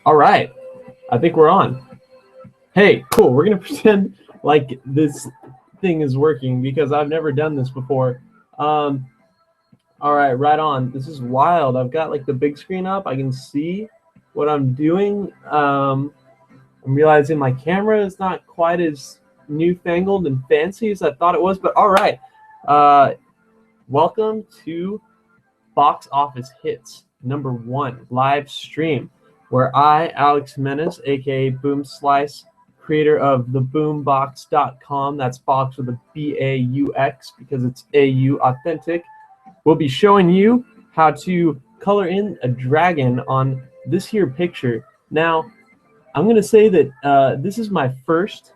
All right, I think we're on. Hey, cool. We're gonna pretend like this thing is working because I've never done this before. Um, all right, right on. This is wild. I've got like the big screen up. I can see what I'm doing. I'm realizing my camera is not quite as newfangled and fancy as I thought it was, but all right. Uh, Welcome to Box Office Hits #1 live stream, where I, Alex Menace, aka Boom Slice, creator of theboombox.com, that's box with a B-A-U-X because it's AU authentic, will be showing you how to color in a dragon on this here picture. Now, I'm going to say that this is my first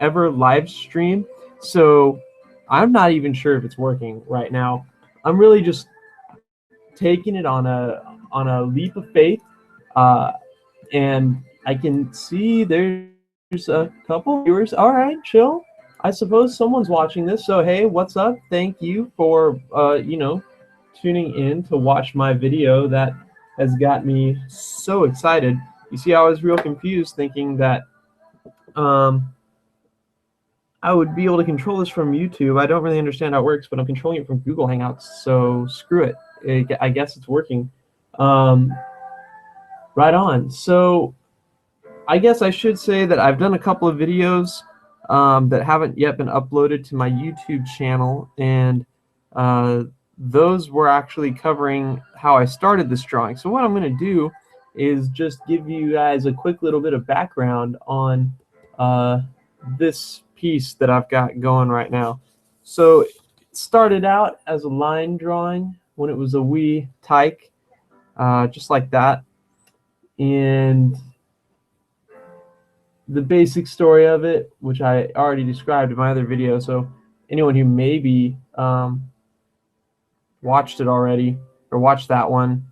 ever live stream, so I'm not even sure if it's working right now. I'm really just taking it on a leap of faith, and I can see there's a couple viewers. All right, chill. I suppose someone's watching this, so hey, what's up? Thank you for tuning in to watch my video. That has got me so excited. You see, I was real confused, thinking that I would be able to control this from YouTube. I don't really understand how it works, but I'm controlling it from Google Hangouts, so screw it. I guess it's working. Right on. So I guess I should say that I've done a couple of videos that haven't yet been uploaded to my YouTube channel, and those were actually covering how I started this drawing. So what I'm going to do is just give you guys a quick little bit of background on this piece that I've got going right now. So it started out as a line drawing when it was a wee tyke, just like that. And the basic story of it, which I already described in my other video, so anyone who maybe watched it already or watched that one,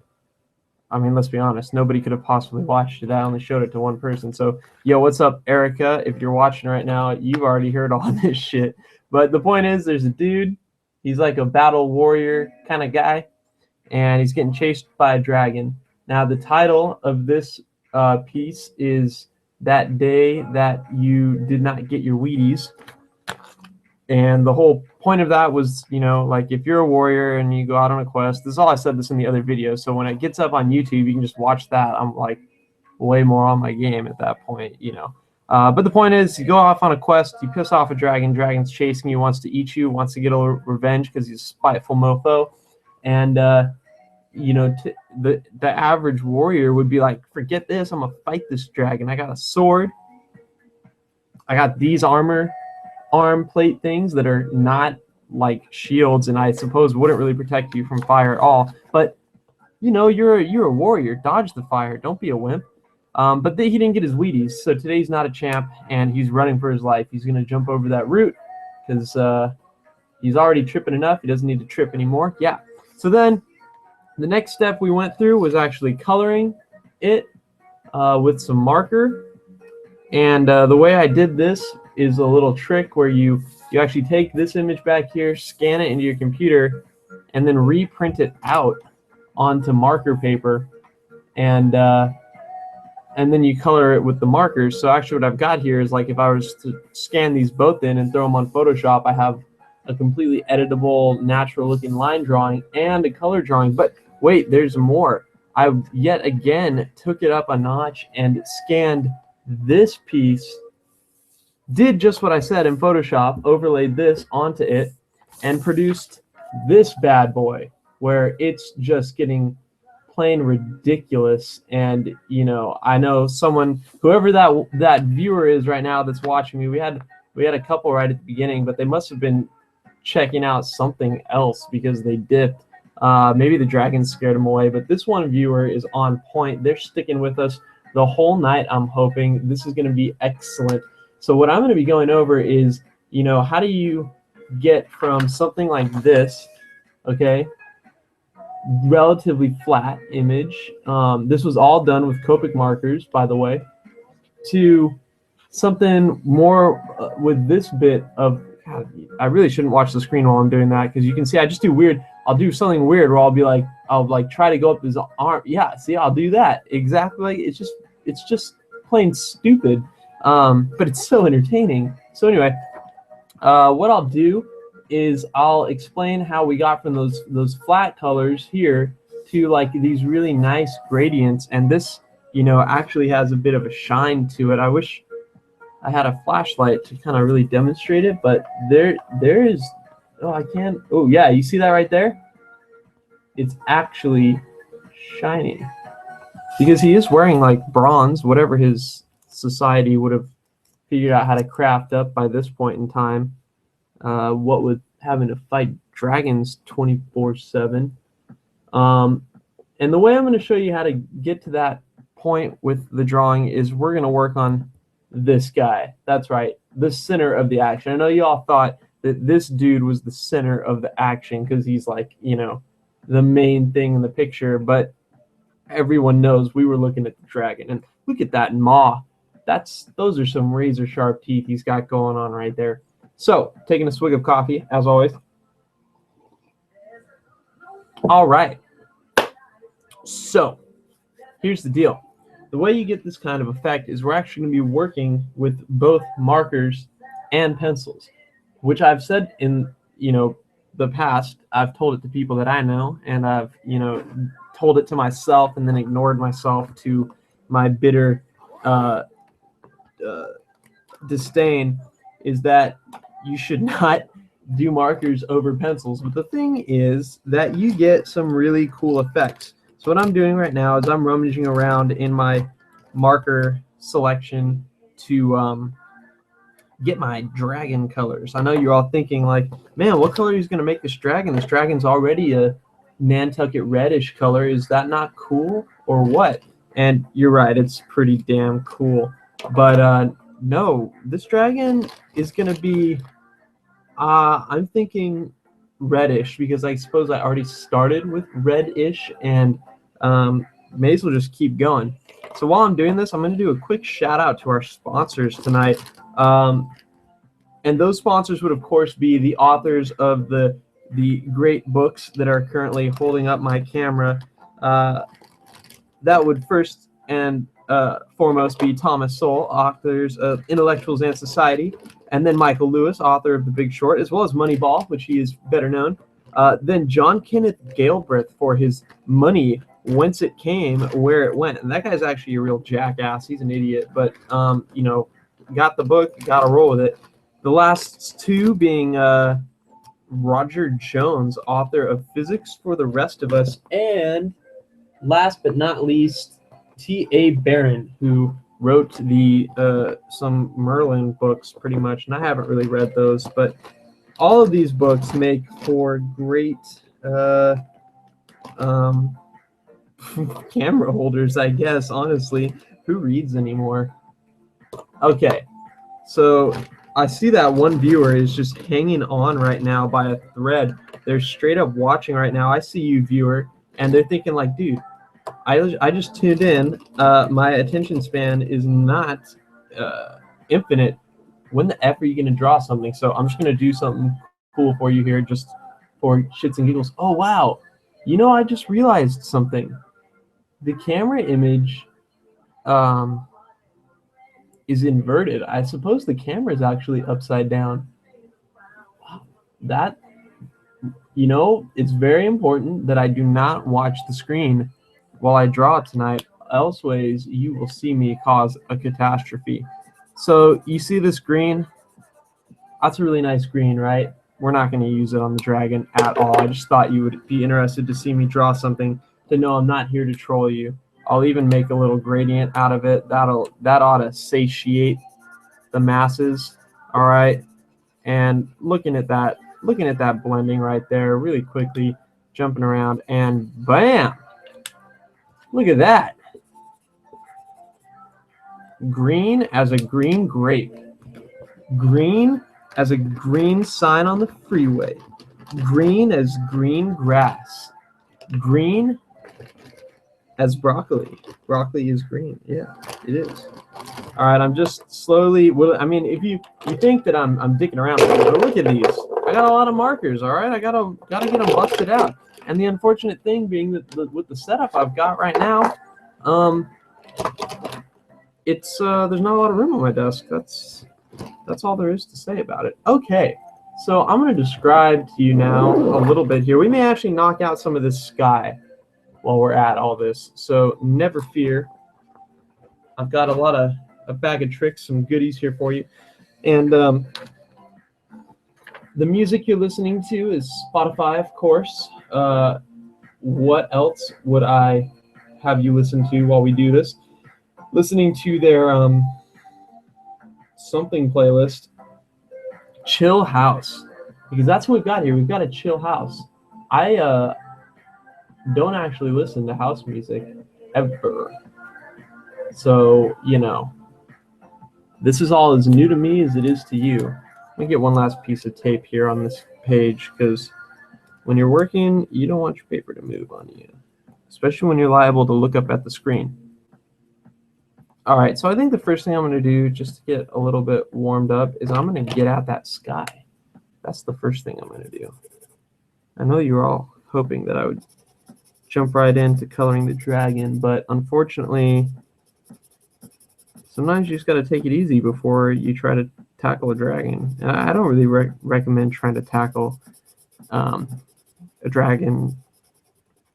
I mean, let's be honest, nobody could have possibly watched it. I only showed it to one person. So, yo, what's up, Erica? If you're watching right now, you've already heard all this shit. But the point is, there's a dude. He's like a battle warrior kind of guy, and he's getting chased by a dragon. Now, the title of this piece is That Day That You Did Not Get Your Wheaties. And the whole point of that was, like if you're a warrior and you go out on a quest, this is all I said this in the other video. So when it gets up on YouTube, you can just watch that. I'm like way more on my game at that point, But the point is, you go off on a quest, you piss off a dragon, dragon's chasing you, wants to eat you, wants to get a little revenge because he's a spiteful mofo. And, the average warrior would be like, forget this, I'm going to fight this dragon. I got a sword. I got these arm plate things that are not like shields, and I suppose wouldn't really protect you from fire at all. But you're a warrior. Dodge the fire. Don't be a wimp. But he didn't get his Wheaties, so today he's not a champ, and he's running for his life. He's gonna jump over that root because he's already tripping enough. He doesn't need to trip anymore. Yeah. So then the next step we went through was actually coloring it with some marker. And the way I did this is a little trick where you actually take this image back here, scan it into your computer, and then reprint it out onto marker paper, and then you color it with the markers. So actually what I've got here is like if I was to scan these both in and throw them on Photoshop, I have a completely editable, natural looking line drawing and a color drawing. But wait, there's more. I yet again took it up a notch and scanned this piece, did just what I said in Photoshop, overlaid this onto it, and produced this bad boy where it's just getting plain ridiculous. And I know someone, whoever that viewer is right now that's watching me, we had a couple right at the beginning, but they must have been checking out something else because they dipped. Maybe the dragon scared them away, but this one viewer is on point. They're sticking with us the whole night. I'm hoping this is going to be excellent. So what I'm going to be going over is, how do you get from something like this, okay, relatively flat image, this was all done with Copic markers, by the way, to something more with this bit of, God, I really shouldn't watch the screen while I'm doing that, because you can see I just do weird. I'll do something weird where I'll like try to go up his arm. Yeah, see, I'll do that exactly. Like it's just plain stupid, but it's so entertaining. So anyway, what I'll do is I'll explain how we got from those flat colors here to like these really nice gradients, and this, you know, actually has a bit of a shine to it. I wish I had a flashlight to kind of really demonstrate it, but there is, oh, I can't, oh yeah, you see that right there? It's actually shining because he is wearing like bronze, whatever his society would have figured out how to craft up by this point in time. What with having to fight dragons 24/7. And the way I'm going to show you how to get to that point with the drawing is we're going to work on this guy. That's right, the center of the action. I know you all thought that this dude was the center of the action because he's like, you know, the main thing in the picture, but everyone knows we were looking at the dragon. And look at that maw. Those are some razor sharp teeth he's got going on right there. So, taking a swig of coffee, as always. All right. So, here's the deal. The way you get this kind of effect is we're actually going to be working with both markers and pencils, which I've said in, you know, the past. I've told it to people that I know, and I've, you know, told it to myself and then ignored myself to my bitter disdain, is that you should not do markers over pencils. But the thing is that you get some really cool effects. So what I'm doing right now is I'm rummaging around in my marker selection to get my dragon colors. I know you're all thinking like, man, what color is going to make this dragon? This dragon's already a Nantucket reddish color. Is that not cool or what? And you're right, it's pretty damn cool. But no, this dragon is going to be, I'm thinking reddish, because I suppose I already started with reddish, and may as well just keep going. So while I'm doing this, I'm going to do a quick shout out to our sponsors tonight. And those sponsors would, of course, be the authors of the great books that are currently holding up my camera. That would first and foremost be Thomas Sowell, authors of Intellectuals and Society, and then Michael Lewis, author of The Big Short, as well as Moneyball, which he is better known. Then John Kenneth Galbraith for his Money, Whence It Came, Where It Went. And that guy's actually a real jackass. He's an idiot, but, you know, got the book, got to roll with it. The last two being Roger Jones, author of Physics for the Rest of Us, and last but not least, T.A. Barron, who wrote the some Merlin books pretty much, and I haven't really read those, but all of these books make for great camera holders, I guess. Honestly, who reads anymore? Okay, so I see that one viewer is just hanging on right now by a thread. They're straight up watching right now. I see you, viewer, and they're thinking like, dude, I just tuned in. My attention span is not infinite. When the F are you going to draw something? So I'm just going to do something cool for you here just for shits and giggles. Oh, wow. You know, I just realized something. The camera image is inverted. I suppose the camera is actually upside down. That, you know, it's very important that I do not watch the screen while I draw tonight. Elseways, you will see me cause a catastrophe. So you see this green? That's a really nice green, right? We're not going to use it on the dragon at all. I just thought you would be interested to see me draw something, to know I'm not here to troll you. I'll even make a little gradient out of it. That ought to satiate the masses. All right. And looking at that blending right there, really quickly jumping around, and bam! Look at that. Green as a green grape. Green as a green sign on the freeway. Green as green grass. Green as broccoli. Broccoli is green. Yeah, it is. All right, I'm just slowly. Well, I mean, if you think that I'm dicking around, but look at these. I got a lot of markers, all right? I gotta get them busted out. And the unfortunate thing being that with the setup I've got right now, it's there's not a lot of room on my desk. That's all there is to say about it. Okay, so I'm going to describe to you now a little bit here. We may actually knock out some of this sky while we're at all this, so never fear. I've got a bag of tricks, some goodies here for you. And the music you're listening to is Spotify, of course. What else would I have you listen to while we do this? Listening to their something playlist, Chill House, because that's what we've got here. We've got a chill house. I don't actually listen to house music ever, so you know, this is all as new to me as it is to you. Let me get one last piece of tape here on this page, because when you're working, you don't want your paper to move on you, especially when you're liable to look up at the screen. All right, so I think the first thing I'm going to do, just to get a little bit warmed up, is I'm going to get at that sky. That's the first thing I'm going to do. I know you were all hoping that I would jump right into coloring the dragon, but unfortunately, sometimes you just got to take it easy before you try to tackle a dragon. And I don't really recommend trying to tackle a dragon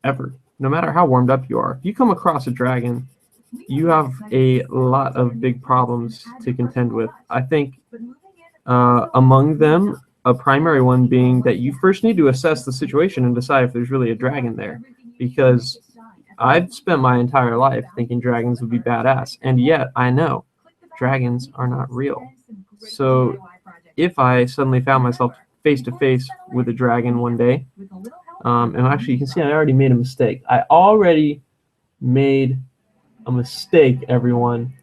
ever, no matter how warmed up you are. If you come across a dragon, you have a lot of big problems to contend with. I think among them, a primary one being that you first need to assess the situation and decide if there's really a dragon there. Because I've spent my entire life thinking dragons would be badass, and yet I know dragons are not real. So if I suddenly found myself face to face with a dragon one day, and actually you can see I already made a mistake. I already made a mistake, everyone.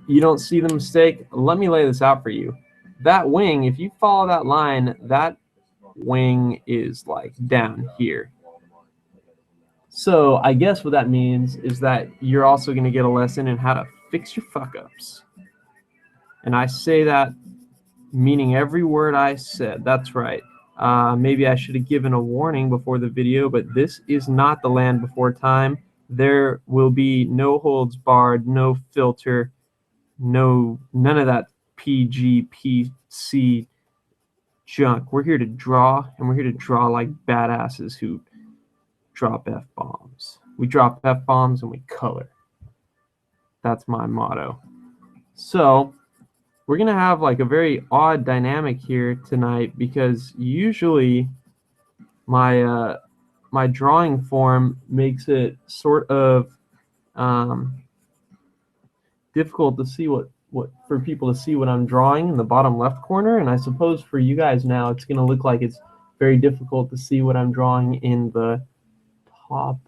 You don't see the mistake? Let me lay this out for you. That wing, if you follow that line, that wing is like down here. So I guess what that means is that you're also going to get a lesson in how to fix your fuck-ups. And I say that meaning every word I said. That's right. Maybe I should have given a warning before the video, but this is not the Land Before Time. There will be no holds barred, no filter, none of that PG, PC junk. We're here to draw, and we're here to draw like badasses who drop F-bombs. We drop F-bombs and we color. That's my motto. So we're going to have like a very odd dynamic here tonight, because usually my my drawing form makes it sort of difficult to see what for people to see what I'm drawing in the bottom left corner, and I suppose for you guys now it's going to look like it's very difficult to see what I'm drawing in the top.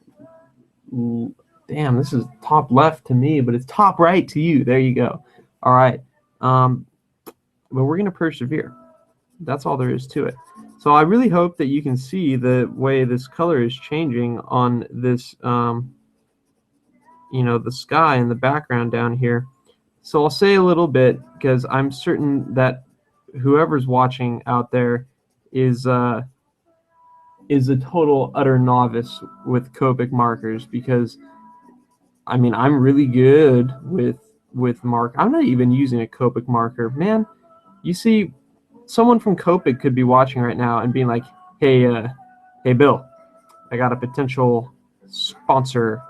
Damn, this is top left to me, but it's top right to you. There you go. All right, but we're going to persevere. That's all there is to it. So I really hope that you can see the way this color is changing on this, you know, the sky in the background down here. So I'll say a little bit, because I'm certain that whoever's watching out there is a total utter novice with Copic markers, because I mean, I'm really good with mark. I'm not even using a Copic marker, man. You see, someone from Copic could be watching right now and being like, hey Bill, I got a potential sponsor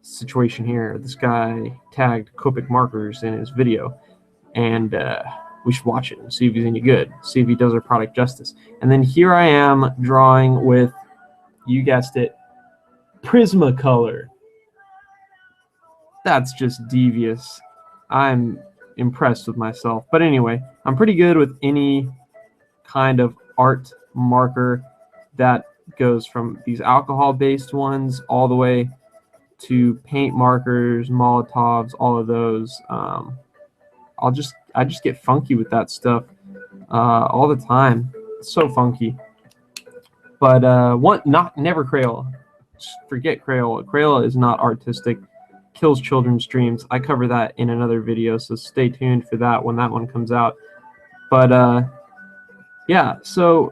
situation here. This guy tagged Copic markers in his video, and we should watch it and see if he's any good, see if he does our product justice. And then here I am drawing with, you guessed it, Prismacolor. That's just devious. I'm impressed with myself. But anyway, I'm pretty good with any kind of art marker that goes from these alcohol-based ones all the way to paint markers, Molotovs, all of those. I just get funky with that stuff all the time. It's so funky. But never Crayola. Just forget Crayola. Crayola is not artistic. Kills children's dreams. I cover that in another video, so stay tuned for that when that one comes out. But yeah, so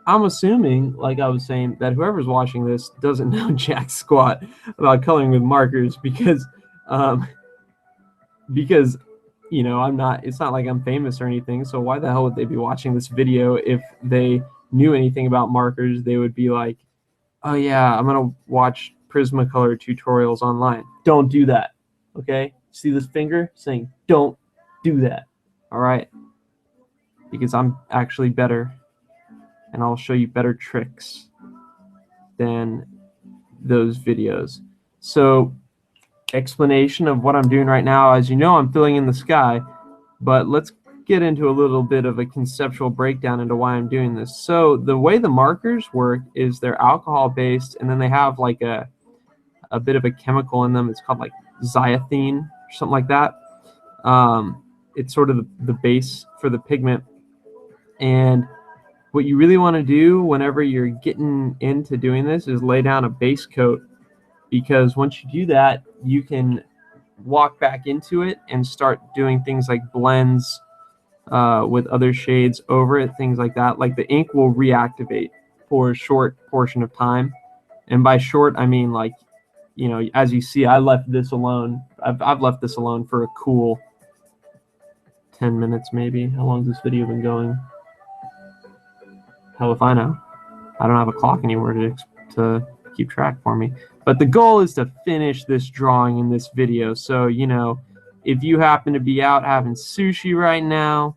I'm assuming, like I was saying, that whoever's watching this doesn't know jack squat about coloring with markers um, because you know I'm not. It's not like I'm famous or anything. So why the hell would they be watching this video if they knew anything about markers? They would be like, "Oh yeah, I'm gonna watch Prismacolor tutorials online." Don't do that. Okay? See this finger saying, "Don't do that." All right? Because I'm actually better, and I'll show you better tricks than those videos. So explanation of what I'm doing right now. As you know, I'm filling in the sky, but let's get into a little bit of a conceptual breakdown into why I'm doing this. So the way the markers work is they're alcohol based, and then they have like a bit of a chemical in them. It's called like xanthine or something like that. It's sort of the base for the pigment. And what you really want to do whenever you're getting into doing this is lay down a base coat, because once you do that, you can walk back into it and start doing things like blends with other shades over it, things like that. Like the ink will reactivate for a short portion of time. And by short, I mean like, you know, as you see, I left this alone. I've left this alone for a cool 10 minutes maybe. How long has this video been going? Hell if I know. I don't have a clock anywhere to keep track for me. But the goal is to finish this drawing in this video. So, you know, if you happen to be out having sushi right now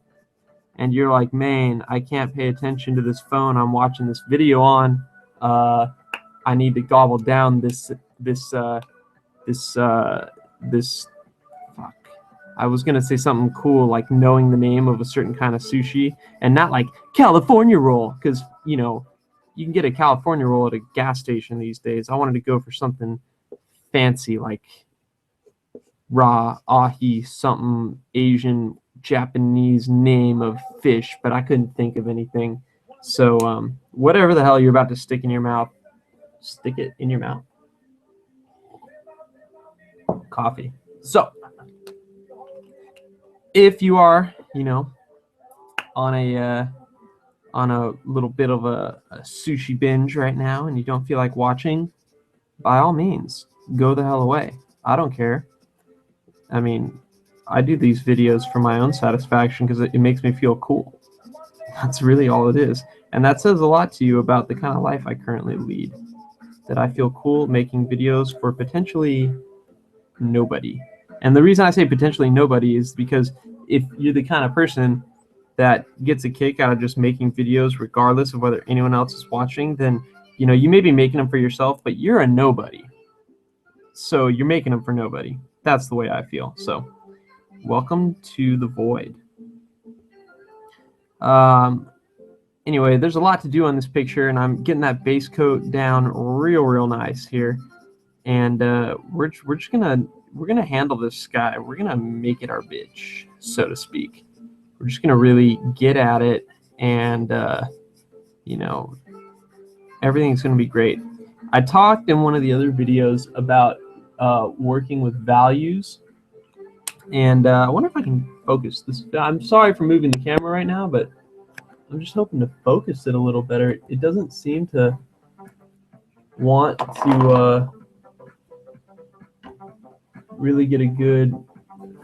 and you're like, man, I can't pay attention to this phone I'm watching this video on, I need to gobble down this fuck. I was gonna say something cool like knowing the name of a certain kind of sushi and not like California roll, because you know you can get a California roll at a gas station these days. I wanted to go for something fancy like raw ahi, something Asian Japanese name of fish, but I couldn't think of anything. So whatever the hell you're about to stick in your mouth, stick it in your mouth. Coffee. So if you are, you know, on a little bit of a sushi binge right now and you don't feel like watching, by all means, go the hell away. I don't care. I mean, I do these videos for my own satisfaction because it makes me feel cool. That's really all it is. And that says a lot to you about the kind of life I currently lead. That I feel cool making videos for potentially nobody. And the reason I say potentially nobody is because if you're the kind of person that gets a kick out of just making videos regardless of whether anyone else is watching, then you know you may be making them for yourself, but you're a nobody. So you're making them for nobody. That's the way I feel. So welcome to the void. Anyway, there's a lot to do on this picture, and I'm getting that base coat down real nice here. And we're just gonna handle this sky. We're gonna make it our bitch, so to speak. We're just gonna really get at it, and you know, everything's gonna be great. I talked in one of the other videos about working with values, and I wonder if I can focus this. I'm sorry for moving the camera right now, but I'm just hoping to focus it a little better. It doesn't seem to want to really get a good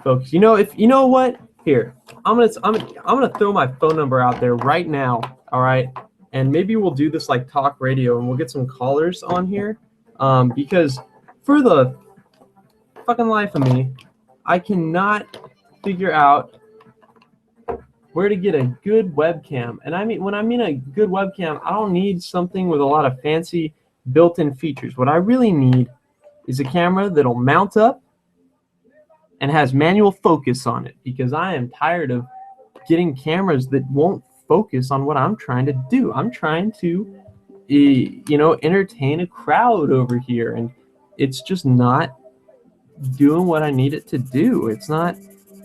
focus. You know, if you know what, here I'm gonna throw my phone number out there right now. All right, and maybe we'll do this like talk radio, and we'll get some callers on here, because for the fucking life of me, I cannot figure out where to get a good webcam. And I mean, when I mean a good webcam, I don't need something with a lot of fancy built-in features. What I really need is a camera that'll mount up and has manual focus on it, because I am tired of getting cameras that won't focus on what I'm trying to do. I'm trying to, you know, entertain a crowd over here, and it's just not doing what I need it to do. It's not,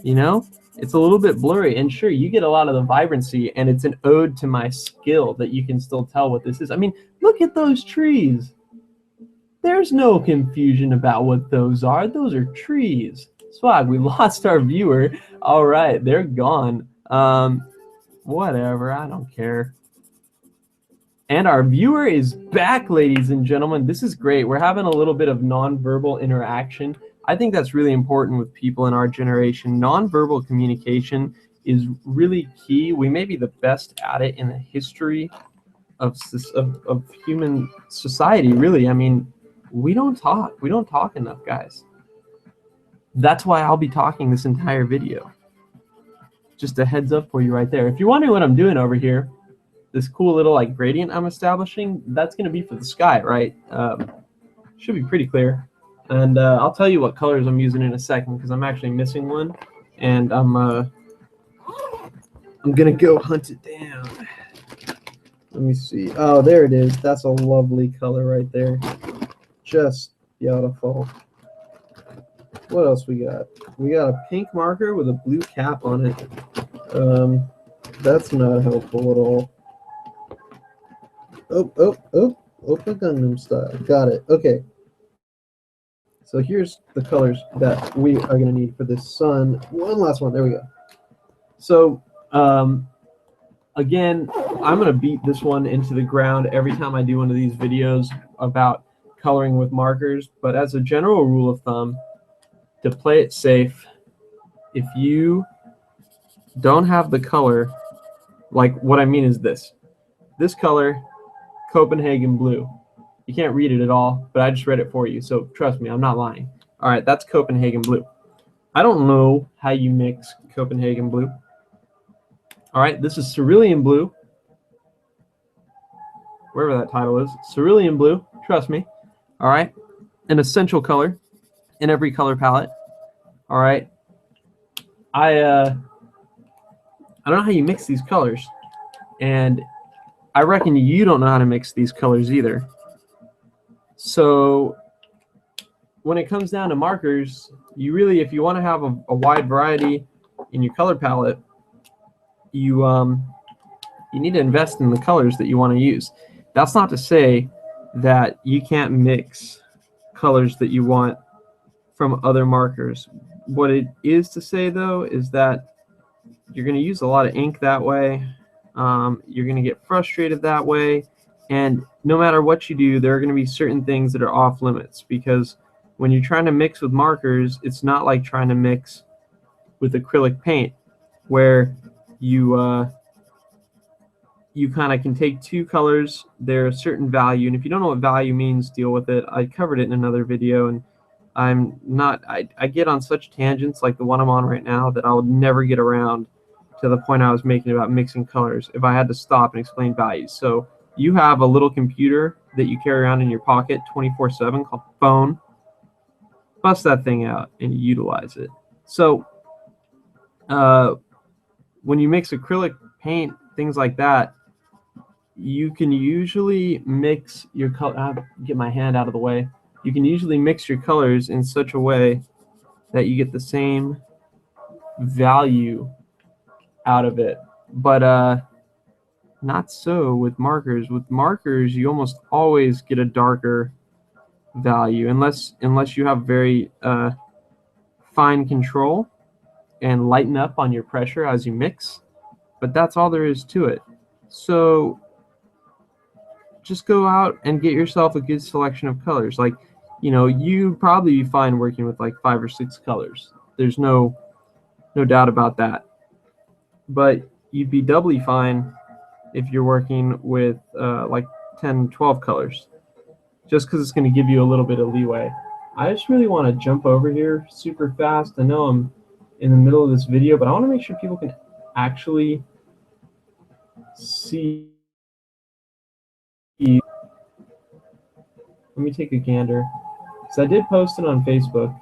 you know, it's a little bit blurry. And sure, you get a lot of the vibrancy, and it's an ode to my skill that you can still tell what this is. I mean, look at those trees. There's no confusion about what those are. Those are trees. Swag, we lost our viewer. All right, they're gone. Whatever, I don't care. And our viewer is back, ladies and gentlemen. This is great. We're having a little bit of nonverbal interaction. I think that's really important with people in our generation. Nonverbal communication is really key. We may be the best at it in the history of human society, really. I mean, we don't talk. We don't talk enough, guys. That's why I'll be talking this entire video. Just a heads up for you right there. If you're wondering what I'm doing over here, this cool little like gradient I'm establishing, that's going to be for the sky, right? Should be pretty clear. And I'll tell you what colors I'm using in a second because I'm actually missing one, and I'm gonna go hunt it down. Let me see. Oh, there it is. That's a lovely color right there. Just beautiful. What else we got? We got a pink marker with a blue cap on it. That's not helpful at all. Open Gangnam Style. Got it. Okay. So here's the colors that we are going to need for this sun. One last one. There we go. So, again, I'm going to beat this one into the ground every time I do one of these videos about coloring with markers. But as a general rule of thumb, to play it safe, if you don't have the color, like what I mean is this color, Copenhagen blue. You can't read it at all, but I just read it for you, so trust me, I'm not lying. All right, that's Copenhagen blue. I don't know how you mix Copenhagen blue. All right, this is cerulean blue. Wherever that title is, cerulean blue, trust me. All right, an essential color in every color palette. All right, I don't know how you mix these colors, and I reckon you don't know how to mix these colors either. So when it comes down to markers, you really, if you want to have a wide variety in your color palette, you need to invest in the colors that you want to use. That's not to say that you can't mix colors that you want from other markers. What it is to say, though, is that you're going to use a lot of ink that way. You're going to get frustrated that way. And no matter what you do, there are going to be certain things that are off limits, because when you're trying to mix with markers, it's not like trying to mix with acrylic paint, where you kind of can take two colors, they're a certain value, and if you don't know what value means, deal with it. I covered it in another video, and I get on such tangents like the one I'm on right now that I'll never get around to the point I was making about mixing colors if I had to stop and explain values. So you have a little computer that you carry around in your pocket 24/7 called phone. Bust that thing out and utilize it. So when you mix acrylic paint, things like that, you can usually mix your color. I'll get my hand out of the way. You can usually mix your colors in such a way that you get the same value out of it. But not so with markers. With markers, you almost always get a darker value, unless you have very fine control and lighten up on your pressure as you mix. But that's all there is to it. So just go out and get yourself a good selection of colors. Like, you know, you'd probably be fine working with like 5 or 6 colors. There's no doubt about that. But you'd be doubly fine if you're working with like 10, 12 colors, just because it's going to give you a little bit of leeway. I just really want to jump over here super fast. I know I'm in the middle of this video, but I want to make sure people can actually see. Let me take a gander. So I did post it on Facebook.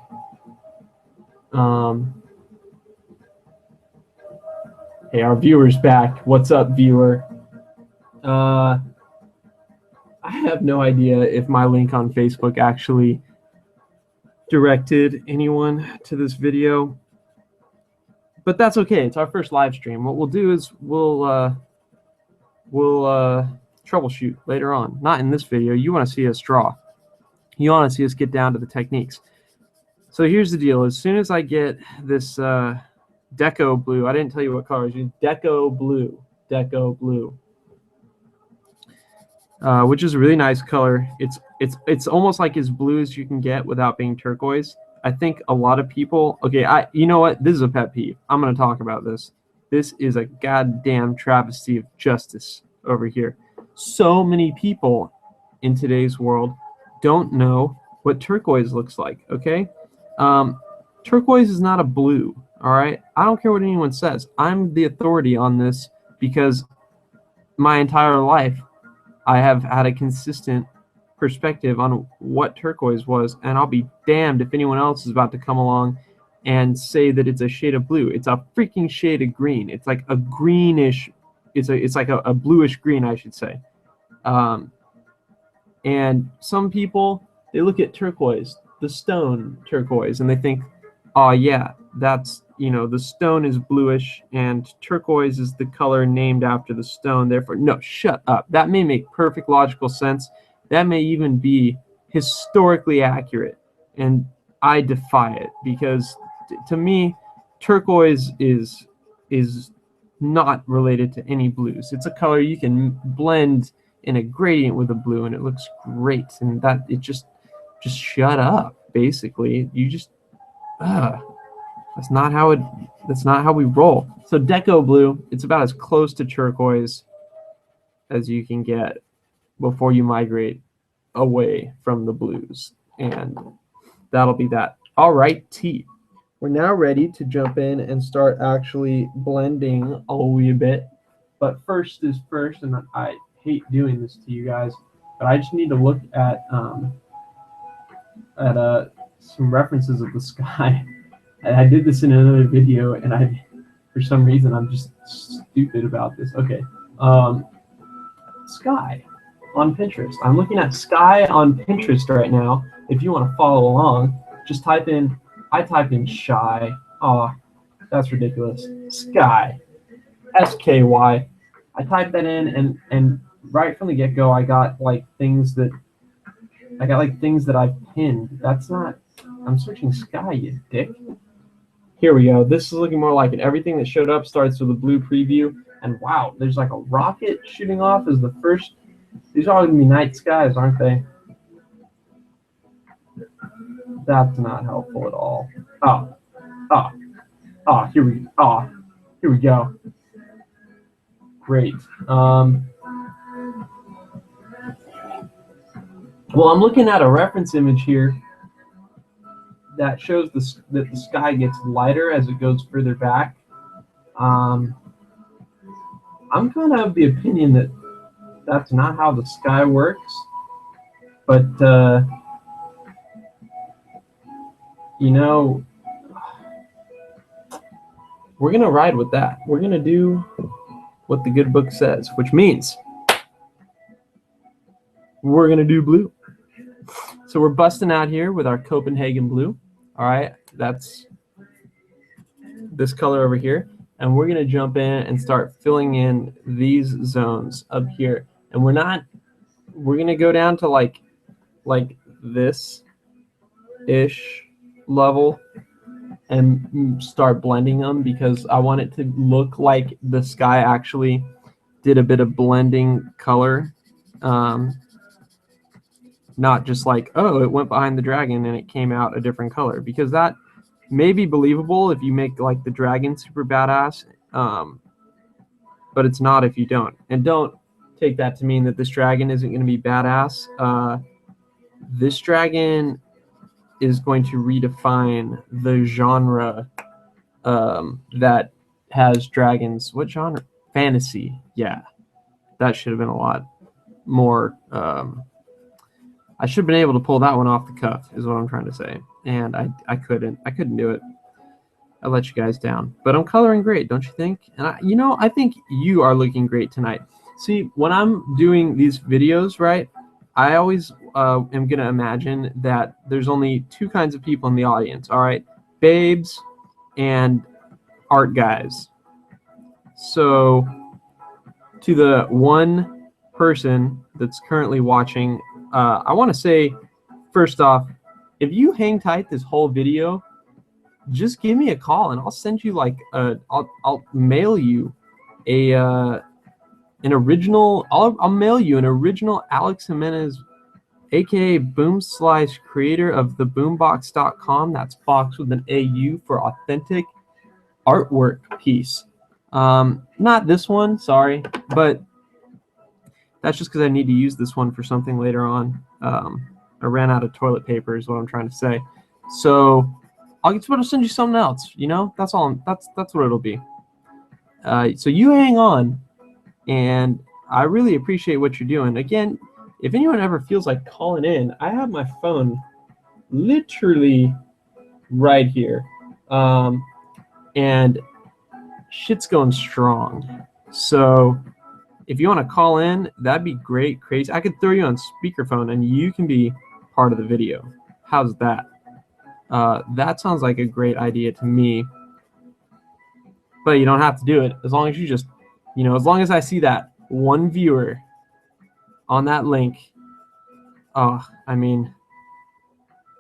Hey, our viewer's back. What's up, viewer? I have no idea if my link on Facebook actually directed anyone to this video, but that's okay. It's our first live stream. What we'll do is we'll troubleshoot later on. Not in this video. You want to see us draw. You want to see us get down to the techniques. So here's the deal. As soon as I get this Deco blue, I didn't tell you what color. It's Deco blue. Deco Blue, which is a really nice color. It's almost like as blue as you can get without being turquoise. I think a lot of people. Okay, you know what? This is a pet peeve. I'm gonna talk about this. This is a goddamn travesty of justice over here. So many people in today's world don't know what turquoise looks like. Okay, turquoise is not a blue. All right, I don't care what anyone says. I'm the authority on this because my entire life I have had a consistent perspective on what turquoise was, and I'll be damned if anyone else is about to come along and say that it's a shade of blue. It's a freaking shade of green. It's like a greenish. It's like a bluish green, I should say. And some people, they look at turquoise, the stone turquoise, and they think, oh yeah, that's, the stone is bluish and turquoise is the color named after the stone. Therefore, no, shut up. That may make perfect logical sense. That may even be historically accurate. And I defy it because to me, turquoise is not related to any blues. It's a color you can blend in a gradient with a blue and it looks great. And that it just shut up, basically. You just that's not how we roll. So Deco Blue, it's about as close to turquoise as you can get before you migrate away from the blues. And that'll be that. All right, T. We're now ready to jump in and start actually blending a wee bit. But first is first, and I hate doing this to you guys, but I just need to look at some references of the sky. I did this in another video, and for some reason, I'm just stupid about this. Okay, sky on Pinterest. I'm looking at sky on Pinterest right now. If you want to follow along, just type in. I typed in shy. Oh, that's ridiculous. Sky, SKY. I typed that in, and right from the get-go, I got things that I've pinned. That's not. I'm searching sky, you dick. Here we go. This is looking more like it. Everything that showed up starts with a blue preview. And wow, there's like a rocket shooting off as the first. These are all going to be night skies, aren't they? That's not helpful at all. Here we go. Great. Well, I'm looking at a reference image here that shows that the sky gets lighter as it goes further back. I'm kind of of the opinion that that's not how the sky works, but we're gonna ride with that. We're gonna do what the good book says, which means we're gonna do blue. So we're busting out here with our Copenhagen blue. All right, that's this color over here. And we're gonna jump in and start filling in these zones up here. And we're gonna go down to like this-ish level and start blending them because I want it to look like the sky actually did a bit of blending color. Not just like, oh, it went behind the dragon and it came out a different color, because that may be believable if you make like the dragon super badass, but it's not if you don't. And don't take that to mean that this dragon isn't going to be badass. This dragon is going to redefine the genre that has dragons. What genre? Fantasy. Yeah, that should have been a lot more. I should have been able to pull that one off the cuff, is what I'm trying to say. And I couldn't do it. I let you guys down. But I'm coloring great, don't you think? And I think you are looking great tonight. See, when I'm doing these videos, right, I always am going to imagine that there's only two kinds of people in the audience, all right? Babes and art guys. So to the one person that's currently watching, I want to say, first off, if you hang tight this whole video, just give me a call and I'll send you I'll mail you a an original. I'll mail you an original Alex Jimenez, aka Boom Slice, creator of the boombox.com. That's box with an AU for authentic artwork piece. Not this one, sorry, but that's just because I need to use this one for something later on. I ran out of toilet paper is what I'm trying to say. So I'll send you something else. You know, that's all. That's what it'll be. So you hang on, and I really appreciate what you're doing. Again, if anyone ever feels like calling in, I have my phone literally right here, and shit's going strong. So if you want to call in, that'd be great. Crazy. I could throw you on speakerphone, and you can be part of the video. How's that? That sounds like a great idea to me. But you don't have to do it, as long as you just, you know, as long as I see that one viewer on that link. Oh, I mean,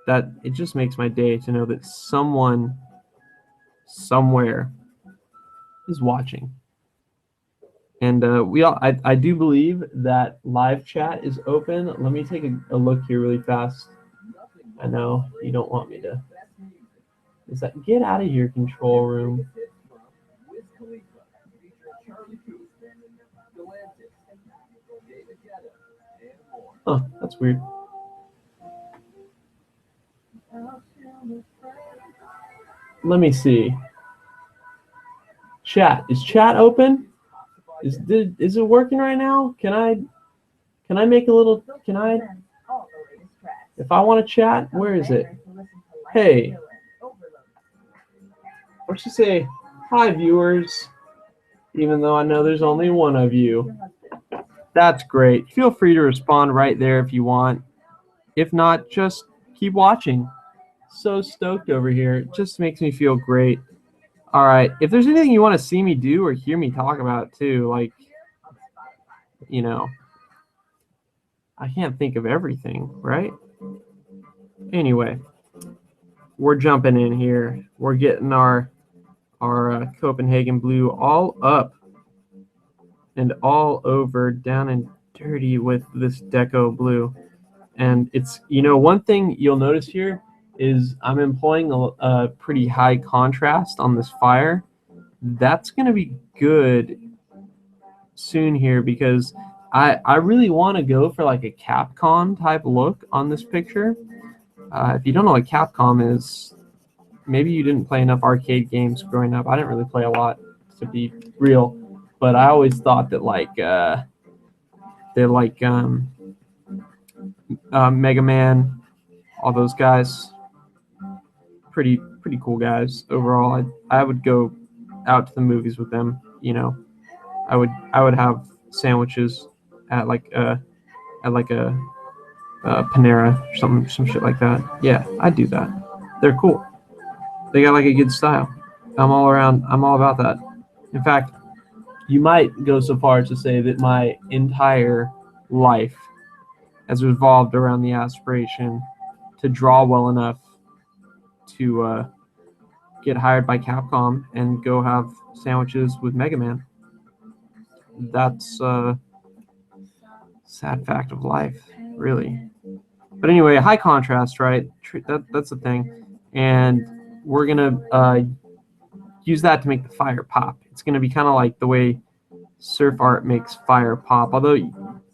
that it just makes my day to know that someone somewhere is watching. And I do believe that live chat is open. Let me take a look here really fast. I know you don't want me to. Is that get out of your control room? Huh, that's weird. Let me see. Chat. Is chat open? Is it working right now? Can I make a little, can I, if I want to chat, where is it? Hey. Or should say, hi viewers, even though I know there's only one of you. That's great. Feel free to respond right there if you want. If not, just keep watching. So stoked over here. It just makes me feel great. All right. If there's anything you want to see me do or hear me talk about too, like, you know, I can't think of everything, right? Anyway, we're jumping in here. We're getting our Copenhagen blue all up and all over, down and dirty with this deco blue. And it's, you know, one thing you'll notice here is I'm employing a pretty high contrast on this fire. That's going to be good soon here, because I really want to go for like a Capcom type look on this picture. If you don't know what Capcom is, maybe you didn't play enough arcade games growing up. I didn't really play a lot, to be real, but I always thought that like they're like Mega Man, all those guys, pretty cool guys overall. I would go out to the movies with them. You know, I would have sandwiches at like a Panera or some shit like that. Yeah, I'd do that. They're cool. They got like a good style. I'm all about that. In fact, you might go so far as to say that my entire life has revolved around the aspiration to draw well enough to get hired by Capcom and go have sandwiches with Mega Man. That's a sad fact of life, really. But anyway, high contrast, right? That's the thing. And we're going to use that to make the fire pop. It's going to be kind of like the way surf art makes fire pop. Although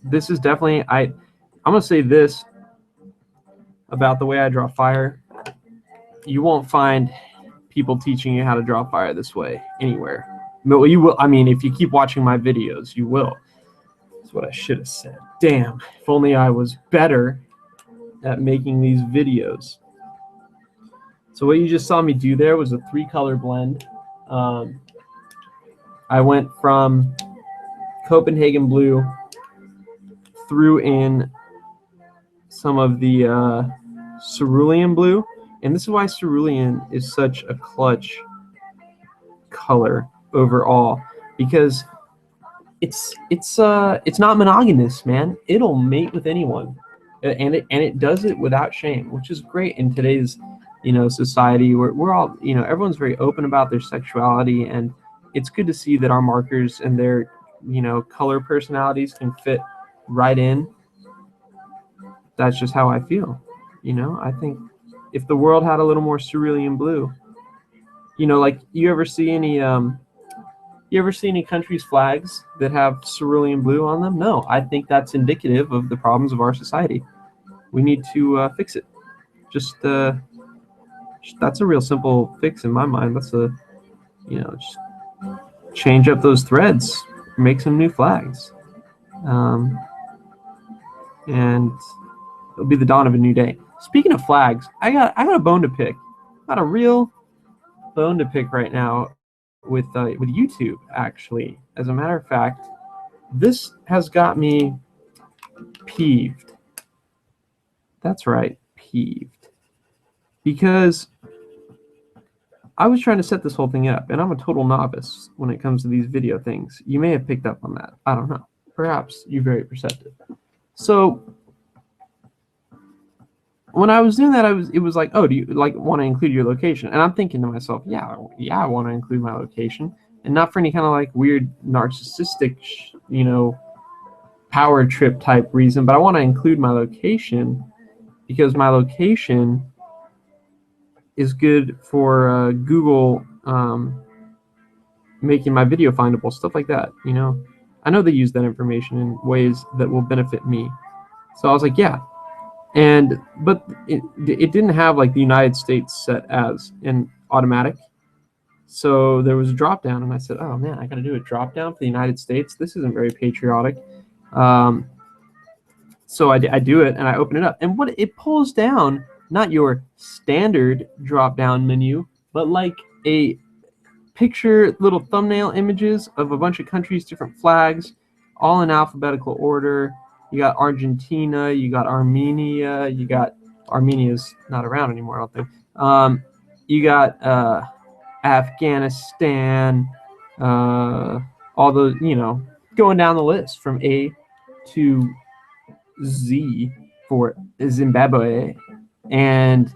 this is definitely, I'm going to say this about the way I draw fire. You won't find people teaching you how to draw fire this way anywhere. But you will, I mean, if you keep watching my videos, you will. That's what I should have said. Damn, if only I was better at making these videos. So what you just saw me do there was a 3-color blend. I went from Copenhagen blue, threw in some of the cerulean blue, and this is why cerulean is such a clutch color overall, because it's not monogamous, man. It'll mate with anyone, and it does it without shame, which is great in today's, you know, society where we're all, you know, everyone's very open about their sexuality, and it's good to see that our markers and their you know, color personalities can fit right in. That's just how I feel. You know, I think if the world had a little more cerulean blue, you know, like you ever see any countries' flags that have cerulean blue on them? No, I think that's indicative of the problems of our society. We need to fix it. Just that's a real simple fix in my mind. That's a, you know, just change up those threads, make some new flags, and it'll be the dawn of a new day. Speaking of flags, I got a bone to pick. Got a real bone to pick right now with YouTube. Actually, as a matter of fact, this has got me peeved. That's right, peeved, because I was trying to set this whole thing up, and I'm a total novice when it comes to these video things. You may have picked up on that. I don't know. Perhaps you're very perceptive. So when I was doing that, it was like, oh, do you like want to include your location? And I'm thinking to myself, yeah, I want to include my location, and not for any kind of like weird narcissistic, you know, power trip type reason, but I want to include my location because my location is good for Google making my video findable, stuff like that. You know, I know they use that information in ways that will benefit me. So I was like, yeah. But it didn't have like the United States set as in automatic. So there was a drop down, and I said, oh man, I got to do a drop down for the United States. This isn't very patriotic. So I do it, and I open it up, and what it pulls down, not your standard drop down menu, but like a picture, little thumbnail images of a bunch of countries, different flags, all in alphabetical order. You got Argentina, you got Armenia, you got Armenia's not around anymore, I don't think. You got Afghanistan, all those, you know, going down the list from A to Z for Zimbabwe. And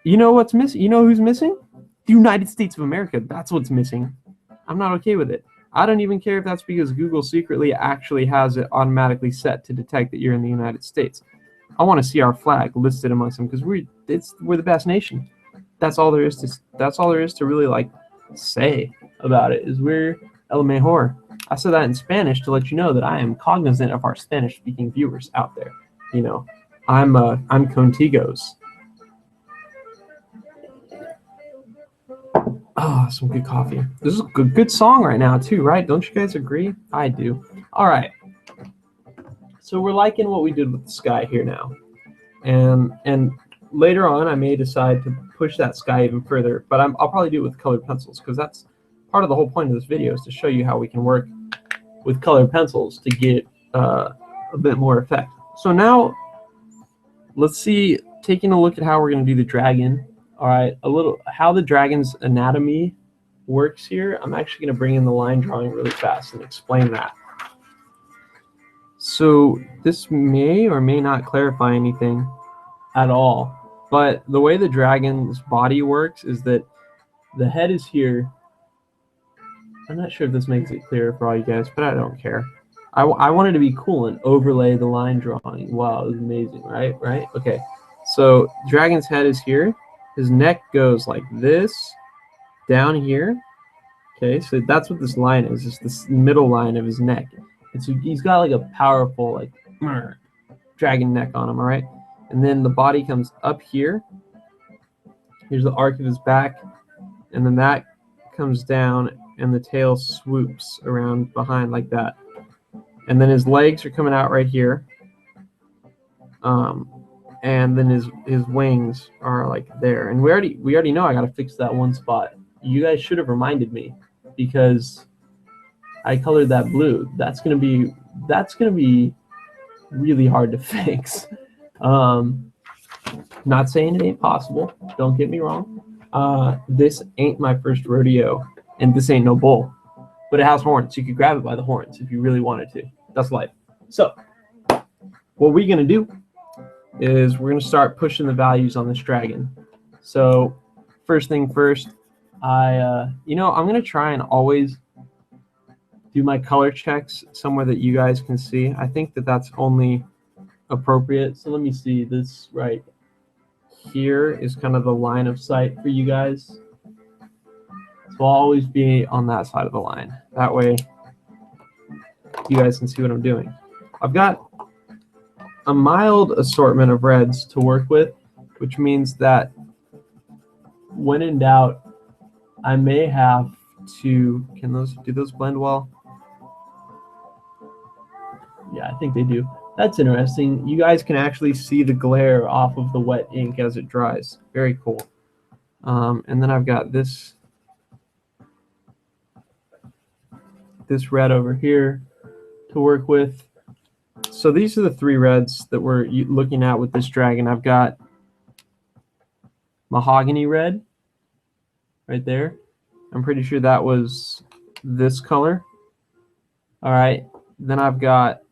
you know what's missing? You know who's missing? The United States of America. That's what's missing. I'm not okay with it. I don't even care if that's because Google secretly actually has it automatically set to detect that you're in the United States. I want to see our flag listed amongst them because we're the best nation. That's all there is to really like say about it, is we're el mejor. I said that in Spanish to let you know that I am cognizant of our Spanish-speaking viewers out there. You know, I'm contigos. Oh, some good coffee. This is a good song right now too, right? Don't you guys agree? I do. All right. So we're liking what we did with the sky here now, and later on I may decide to push that sky even further, but I'll probably do it with colored pencils because that's part of the whole point of this video, is to show you how we can work with colored pencils to get a bit more effect. So now let's see, taking a look at how we're going to do the dragon. All right, a little how the dragon's anatomy works here. I'm actually going to bring in the line drawing really fast and explain that. So this may or may not clarify anything at all, but the way the dragon's body works is that the head is here. I'm not sure if this makes it clear for all you guys, but I don't care. I wanted to be cool and overlay the line drawing. Wow, it was amazing, right? Right? Okay, so dragon's head is here. His neck goes like this, down here. Okay, so that's what this line is, just this middle line of his neck. And so he's got like a powerful like dragon neck on him, all right? And then the body comes up here. Here's the arc of his back, and then that comes down, and the tail swoops around behind like that. And then his legs are coming out right here. And then his wings are like there. And we already know I gotta fix that one spot. You guys should have reminded me, because I colored that blue. That's gonna be really hard to fix. Not saying it ain't possible. Don't get me wrong. This ain't my first rodeo, and this ain't no bull, but it has horns. You could grab it by the horns if you really wanted to. That's life. So what we're gonna do is we're gonna start pushing the values on this dragon. So first thing first, I'm gonna try and always do my color checks somewhere that you guys can see. I think that that's only appropriate. So let me see, this right here is kind of the line of sight for you guys. So I'll always be on that side of the line. That way you guys can see what I'm doing. I've got a mild assortment of reds to work with, which means that when in doubt, I may have to, do those blend well? Yeah, I think they do. That's interesting. You guys can actually see the glare off of the wet ink as it dries. Very cool. And then I've got this red over here to work with. So these are the three reds that we're looking at with this dragon. I've got mahogany red right there. I'm pretty sure that was this color. All right. Then I've got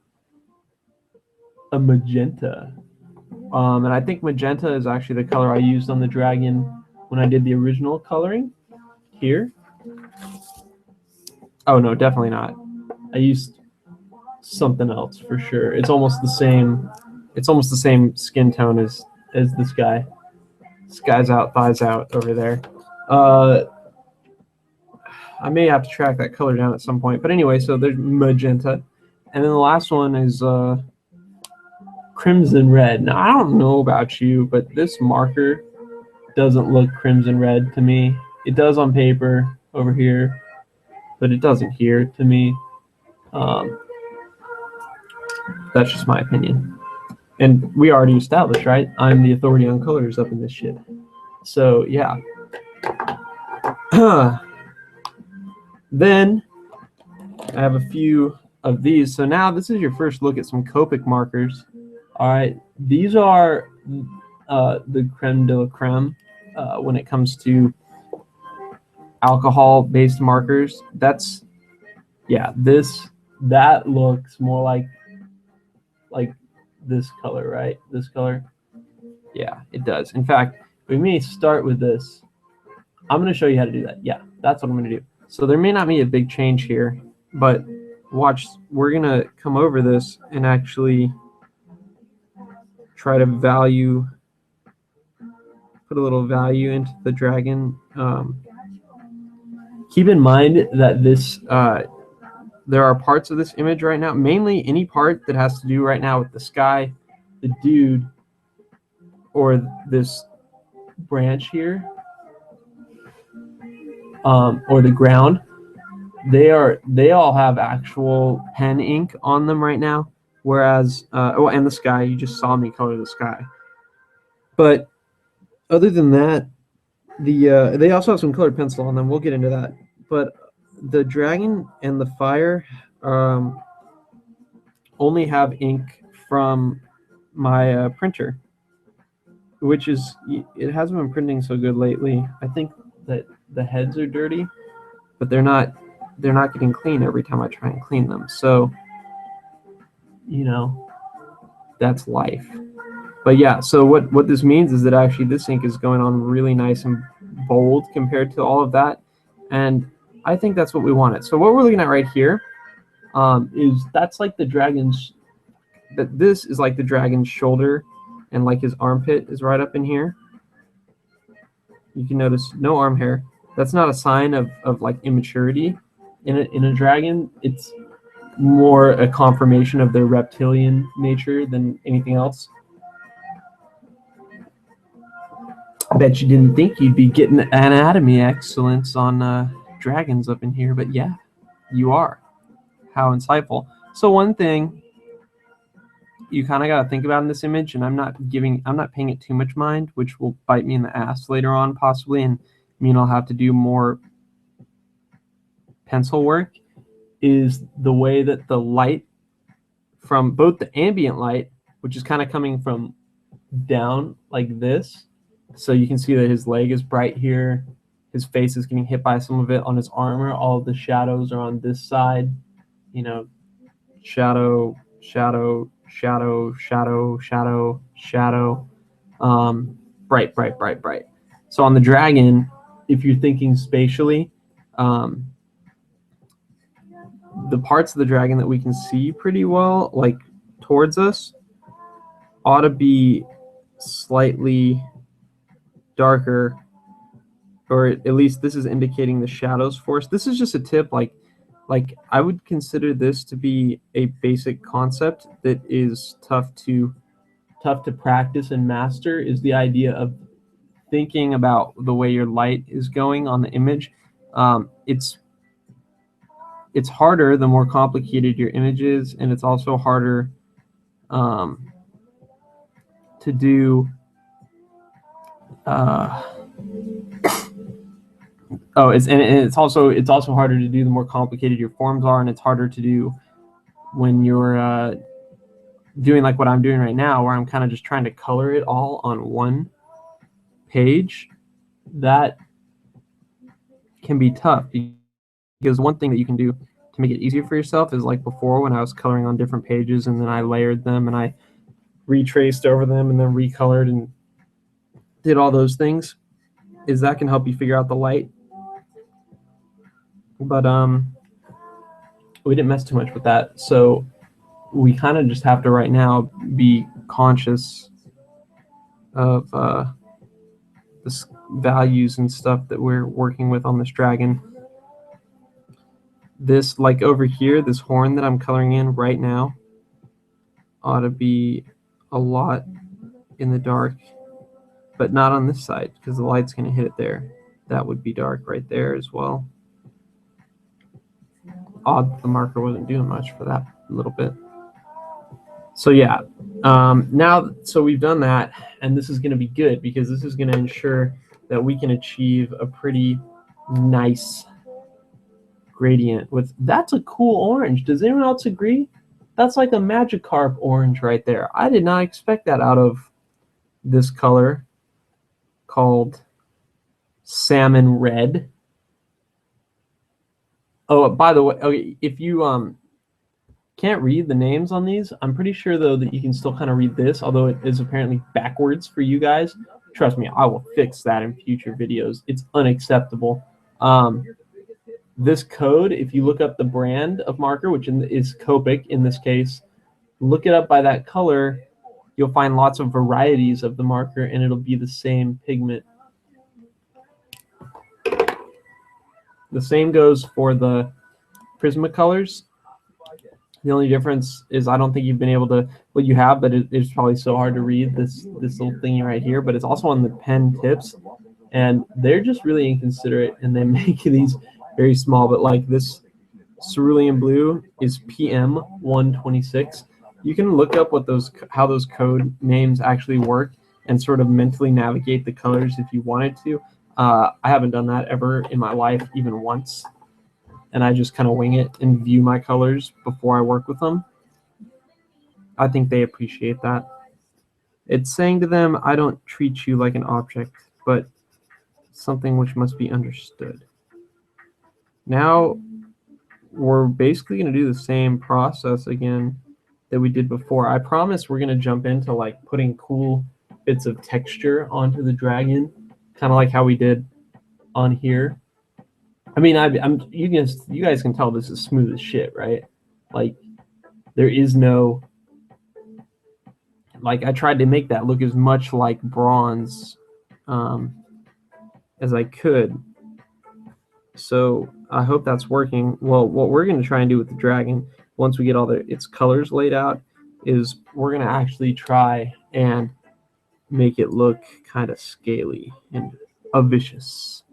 a magenta. And I think magenta is actually the color I used on the dragon when I did the original coloring here. Oh no, definitely not. I used something else for sure. It's almost the same. It's almost the same skin tone as this guy. This guy's out, thighs out over there. I may have to track that color down at some point. But anyway, so there's magenta. And then the last one is crimson red. Now, I don't know about you, but this marker doesn't look crimson red to me. It does on paper over here, but it doesn't here to me. That's just my opinion. And we already established, right? I'm the authority on colors up in this shit. So, yeah. Then I have a few of these. So now this is your first look at some Copic markers. All right. These are the creme de la creme when it comes to alcohol-based markers. That's, yeah, that looks more like this color, right? This color. Yeah, it does. In fact, we may start with this. I'm going to show you how to do that. Yeah, that's what I'm going to do. So there may not be a big change here, but watch, we're going to come over this and actually try to put a little value into the dragon. Keep in mind that this, there are parts of this image right now, mainly any part that has to do right now with the sky, the dude, or this branch here, or the ground. They all have actual pen ink on them right now, whereas oh, and the sky, you just saw me color the sky. But other than that, they also have some colored pencil on them. We'll get into that. But the dragon and the fire only have ink from my printer, which is, it hasn't been printing so good lately. I think that the heads are dirty, but they're not getting clean every time I try and clean them. So, you know, that's life. But yeah, so what this means is that actually this ink is going on really nice and bold compared to all of that. And I think that's what we wanted. So what we're looking at right here is that's like the dragon's, this is like the dragon's shoulder, and like his armpit is right up in here. You can notice no arm hair. That's not a sign of like immaturity. In a dragon, it's more a confirmation of their reptilian nature than anything else. I bet you didn't think you'd be getting anatomy excellence on dragons up in here, but yeah, you are. How insightful. So one thing you kind of got to think about in this image, and I'm not paying it too much mind, which will bite me in the ass later on possibly, and mean I'll have to do more pencil work, is the way that the light from both the ambient light, which is kind of coming from down like this, so you can see that his leg is bright here, his face is getting hit by some of it on his armor, all of the shadows are on this side, you know, shadow, shadow, shadow, shadow, shadow, shadow, bright, bright, bright, bright. So on the dragon, if you're thinking spatially, the parts of the dragon that we can see pretty well, like towards us, ought to be slightly darker, or at least this is indicating the shadows for us. This is just a tip. Like I would consider this to be a basic concept that is tough to practice and master, is the idea of thinking about the way your light is going on the image. It's harder the more complicated your image is, and it's also harder to do. It's also harder to do the more complicated your forms are, and it's harder to do when you're doing like what I'm doing right now, where I'm kind of just trying to color it all on one page. That can be tough, because one thing that you can do to make it easier for yourself is, like before, when I was coloring on different pages and then I layered them and I retraced over them and then recolored and did all those things, is that can help you figure out the light. But we didn't mess too much with that, so we kind of just have to right now be conscious of the values and stuff that we're working with on this dragon. This, like over here, this horn that I'm coloring in right now ought to be a lot in the dark, but not on this side because the light's going to hit it there. That would be dark right there as well. Odd the marker wasn't doing much for that little bit. So yeah, now, so we've done that, and this is going to be good because this is going to ensure that we can achieve a pretty nice gradient with, that's a cool orange. Does anyone else agree? That's like a Magikarp orange right there. I did not expect that out of this color called salmon red. Oh, by the way, okay, if you can't read the names on these, I'm pretty sure though that you can still kind of read this, although it is apparently backwards for you guys. Trust me, I will fix that in future videos. It's unacceptable. This code, if you look up the brand of marker, which is Copic in this case, look it up by that color, you'll find lots of varieties of the marker, and it'll be the same pigment. The same goes for the Prismacolors. The only difference is I don't think you've been able to, well, you have, but it's probably so hard to read this little thingy right here, but it's also on the pen tips, and they're just really inconsiderate, and they make these very small. But like this cerulean blue is PM 126. You can look up what how those code names actually work and sort of mentally navigate the colors if you wanted to. I haven't done that ever in my life, even once. And I just kind of wing it and view my colors before I work with them. I think they appreciate that. It's saying to them, I don't treat you like an object, but something which must be understood. Now, we're basically going to do the same process again that we did before. I promise we're going to jump into like putting cool bits of texture onto the dragon, kind of like how we did on here. I mean, you guys can tell this is smooth as shit, right? Like, there is no, like, I tried to make that look as much like bronze as I could. So I hope that's working. Well, what we're going to try and do with the dragon, once we get all its colors laid out, is we're going to actually try and make it look kind of scaly and vicious.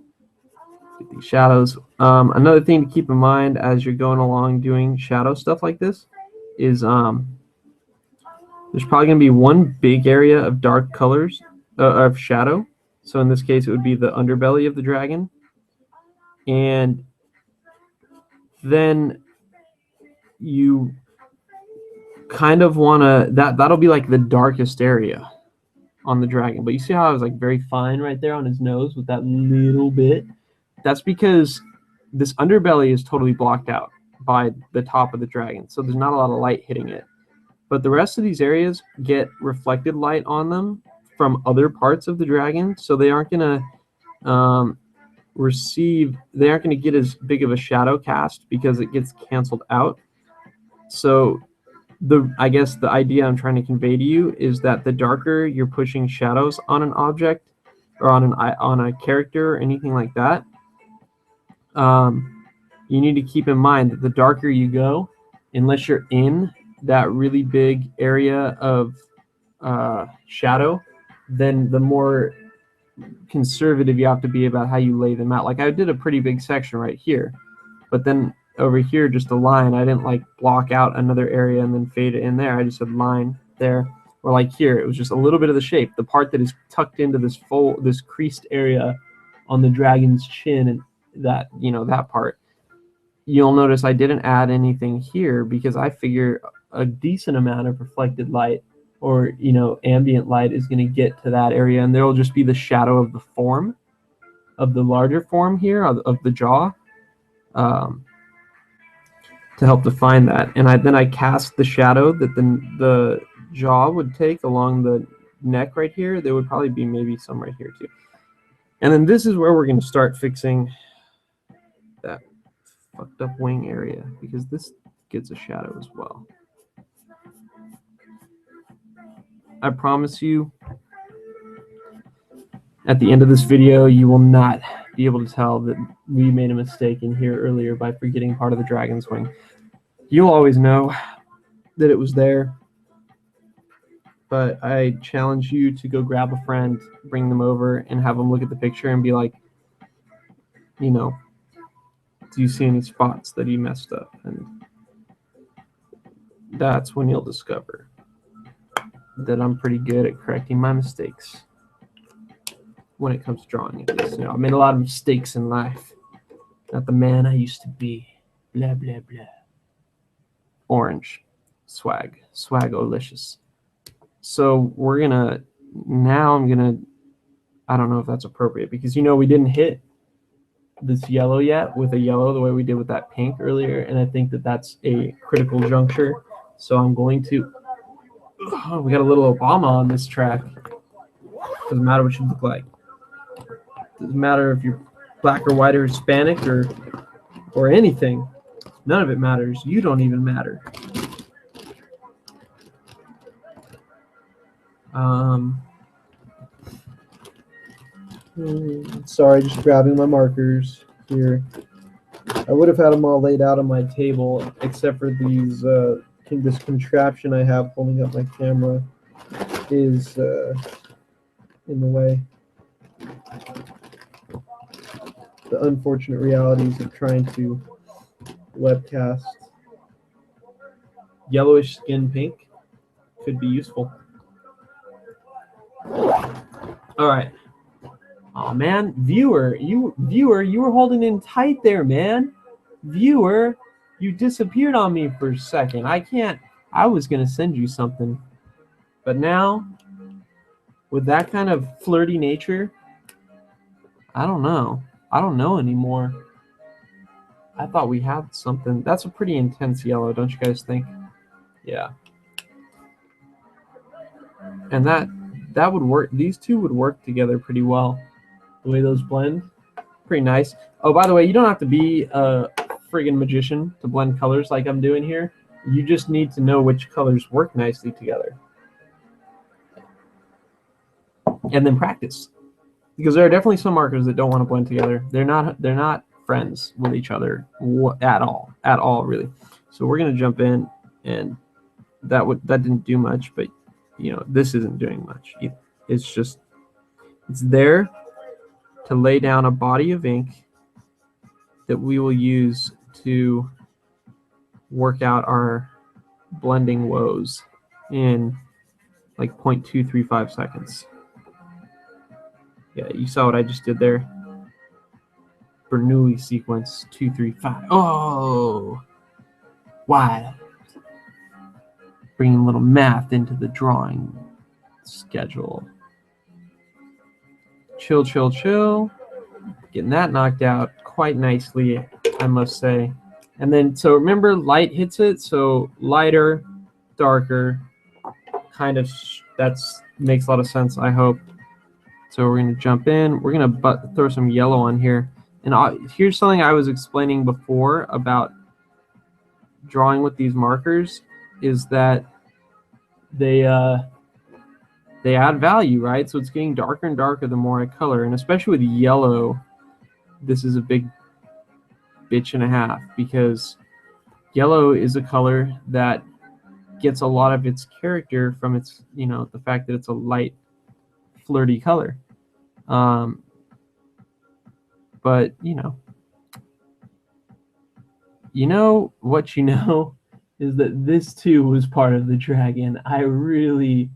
Get these shadows. Another thing to keep in mind as you're going along doing shadow stuff like this is there's probably going to be one big area of dark colors of shadow. So in this case, it would be the underbelly of the dragon. And then you kind of want to, that'll be like the darkest area on the dragon. But you see how I was like very fine right there on his nose with that little bit? That's because this underbelly is totally blocked out by the top of the dragon, so there's not a lot of light hitting it. But the rest of these areas get reflected light on them from other parts of the dragon, so they aren't going to receive, they aren't going to get as big of a shadow cast because it gets canceled out. So I guess the idea I'm trying to convey to you is that the darker you're pushing shadows on an object or on a character or anything like that, you need to keep in mind that the darker you go, unless you're in that really big area of shadow, then the more conservative you have to be about how you lay them out. Like I did a pretty big section right here, but then over here just a line. I didn't like block out another area and then fade it in there. I just said line there. Or like here, it was just a little bit of the shape. The part that is tucked into this creased area on the dragon's chin, and that, you know, that part. You'll notice I didn't add anything here because I figure a decent amount of reflected light or, you know, ambient light is going to get to that area, and there will just be the shadow of the form, of the larger form here, of the jaw, to help define that. And then I cast the shadow that the jaw would take along the neck right here. There would probably be maybe some right here too. And then this is where we're going to start fixing that fucked up wing area, because this gets a shadow as well. I promise you, at the end of this video, you will not be able to tell that we made a mistake in here earlier by forgetting part of the dragon's wing. You'll always know that it was there, but I challenge you to go grab a friend, bring them over, and have them look at the picture and be like, you know, do you see any spots that you messed up? And that's when you'll discover that I'm pretty good at correcting my mistakes when it comes to drawing. At least, you know, I made a lot of mistakes in life. Not the man I used to be. Blah, blah, blah. Orange. Swag-olicious. So we're gonna, now I'm gonna, I don't know if that's appropriate, because, you know, we didn't hit this yellow yet with a yellow the way we did with that pink earlier, and I think that that's a critical juncture. So I'm going to, oh, we got a little Obama on this track. Doesn't matter what you look like. Doesn't matter if you're black or white or Hispanic or anything. None of it matters. You don't even matter. Sorry, just grabbing my markers here. I would have had them all laid out on my table, except for these. This contraption I have holding up my camera is in the way. The unfortunate realities of trying to webcast. Yellowish skin pink could be useful. All right. Oh man, viewer, you were holding in tight there, man. Viewer, you disappeared on me for a second. I was gonna send you something, but now with that kind of flirty nature, I don't know anymore. I thought we had something. That's a pretty intense yellow, don't you guys think? Yeah. And that would work. These two would work together pretty well. The way those blend, pretty nice. Oh, by the way, you don't have to be a friggin' magician to blend colors like I'm doing here. You just need to know which colors work nicely together. And then practice. Because there are definitely some markers that don't want to blend together. They're not friends with each other at all, really. So we're gonna jump in, and that didn't do much, but you know, this isn't doing much either. It's there to lay down a body of ink that we will use to work out our blending woes in like 0.235 seconds. Yeah, you saw what I just did there. Bernoulli sequence 235. Oh, wild. Bringing a little math into the drawing schedule. Chill. Getting that knocked out quite nicely, I must say. And then, so remember, light hits it. So lighter, darker, kind of, makes a lot of sense, I hope. So we're going to jump in. We're going to throw some yellow on here. And here's something I was explaining before about drawing with these markers, is that they add value, right? So it's getting darker and darker the more I color, and especially with yellow, this is a big bitch and a half, because yellow is a color that gets a lot of its character from its, the fact that it's a light, flirty color. But what is that this too was part of the dragon. I really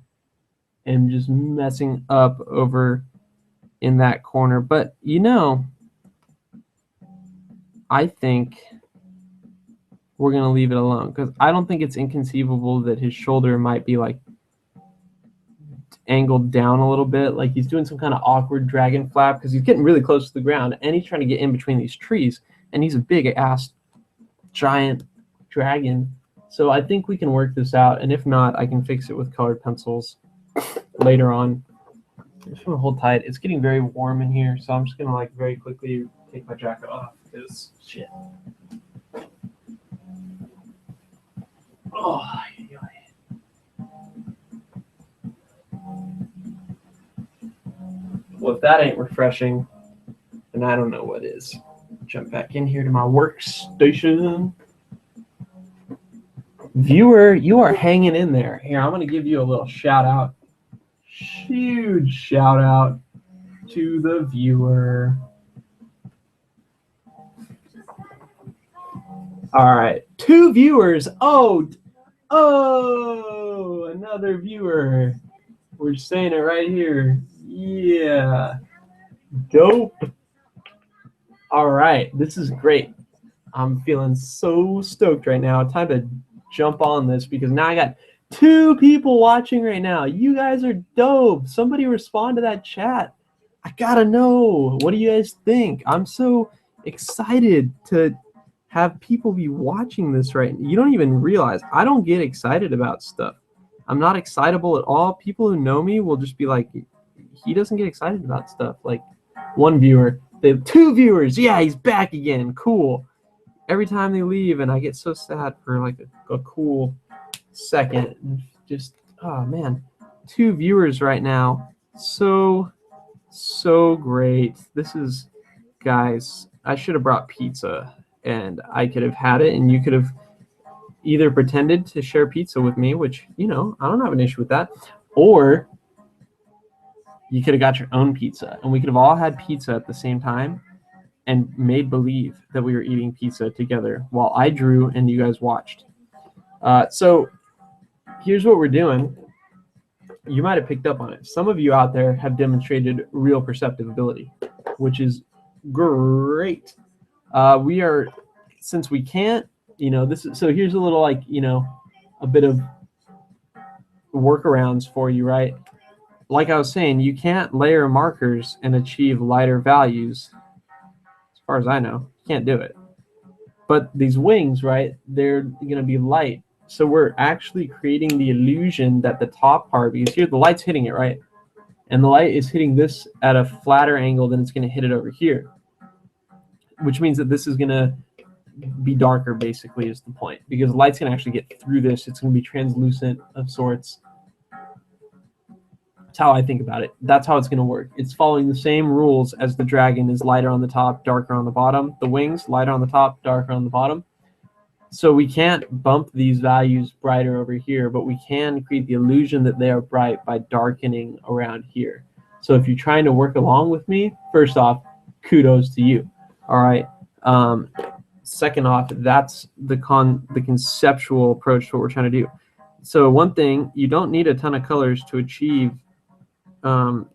am just messing up over in that corner, but I think we're gonna leave it alone, because I don't think it's inconceivable that his shoulder might be like angled down a little bit, like he's doing some kind of awkward dragon flap, because he's getting really close to the ground and he's trying to get in between these trees, and he's a big ass giant dragon. So I think we can work this out, and if not, I can fix it with colored pencils later on. I'm just gonna hold tight. It's getting very warm in here, so I'm just gonna like very quickly take my jacket off, because shit. Oh, well, if that ain't refreshing, then I don't know what is. Jump back in here to my workstation. Viewer, you are hanging in there. Here, I'm going to give you a little shout out. Huge shout out to the viewer. All right, 2 viewers. Oh, another viewer. We're saying it right here. Yeah, dope. All right, this is great. I'm feeling so stoked right now. Time to jump on this, because now I got 2 people watching right now. You guys are dope. Somebody respond to that chat. I gotta know, what do you guys think? I'm so excited to have people be watching this right now. You don't even realize I don't get excited about stuff. I'm not excitable at all. People who know me will just be like, he doesn't get excited about stuff. Like 1 viewer, they have 2 viewers. Yeah, he's back again. Cool. Every time they leave, and I get so sad for like a cool second. Just, oh man, 2 viewers right now. So great. This is, guys, I should have brought pizza, and I could have had it, and you could have either pretended to share pizza with me, which, I don't have an issue with that, or you could have got your own pizza, and we could have all had pizza at the same time and made believe that we were eating pizza together while I drew and you guys watched. So here's what we're doing. You might have picked up on it. Some of you out there have demonstrated real perceptive ability, which is great. Since we can't, so here's a little, like, a bit of workarounds for you, right? Like I was saying, you can't layer markers and achieve lighter values. As far as I know, you can't do it. But these wings, right, they're going to be light. So we're actually creating the illusion that the top part, because here the light's hitting it, right? And the light is hitting this at a flatter angle than it's going to hit it over here, which means that this is going to be darker, basically, is the point, because light's going to actually get through this. It's going to be translucent of sorts. That's how I think about it. That's how it's going to work. It's following the same rules as the dragon, is lighter on the top, darker on the bottom. The wings, lighter on the top, darker on the bottom. So we can't bump these values brighter over here, but we can create the illusion that they are bright by darkening around here. So if you're trying to work along with me, first off, kudos to you. All right. Second off, that's the conceptual approach to what we're trying to do. So one thing, you don't need a ton of colors to achieve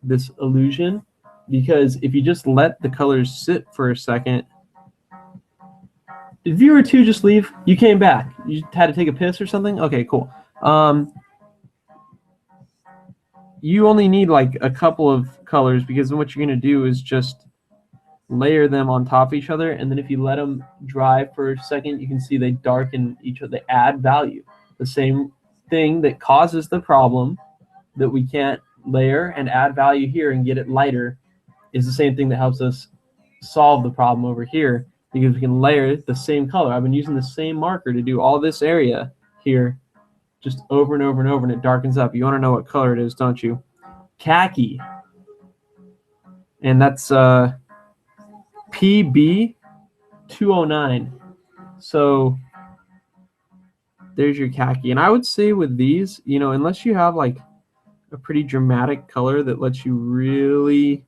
this illusion, because if you just let the colors sit for a second. Did viewer 2 just leave? You came back. You had to take a piss or something? Okay, cool. You only need like a couple of colors, because what you're going to do is just layer them on top of each other, and then if you let them dry for a second, you can see they darken each other. They add value. The same thing that causes the problem that we can't layer and add value here and get it lighter is the same thing that helps us solve the problem over here because we can layer the same color. I've been using the same marker to do all this area here just over and over and over, and it darkens up. You want to know what color it is, don't you? Khaki. And that's PB 209. So there's your khaki. And I would say with these, you know, unless you have like a pretty dramatic color that lets you really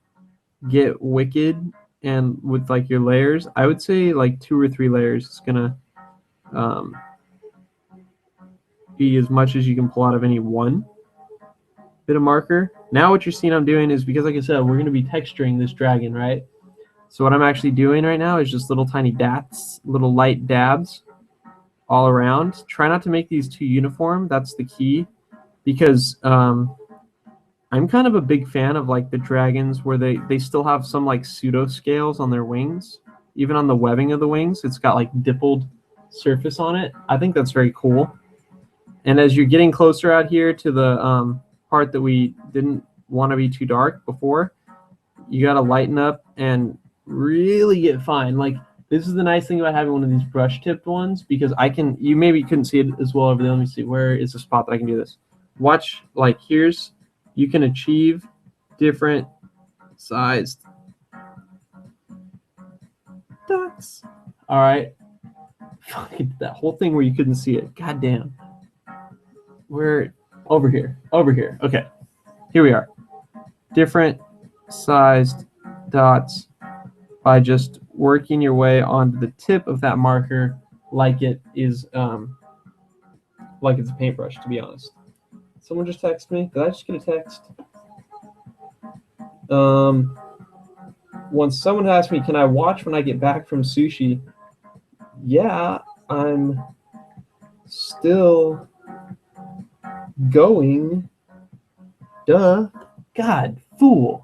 get wicked and with like your layers, I would say like 2 or 3 layers is gonna be as much as you can pull out of any one bit of marker. Now what you're seeing I'm doing is, because like I said, we're gonna be texturing this dragon, right? So what I'm actually doing right now is just little tiny dots, little light dabs all around. Try not to make these too uniform. That's the key, because I'm kind of a big fan of like the dragons where they still have some like pseudo scales on their wings. Even on the webbing of the wings, it's got like dippled surface on it. I think that's very cool. And as you're getting closer out here to the part that we didn't want to be too dark before, you got to lighten up and really get fine. Like, this is the nice thing about having one of these brush tipped ones, because I can, you maybe couldn't see it as well over there. Let me see, where is the spot that I can do this? Watch, like here's, you can achieve different sized dots. All right. Fucking that whole thing where you couldn't see it. God damn. We're over here. Over here. Okay. Here we are. Different sized dots by just working your way onto the tip of that marker like it is like it's a paintbrush, to be honest. Someone just texted me. Did I just get a text? Once someone asked me, can I watch when I get back from sushi? Yeah, I'm still going. Duh. God, fool.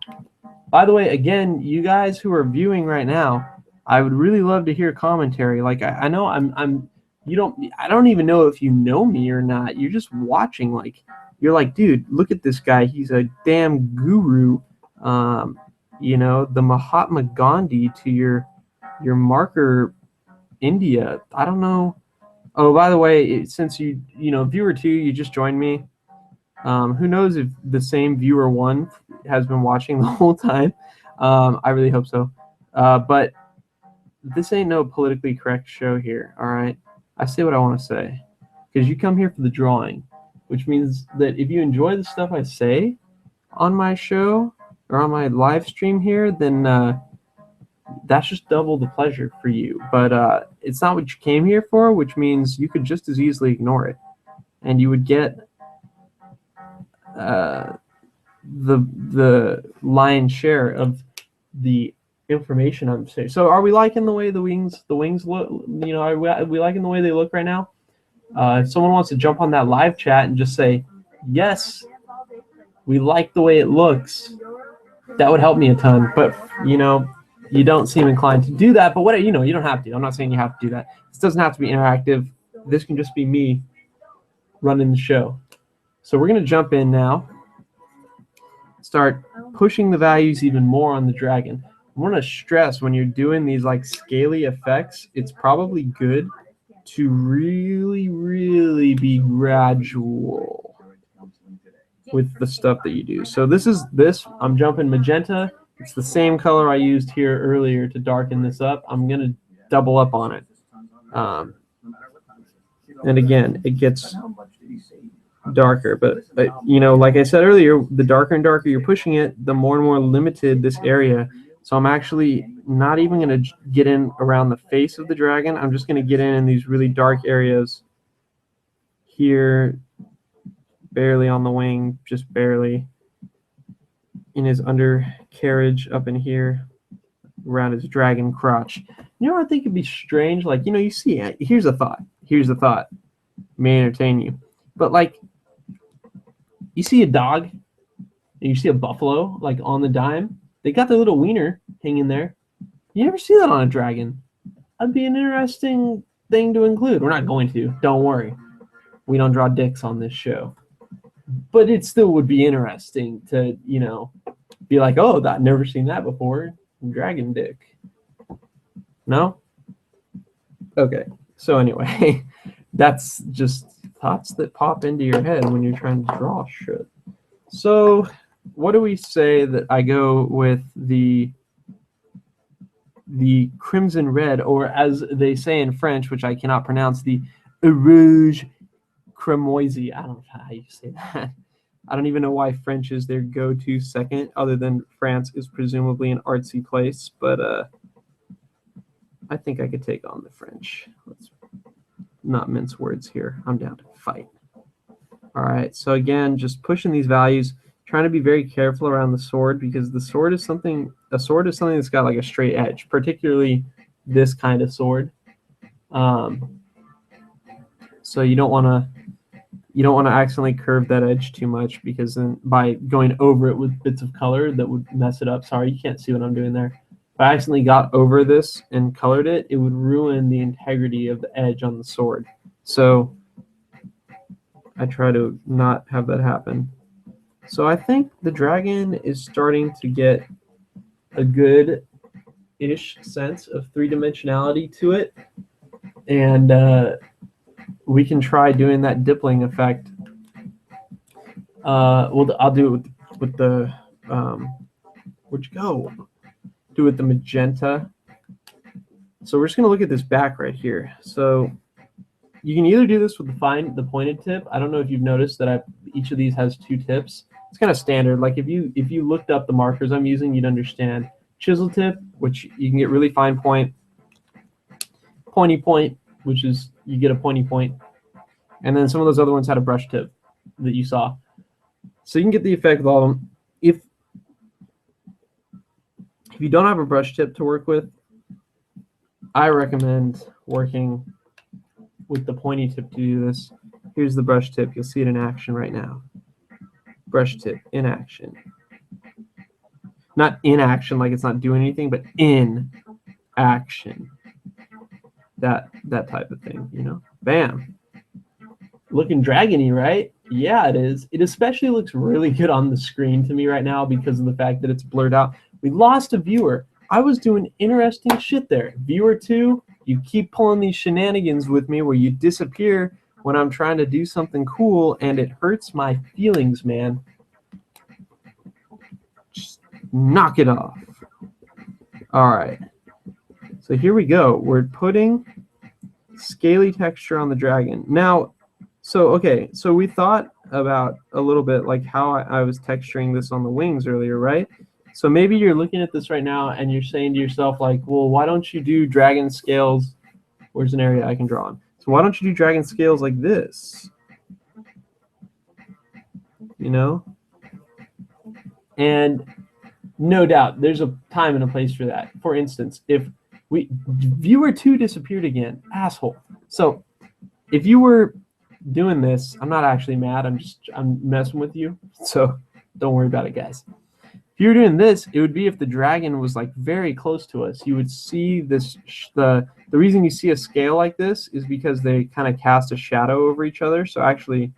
By the way, again, you guys who are viewing right now, I would really love to hear commentary. Like, I know I don't even know if you know me or not. You're just watching. Like, you're like, dude, look at this guy. He's a damn guru. You know, the Mahatma Gandhi to your marker India. I don't know. Oh, by the way, since you know, viewer 2, you just joined me. Who knows if the same viewer 1 has been watching the whole time. I really hope so. But this ain't no politically correct show here, all right? I say what I want to say, because you come here for the drawing, which means that if you enjoy the stuff I say on my show or on my live stream here, then that's just double the pleasure for you. But it's not what you came here for, which means you could just as easily ignore it, and you would get the lion's share of the information I'm saying. So are we liking the way the wings look? You know, are we liking the way they look right now? If someone wants to jump on that live chat and just say, yes, we like the way it looks, that would help me a ton. But, you know, you don't seem inclined to do that. But what, you know, you don't have to. I'm not saying you have to do that. This doesn't have to be interactive. This can just be me running the show. So we're going to jump in now, start pushing the values even more on the dragon. I want to stress, when you're doing these like scaly effects, it's probably good to really, really be gradual with the stuff that you do. So this, I'm jumping magenta. It's the same color I used here earlier to darken this up. I'm going to double up on it. And again, it gets darker, but you know, like I said earlier, the darker and darker you're pushing it, the more and more limited this area. So I'm actually not even going to get in around the face of the dragon. I'm just going to get in these really dark areas here, barely on the wing, just barely, in his undercarriage up in here, around his dragon crotch. You know what I think would be strange? Like, you know, you see, here's a thought, may entertain you, but like, you see a dog and you see a buffalo like on the dime, they got their little wiener hanging there. You never see that on a dragon. That'd be an interesting thing to include. We're not going to, don't worry. We don't draw dicks on this show. But it still would be interesting to, you know, be like, oh, I've never seen that before. Dragon dick. No? Okay. So anyway, that's just thoughts that pop into your head when you're trying to draw shit. So what do we say that I go with the crimson red, or as they say in French, which I cannot pronounce, the rouge cremoisy. I don't know how you say that. I don't even know why French is their go-to second, other than France is presumably an artsy place, but I think I could take on the French. Let's not mince words here. I'm down to fight. All right, so again, just pushing these values, trying to be very careful around the sword, because the sword is something, a sword is something that's got like a straight edge, particularly this kind of sword. So you don't want to accidentally curve that edge too much, because then by going over it with bits of color that would mess it up. Sorry, you can't see what I'm doing there. If I accidentally got over this and colored it, it would ruin the integrity of the edge on the sword. So I try to not have that happen. So I think the dragon is starting to get a good-ish sense of three-dimensionality to it. And we can try doing that dippling effect. Well, I'll do it with the, where'd you go? Do it with the magenta. So we're just going to look at this back right here. So you can either do this with the pointed tip. I don't know if you've noticed that each of these has 2 tips. It's kind of standard. Like if you looked up the markers I'm using, you'd understand. Chisel tip, which you can get really fine point. Pointy point, which is you get a pointy point. And then some of those other ones had a brush tip that you saw. So you can get the effect of all of them. If you don't have a brush tip to work with, I recommend working with the pointy tip to do this. Here's the brush tip. You'll see it in action right now. Brush tip in action. Not in action like it's not doing anything, but in action. That type of thing, you know? Bam. Looking dragony, right? Yeah, it is. It especially looks really good on the screen to me right now because of the fact that it's blurred out. We lost a viewer. I was doing interesting shit there. Viewer 2, you keep pulling these shenanigans with me where you disappear when I'm trying to do something cool, and it hurts my feelings, man. Just knock it off. All right. So here we go. We're putting scaly texture on the dragon. Now, so we thought about a little bit like how I was texturing this on the wings earlier, right? So maybe you're looking at this right now and you're saying to yourself like, well, why don't you do dragon scales? Where's an area I can draw on? So why don't you do dragon scales like this? You know? And no doubt there's a time and a place for that. For instance, if viewer 2 disappeared again, asshole. So if you were doing this, I'm not actually mad, I'm messing with you, so don't worry about it, guys. If you were doing this, it would be if the dragon was like very close to us. You would see this, the reason you see a scale like this is because they kind of cast a shadow over each other. So actually,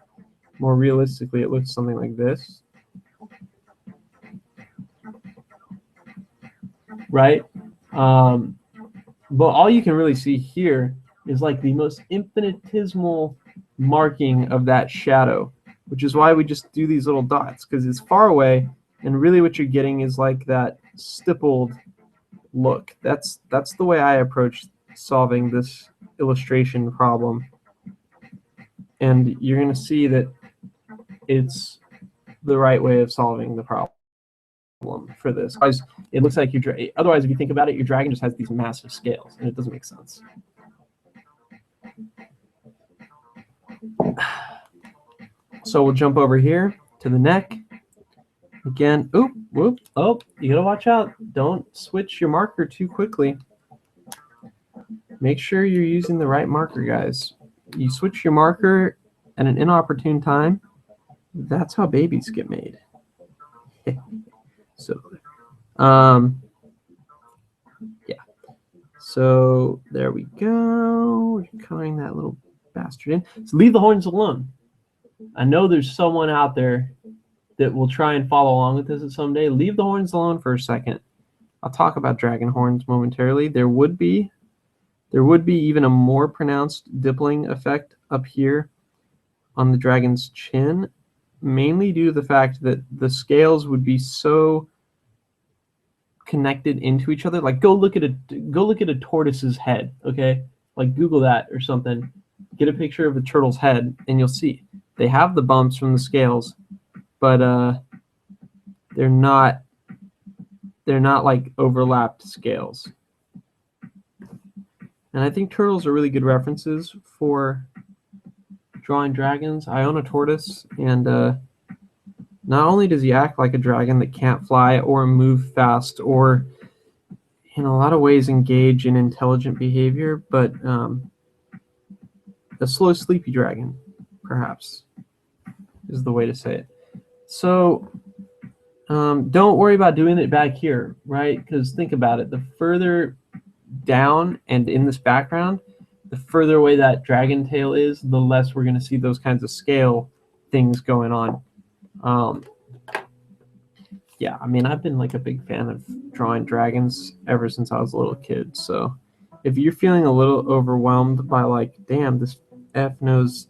more realistically, it looks something like this, right? But all you can really see here is like the most infinitesimal marking of that shadow, which is why we just do these little dots, because it's far away, and really what you're getting is like that stippled look. That's the way I approach solving this illustration problem, and you're going to see that it's the right way of solving the problem for this. Otherwise, it looks like otherwise, if you think about it, your dragon just has these massive scales, and it doesn't make sense. So we'll jump over here to the neck. Again, oh, you gotta watch out. Don't switch your marker too quickly. Make sure you're using the right marker, guys. You switch your marker at an inopportune time, that's how babies get made. So, yeah. So there we go. We're coloring that little bastard in. So leave the horns alone. I know there's someone out there that will try and follow along with this someday. Leave the horns alone for a second. I'll talk about dragon horns momentarily. There would be There would be even a more pronounced dippling effect up here on the dragon's chin, mainly due to the fact that the scales would be so connected into each other. Like go look at a tortoise's head, okay? Like Google that or something. Get a picture of a turtle's head and you'll see they have the bumps from the scales, but they're not like overlapped scales. And I think turtles are really good references for drawing dragons. I own a tortoise, and not only does he act like a dragon that can't fly or move fast or in a lot of ways engage in intelligent behavior, but a slow, sleepy dragon, perhaps, is the way to say it. So don't worry about doing it back here, right? Because think about it. The further down and in this background, the further away that dragon tail is, the less we're going to see those kinds of scale things going on. Yeah, I mean, I've been like a big fan of drawing dragons ever since I was a little kid. So if you're feeling a little overwhelmed by like, damn, this F knows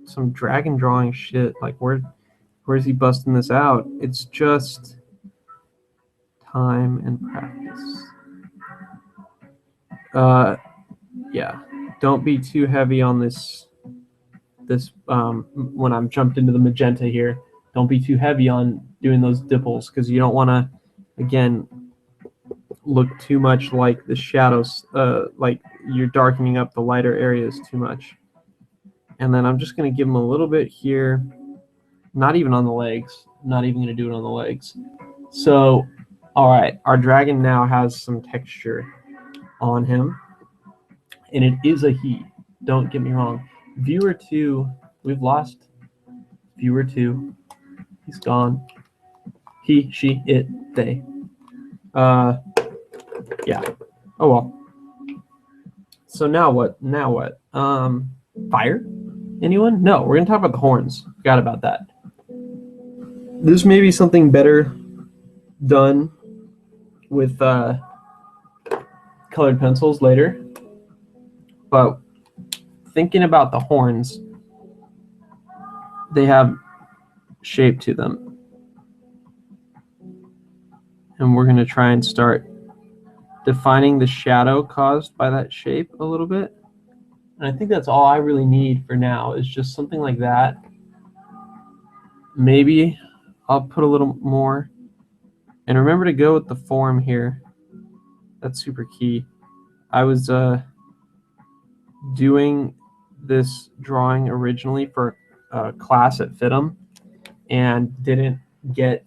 some dragon drawing shit, like where's he busting this out? It's just time and practice. Yeah, don't be too heavy on this when I'm jumped into the magenta here. Don't be too heavy on doing those dipples, because you don't want to, again, look too much like the shadows, like you're darkening up the lighter areas too much. And then I'm just going to give him a little bit here, not even on the legs, not even going to do it on the legs. So, all right, our dragon now has some texture on him, and it is a he. Don't get me wrong. Viewer 2, we've lost viewer 2. He's gone. He, she, it, they. Yeah. Oh well. So now what? Now what? Fire? Anyone? No, we're gonna talk about the horns. Forgot about that. This may be something better done with colored pencils later, but thinking about the horns, they have shape to them, and we're going to try and start defining the shadow caused by that shape a little bit. And I think that's all I really need for now, is just something like that. Maybe I'll put a little more, and remember to go with the form here. That's super key. I was doing this drawing originally for a class at FITM, and didn't get,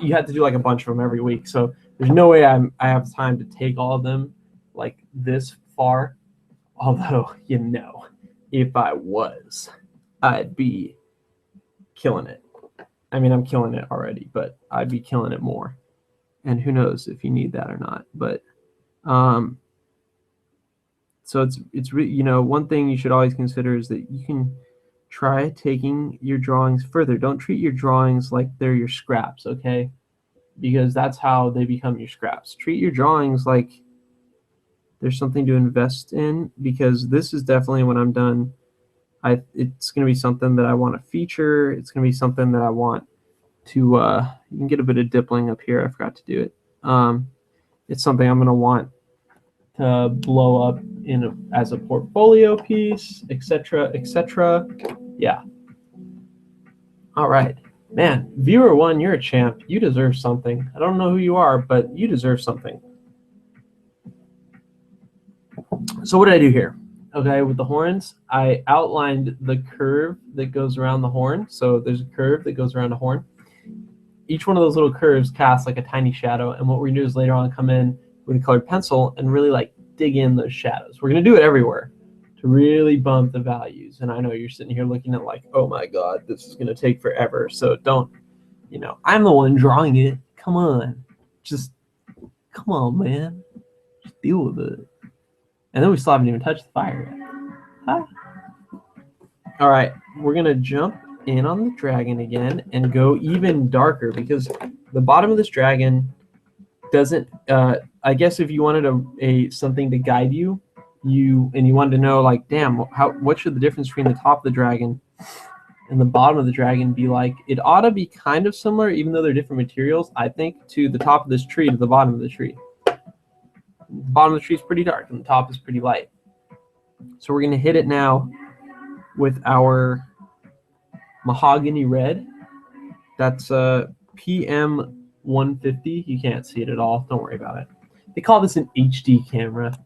you had to do like a bunch of them every week, so there's no way I have time to take all of them like this far. Although, you know, if I was, I'd be killing it. I mean, I'm killing it already, but I'd be killing it more. And who knows if you need that or not. But so it's really, you know, one thing you should always consider is that you can try taking your drawings further. Don't treat your drawings like they're your scraps, okay? Because that's how they become your scraps. Treat your drawings like there's something to invest in, because this is definitely, when I'm done, it's going to be something that I want to feature. It's going to be something that I want to, you can get a bit of dippling up here. I forgot to do it. It's something I'm going to want to blow up as a portfolio piece, etc., etc. Yeah. All right. Man, viewer 1, you're a champ. You deserve something. I don't know who you are, but you deserve something. So what did I do here? Okay, with the horns, I outlined the curve that goes around the horn. So there's a curve that goes around the horn. Each one of those little curves casts like a tiny shadow, and what we're gonna do is later on come in with a colored pencil and really like dig in those shadows. We're gonna do it everywhere to really bump the values. And I know you're sitting here looking at like, oh my God, this is gonna take forever. So don't, you know, I'm the one drawing it. Come on, just come on, man, just deal with it. And then we still haven't even touched the fire yet. Hi. All right, we're gonna jump in on the dragon again and go even darker, because the bottom of this dragon doesn't, I guess if you wanted a something to guide you, you wanted to know like, damn, what should the difference between the top of the dragon and the bottom of the dragon be like? It ought to be kind of similar, even though they're different materials, I think, to the top of this tree to the bottom of the tree. The bottom of the tree is pretty dark and the top is pretty light. So we're going to hit it now with our mahogany red. That's PM 150. You can't see it at all. Don't worry about it. They call this an HD camera.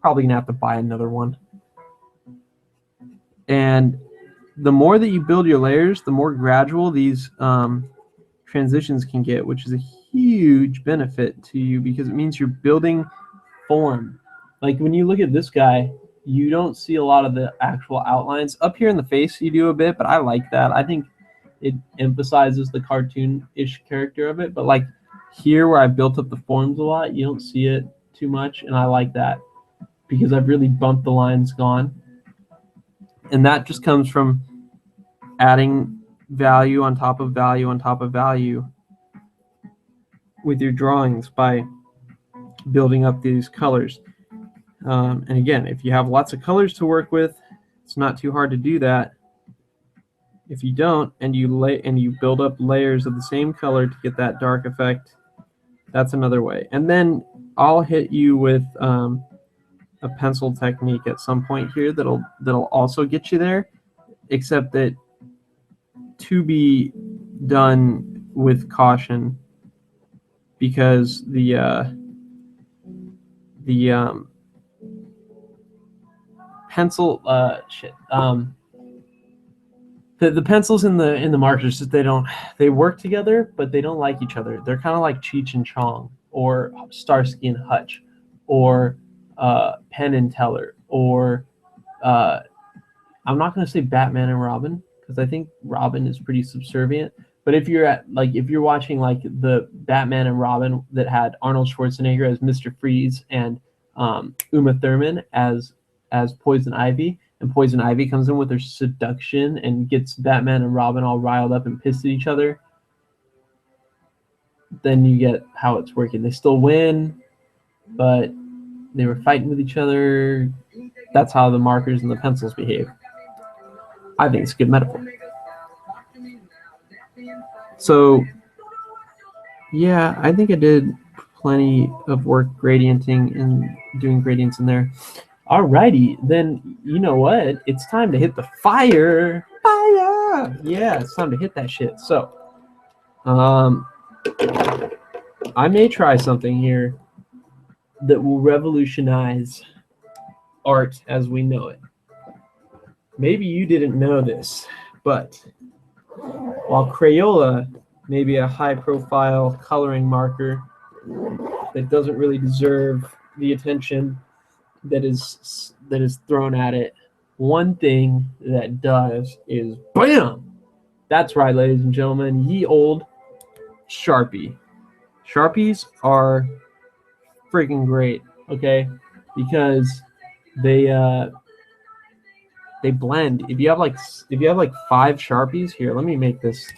Probably going to have to buy another one. And the more that you build your layers, the more gradual these transitions can get, which is a huge benefit to you because it means you're building form. Like when you look at this guy, you don't see a lot of the actual outlines. Up here in the face, you do a bit, but I like that. I think it emphasizes the cartoon-ish character of it. But like here where I built up the forms a lot, you don't see it too much, and I like that because I've really bumped the lines gone. And that just comes from adding value on top of value on top of value with your drawings by building up these colors. And again, if you have lots of colors to work with, it's not too hard to do that. If you don't, and you build up layers of the same color to get that dark effect, that's another way. And then I'll hit you with a pencil technique at some point here that'll also get you there, except that to be done with caution because the pencil the pencils in the markers, they work together, but they don't like each other. They're kind of like Cheech and Chong, or Starsky and Hutch, or Penn and Teller, or I'm not going to say Batman and Robin because I think Robin is pretty subservient. But if you're watching like the Batman and Robin that had Arnold Schwarzenegger as Mr. Freeze and Uma Thurman as Poison Ivy, and Poison Ivy comes in with her seduction and gets Batman and Robin all riled up and pissed at each other, then you get how it's working. They still win, but they were fighting with each other. That's how the markers and the pencils behave. I think it's a good metaphor. So, yeah, I think I did plenty of work gradienting and doing gradients in there. Alrighty, then you know what? It's time to hit the fire. Fire! Yeah, it's time to hit that shit. So, I may try something here that will revolutionize art as we know it. Maybe you didn't know this, but while Crayola may be a high-profile coloring marker that doesn't really deserve the attention that is thrown at it, one thing that does is BAM! That's right, ladies and gentlemen, ye old Sharpie. Sharpies are freaking great, okay? Because they blend. If you have like 5 Sharpies here, let me make this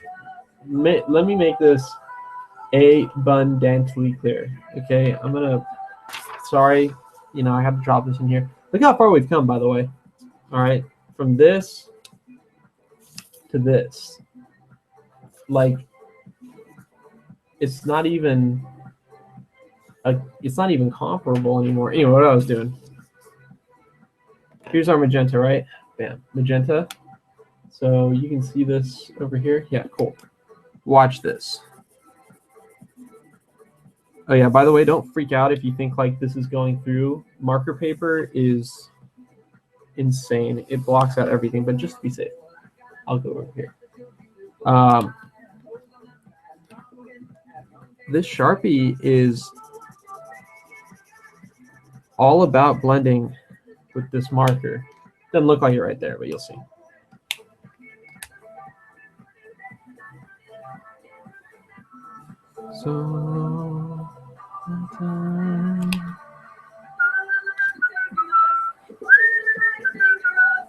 abundantly clear. Okay, sorry, I have to drop this in here. Look how far we've come, by the way. All right, from this to this, like it's not even comparable anymore. Anyway, what I was doing. Here's our magenta, right? Bam, magenta. So you can see this over here. Yeah, cool. Watch this. Oh yeah, by the way, don't freak out if you think like this is going through. Marker paper is insane. It blocks out everything, but just to be safe, I'll go over here. This Sharpie is all about blending with this marker. Doesn't look like it right there, but you'll see. So,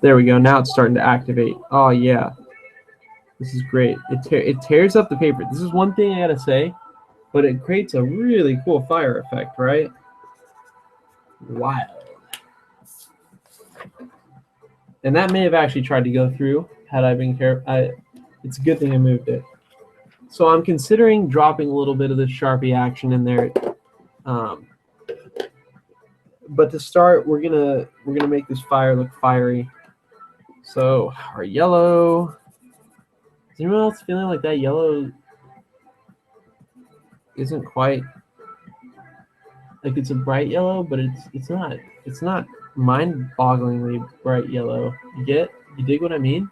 there we go. Now it's starting to activate. Oh yeah, this is great. It tears up the paper. This is one thing I gotta say. but it creates a really cool fire effect, right? Wild. And that may have actually tried to go through had I been careful. It's a good thing I moved it. So I'm considering dropping a little bit of the Sharpie action in there. But to start, we're gonna make this fire look fiery. So our yellow. Is anyone else feeling like that yellow isn't quite like it's a bright yellow, but it's not mind-bogglingly bright yellow. You dig what I mean?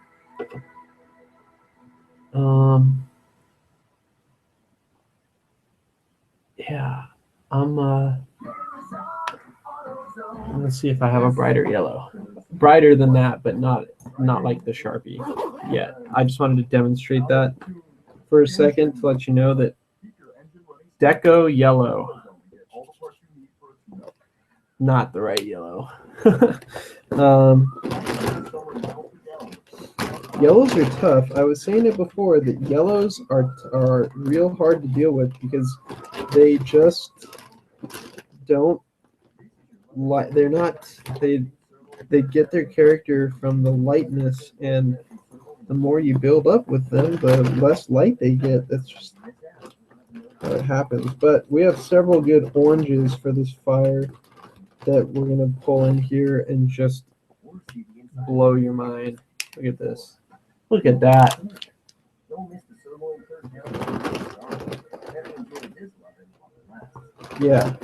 Yeah. Let's see if I have a brighter yellow. Brighter than that, but not like the Sharpie yet. I just wanted to demonstrate that for a second to let you know that Deco yellow, not the right yellow. Yellows are tough. I was saying it before that yellows are real hard to deal with because they just don't like. They're not. They get their character from the lightness, and the more you build up with them, the less light they get. That's just how it happens. But we have several good oranges for this fire that we're gonna pull in here and just blow your mind. Look at this. Look at that. Yeah.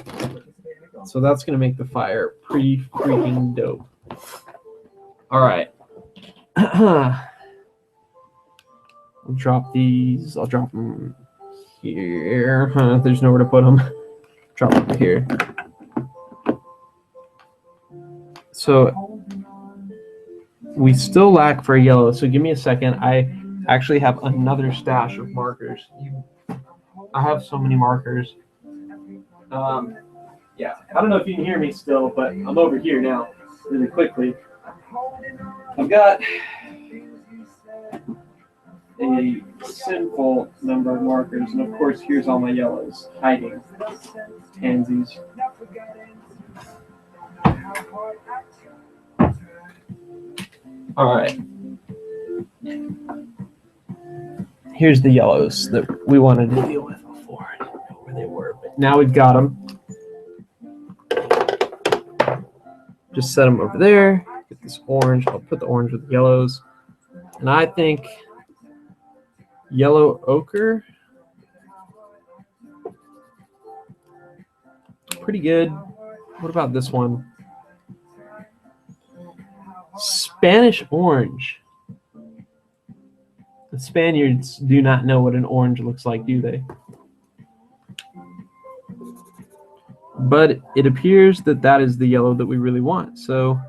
So that's going to make the fire pretty freaking dope. All right. I'll drop these. I'll drop them here. There's nowhere to put them. Drop them here. So we still lack for a yellow. So give me a second. I actually have another stash of markers. I have so many markers. Yeah, I don't know if you can hear me still, but I'm over here now really quickly. I've got a sinful number of markers, and of course, here's all my yellows hiding. Pansies. All right. Here's the yellows that we wanted to deal with before. I didn't know where they were, but now we've got them. Just set them over there. Get this orange. I'll put the orange with the yellows. And I think yellow ochre. Pretty good. What about this one? Spanish orange. The Spaniards do not know what an orange looks like, do they? But it appears that that is the yellow that we really want. So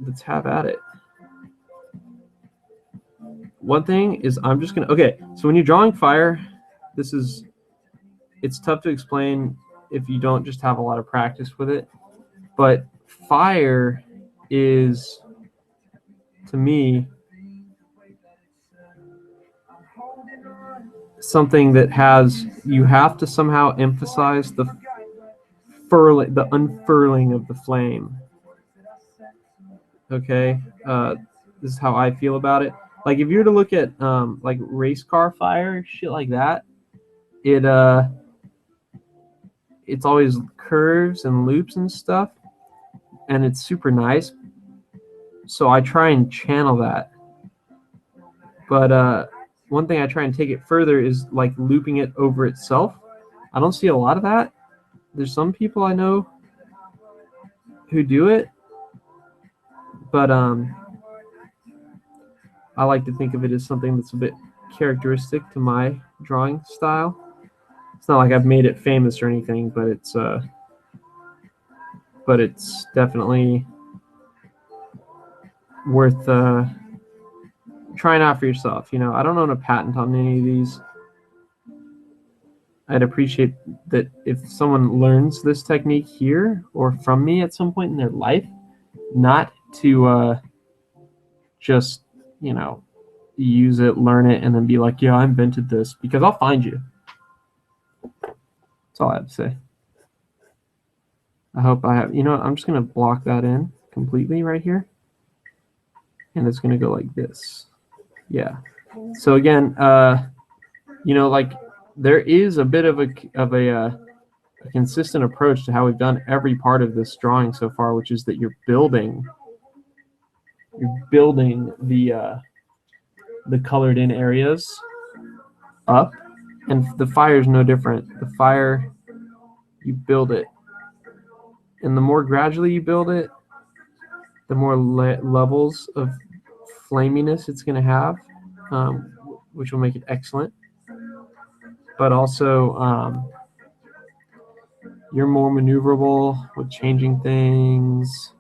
let's have at it. One thing is I'm just going to, okay, so when you're drawing fire, it's tough to explain if you don't just have a lot of practice with it. But fire is, to me, something that you have to somehow emphasize the unfurling of the flame. Okay, this is how I feel about it. Like if you were to look at like race car fire, shit like that, it's always curves and loops and stuff, and it's super nice. So I try and channel that. But one thing I try and take it further is like looping it over itself. I don't see a lot of that. There's some people I know who do it, but I like to think of it as something that's a bit characteristic to my drawing style. It's not like I've made it famous or anything, but it's definitely worth trying out for yourself. You know, I don't own a patent on any of these. I'd appreciate that if someone learns this technique here or from me at some point in their life, not to just, you know, use it, learn it, and then be like, yeah, I invented this, because I'll find you. That's all I have to say. I hope I have, I'm just going to block that in completely right here. And it's going to go like this. Yeah. So again, like there is a bit of a consistent approach to how we've done every part of this drawing so far, which is that you're building the colored in areas up, and the fire is no different. The fire, you build it, and the more gradually you build it, the more levels of flaminess it's going to have, which will make it excellent. But also, you're more maneuverable with changing things.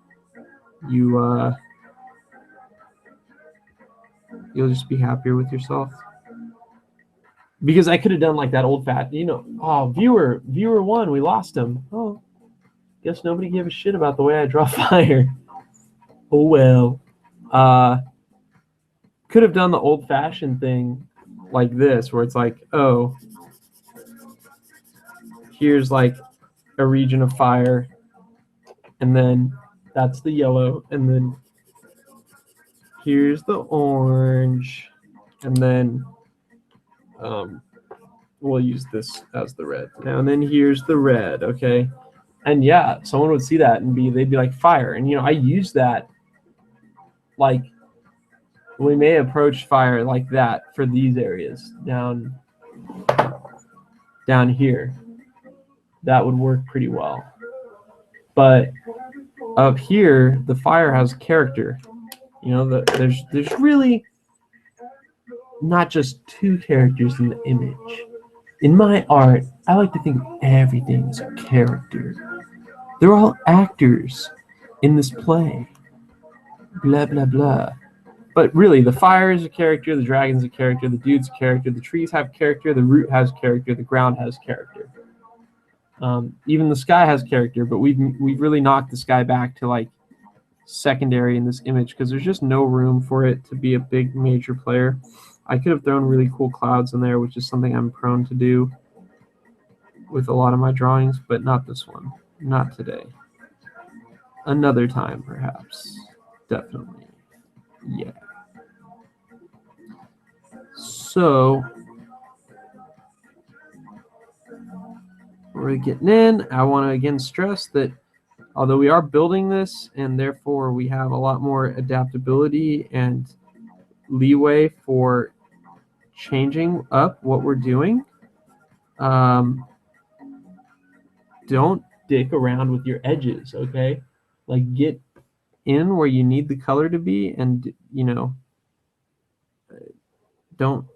You'll just be happier with yourself. Because I could have done like that old fat, oh, viewer one, we lost him. Oh, guess nobody gave a shit about the way I draw fire. Oh well. Could have done the old-fashioned thing like this, where it's like, oh, here's like a region of fire, and then that's the yellow, and then here's the orange, and then we'll use this as the red now, and then here's the red, okay? And yeah, someone would see that and they'd be like, fire. And I use that, like, we may approach fire like that for these areas down here. That would work pretty well. But up here, the fire has character. There's really not just two characters in the image. In my art, I like to think of everything as a character. They're all actors in this play. Blah, blah, blah. But really, the fire is a character, the dragon's a character, the dude's a character, the trees have character, the root has character, the ground has character. Even the sky has character, but we've really knocked the sky back to like secondary in this image because there's just no room for it to be a big major player. I could have thrown really cool clouds in there, which is something I'm prone to do with a lot of my drawings, but not this one. Not today. Another time, perhaps. Definitely. Yeah. So we're getting in. I want to again stress that although we are building this and therefore we have a lot more adaptability and leeway for changing up what we're doing, don't dick around with your edges, okay? Like, get in where you need the color to be, and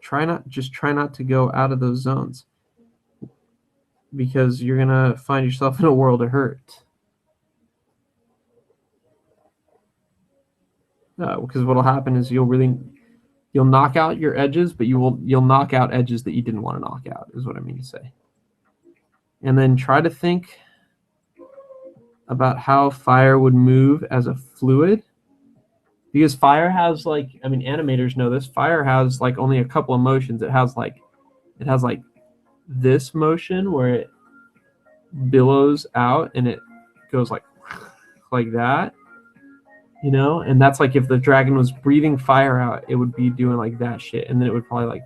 try not to go out of those zones, because you're gonna find yourself in a world of hurt. Because what'll happen is you'll knock out your edges, but you'll knock out edges that you didn't want to knock out, is what I mean to say. And then try to think about how fire would move as a fluid, because fire has animators know this. Fire has like only a couple of motions. It has like this motion where it billows out and it goes like that, and that's like if the dragon was breathing fire out, it would be doing like that shit, and then it would probably like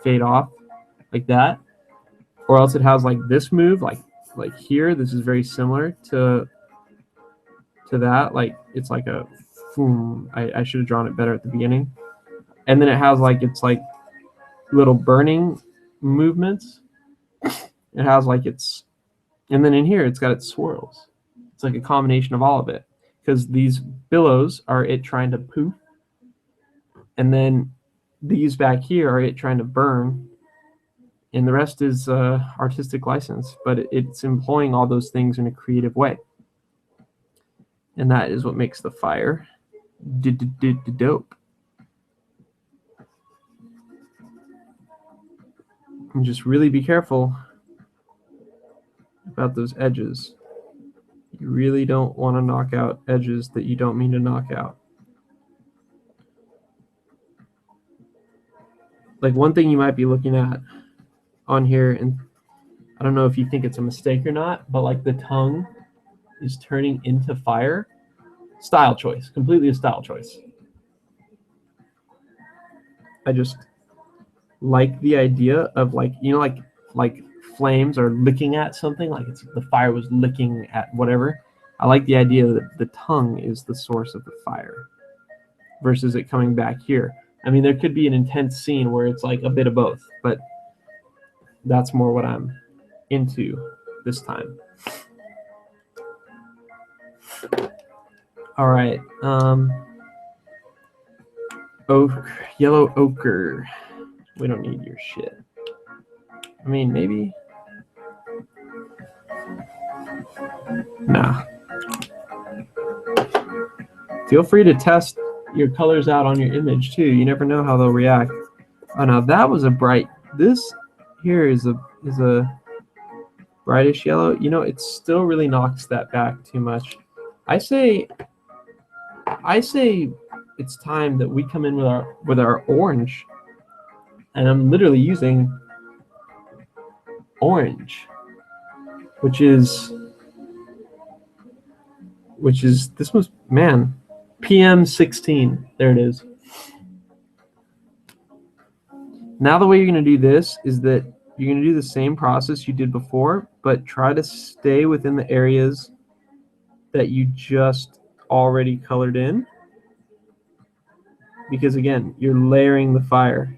fade off like that. Or else it has like this move, like here. This is very similar to that. Like it's like a boom. I should have drawn it better at the beginning. And then it has like it's like little burning movements. It has like and then in here it's got its swirls. It's like a combination of all of it, because these billows are it trying to poof, and then these back here are it trying to burn, and the rest is artistic license, but it's employing all those things in a creative way, and that is what makes the fire dope. And just really be careful about those edges. You really don't want to knock out edges that you don't mean to knock out. Like one thing you might be looking at on here, and I don't know if you think it's a mistake or not, but like the tongue is turning into fire. Style choice, completely a style choice. I just like the idea of like, you know, like flames are licking at something, like it's the fire was licking at whatever. I like the idea that the tongue is the source of the fire versus it coming back here. I mean, there could be an intense scene where it's like a bit of both, but that's more what I'm into this time. All right. Ochre, yellow ochre. We don't need your shit. I mean, maybe. Nah. Feel free to test your colors out on your image too. You never know how they'll react. Oh, now that was a bright. This here is a brightish yellow. You know, it still really knocks that back too much. I say it's time that we come in with our orange, and I'm literally using orange, which is this was, man, PM16. There it is. Now the way you're going to do this is that you're going to do the same process you did before, but try to stay within the areas that you just already colored in. Because again, you're layering the fire.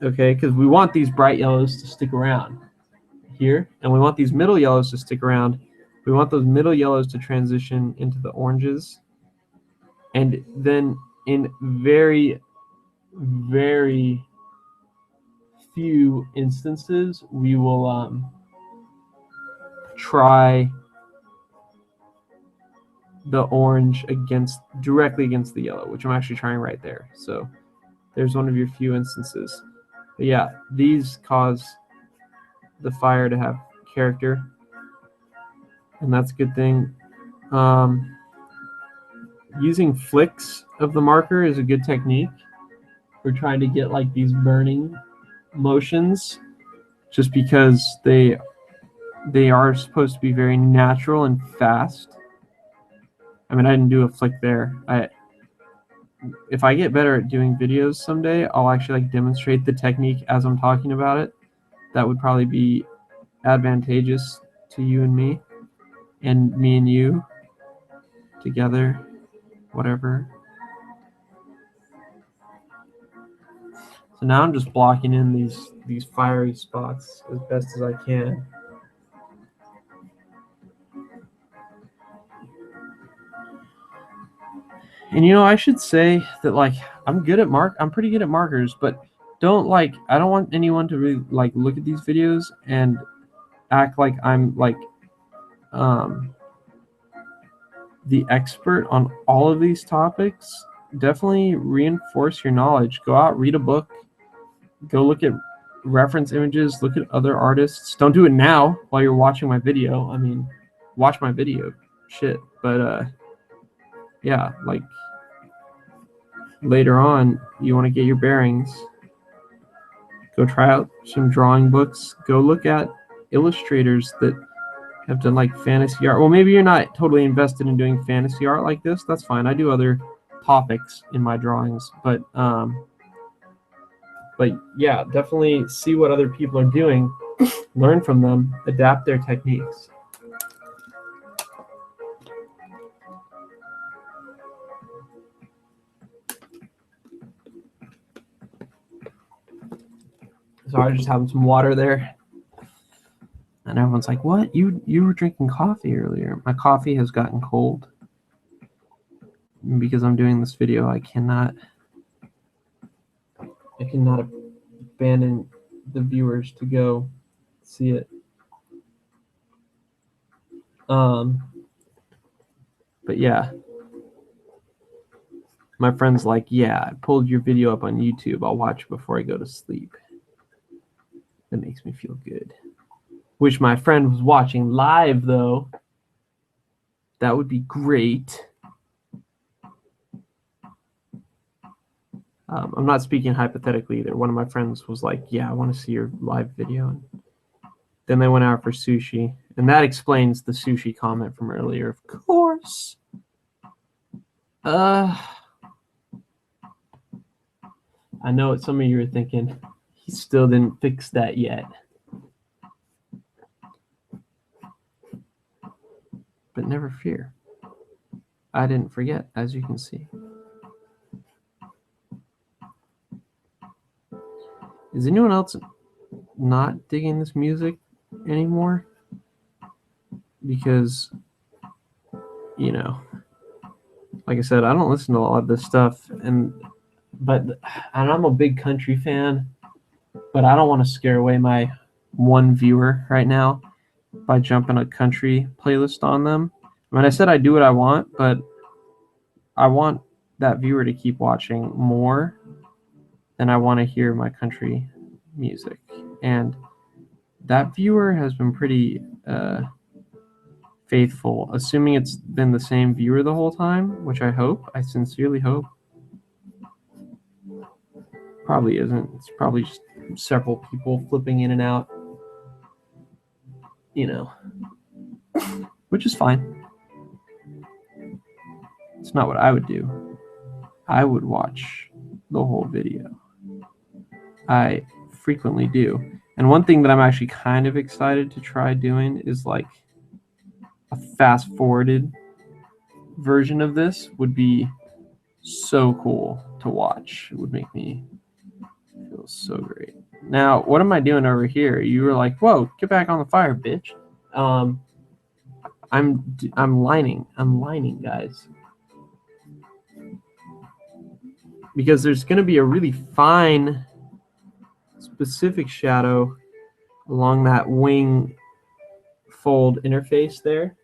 Okay, because we want these bright yellows to stick around here, and we want these middle yellows to stick around. We want those middle yellows to transition into the oranges. And then in very, very few instances, we will try the orange directly against the yellow, which I'm actually trying right there. So there's one of your few instances. But yeah, these cause the fire to have character, and that's a good thing. Using flicks of the marker is a good technique for trying to get like these burning motions, just because they are supposed to be very natural and fast. I mean, I didn't do a flick there. If I get better at doing videos someday, I'll actually like demonstrate the technique as I'm talking about it. That would probably be advantageous to you and me and you together, whatever. So now I'm just blocking in these fiery spots as best as I can. And you know, I should say that like I'm pretty good at markers, but I don't want anyone to really like look at these videos and act like I'm like the expert on all of these topics. Definitely reinforce your knowledge. Go out, read a book, go look at reference images, look at other artists. Don't do it now while you're watching my video. I mean, watch my video, shit. But yeah, like later on, you want to get your bearings. Go try out some drawing books. Go look at illustrators that have done like fantasy art. Well, maybe you're not totally invested in doing fantasy art like this. That's fine. I do other topics in my drawings, but yeah, definitely see what other people are doing, learn from them, adapt their techniques. Sorry, just having some water there. And everyone's like, what? You were drinking coffee earlier. My coffee has gotten cold. Because I'm doing this video, I cannot abandon the viewers to go see it. But yeah. My friend's like, yeah, I pulled your video up on YouTube. I'll watch it before I go to sleep. That makes me feel good. Wish my friend was watching live, though. That would be great. I'm not speaking hypothetically either. One of my friends was like, yeah, I want to see your live video. And then they went out for sushi. And that explains the sushi comment from earlier, of course. I know what some of you are thinking. He still didn't fix that yet. But never fear. I didn't forget, as you can see. Is anyone else not digging this music anymore? Because, you know, like I said, I don't listen to a lot of this stuff, and I'm a big country fan, but I don't want to scare away my one viewer right now by jumping a country playlist on them. I mean, I said I do what I want, but I want that viewer to keep watching more than I want to hear my country music. And that viewer has been pretty faithful, assuming it's been the same viewer the whole time, which I sincerely hope. Probably isn't. It's probably just several people flipping in and out, which is fine. It's not what I would do. I would watch the whole video. I frequently do. And one thing that I'm actually kind of excited to try doing is like a fast forwarded version of this would be so cool to watch. It would make me feel so great. Now, what am I doing over here? You were like, "Whoa, get back on the fire, bitch." I'm lining, guys. Because there's going to be a really fine specific shadow along that wing fold interface there.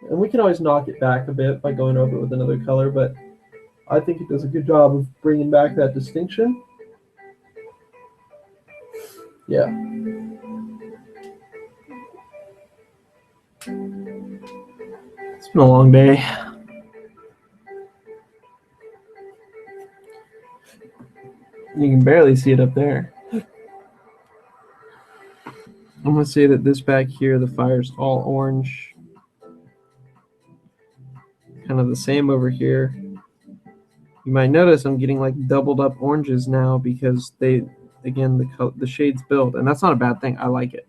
And we can always knock it back a bit by going over it with another color, but I think it does a good job of bringing back that distinction. Yeah. It's been a long day. You can barely see it up there. I'm going to say that this back here, the fire's all orange. Kind of the same over here. You might notice I'm getting like doubled up oranges now because the shades build, and that's not a bad thing. I like it.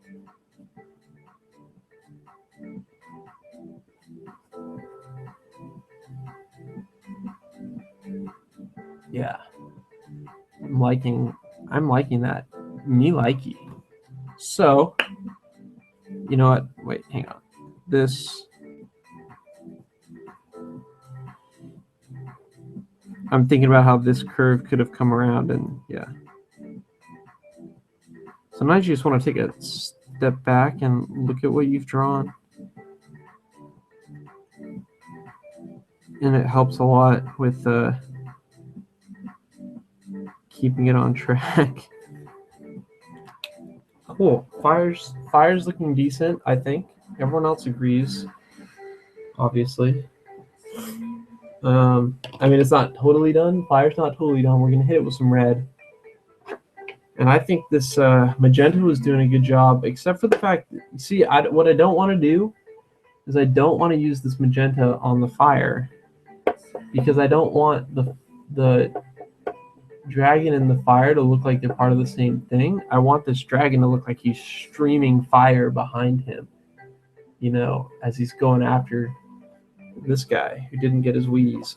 Yeah. I'm liking that. Me likey. So, you know what? Wait, hang on. I'm thinking about how this curve could have come around, and yeah. Sometimes you just want to take a step back and look at what you've drawn. And it helps a lot with keeping it on track. Cool. Fire's looking decent, I think. Everyone else agrees, obviously. I mean, it's not totally done. Fire's not totally done. We're going to hit it with some red. And I think this magenta was doing a good job, except for the fact that, see, what I don't want to do is I don't want to use this magenta on the fire because I don't want the dragon and the fire to look like they're part of the same thing. I want this dragon to look like he's streaming fire behind him, as he's going after this guy who didn't get his Wheaties.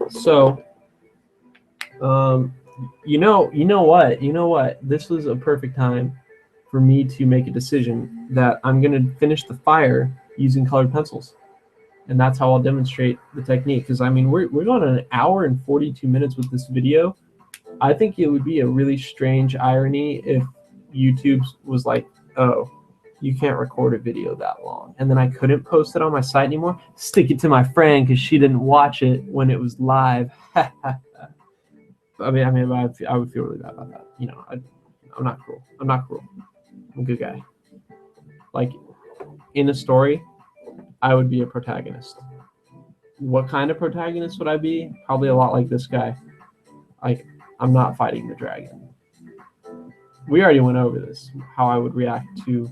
So, you know what? This was a perfect time for me to make a decision that I'm going to finish the fire using colored pencils. And that's how I'll demonstrate the technique. Because, I mean, we're going on an hour and 42 minutes with this video. I think it would be a really strange irony if YouTube was like, oh, you can't record a video that long. And then I couldn't post it on my site anymore. Stick it to my friend because she didn't watch it when it was live. I would feel really bad about that. I'm not cruel. I'm a good guy. Like, in a story, I would be a protagonist. what kind of protagonist would I be? Probably a lot like this guy. Like, I'm not fighting the dragon. We already went over this, how I would react to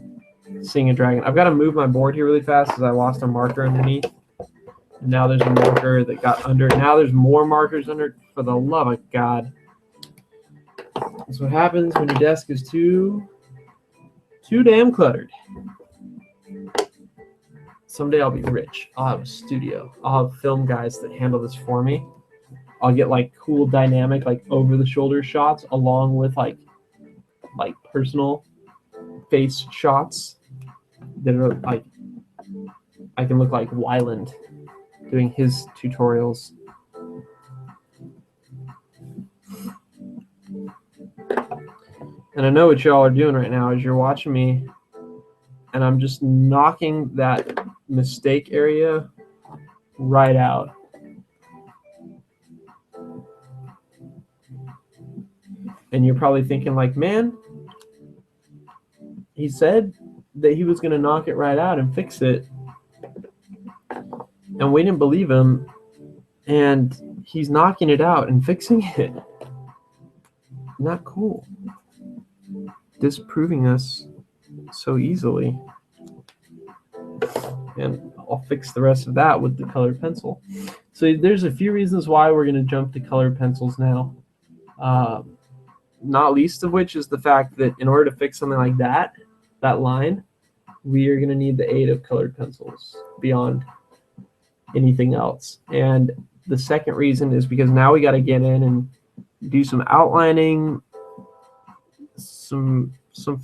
seeing a dragon. I've got to move my board here really fast because I lost a marker underneath. And now there's a marker that got under. Now there's more markers under. For the love of God. That's what happens when your desk is too damn cluttered. Someday I'll be rich. I'll have a studio. I'll have film guys that handle this for me. I'll get like cool dynamic, like over the shoulder shots along with like personal face shots that are like, I can look like Wyland doing his tutorials. And I know what y'all are doing right now is you're watching me and I'm just knocking that mistake area right out. And you're probably thinking like, man, he said that he was going to knock it right out and fix it. And we didn't believe him. And he's knocking it out and fixing it. Not cool. Disproving us so easily. And I'll fix the rest of that with the colored pencil. So there's a few reasons why we're going to jump to colored pencils now. Not least of which is the fact that in order to fix something like that line, we are going to need the aid of colored pencils beyond anything else. And the second reason is because now we got to get in and do some outlining, some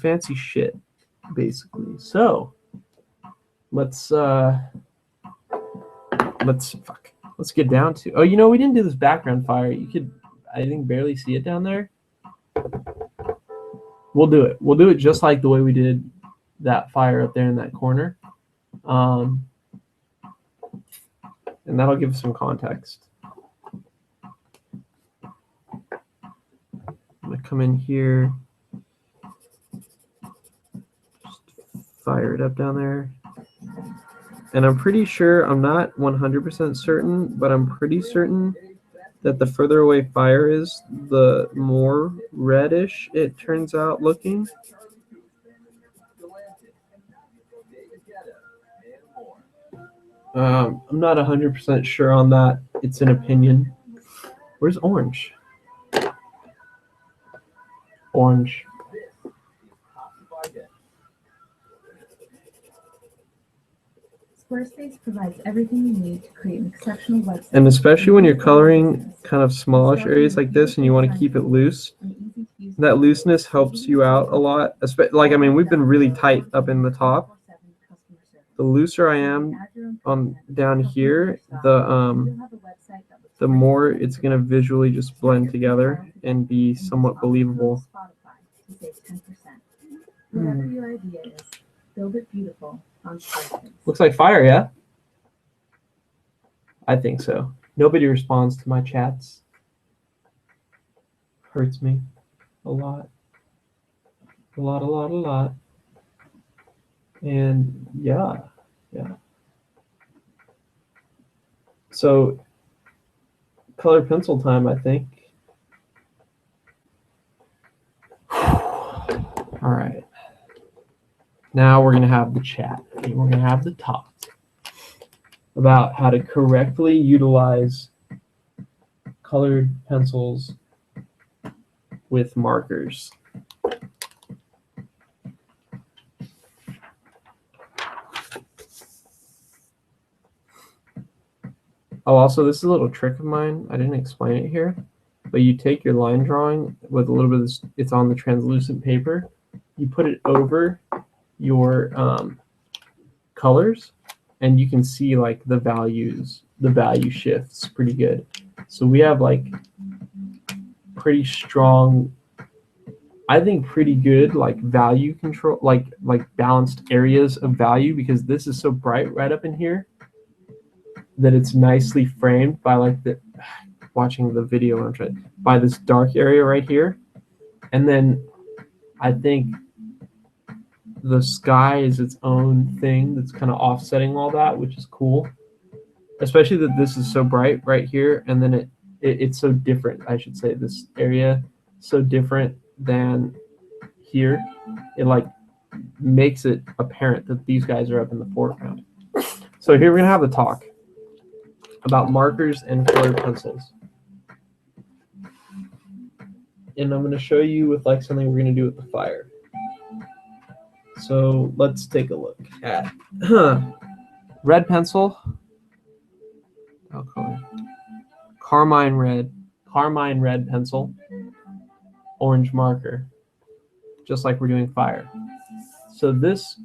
fancy shit, basically. So let's get down to. Oh, you know, we didn't do this background fire. You could, I think, barely see it down there. We'll do it. We'll do it just like the way we did that fire up there in that corner. And that'll give some context. I'm going to come in here. Just fire it up down there. And I'm pretty sure, I'm not 100% certain, but I'm pretty certain that the further away fire is, the more reddish it turns out looking. I'm not 100% sure on that. It's an opinion. Where's orange? Orange. Squarespace provides everything you need to create an exceptional website. And especially when you're coloring kind of smallish areas like this and you want to keep it loose, that looseness helps you out a lot. Like, I mean, we've been really tight up in the top. The looser I am on down here, the more it's going to visually just blend together and be somewhat believable. Whatever your idea is, build it beautiful on Squarespace. Looks like fire, yeah? I think so. Nobody responds to my chats. Hurts me a lot. A lot. And yeah. So, color pencil time, I think. All right. Now we're going to have the chat. We're going to have the talk about how to correctly utilize colored pencils with markers. Oh, also, this is a little trick of mine. I didn't explain it here, but you take your line drawing with a little bit of this, it's on the translucent paper. You put it over your colors, and you can see like the value shifts pretty good. So we have like pretty strong, I think pretty good like value control, like balanced areas of value, because this is so bright right up in here that it's nicely framed by like the, watching the video, I'm trying, by this dark area right here. And then I think the sky is its own thing that's kind of offsetting all that, which is cool. especially that this is so bright right here, and then it's so different. I should say this area so different than here. It like makes it apparent that these guys are up in the foreground. So here we're gonna have a talk about markers and colored pencils. And I'm going to show you with like something we're going to do with the fire. So let's take a look at red pencil, carmine red pencil, orange marker, just like we're doing fire. So this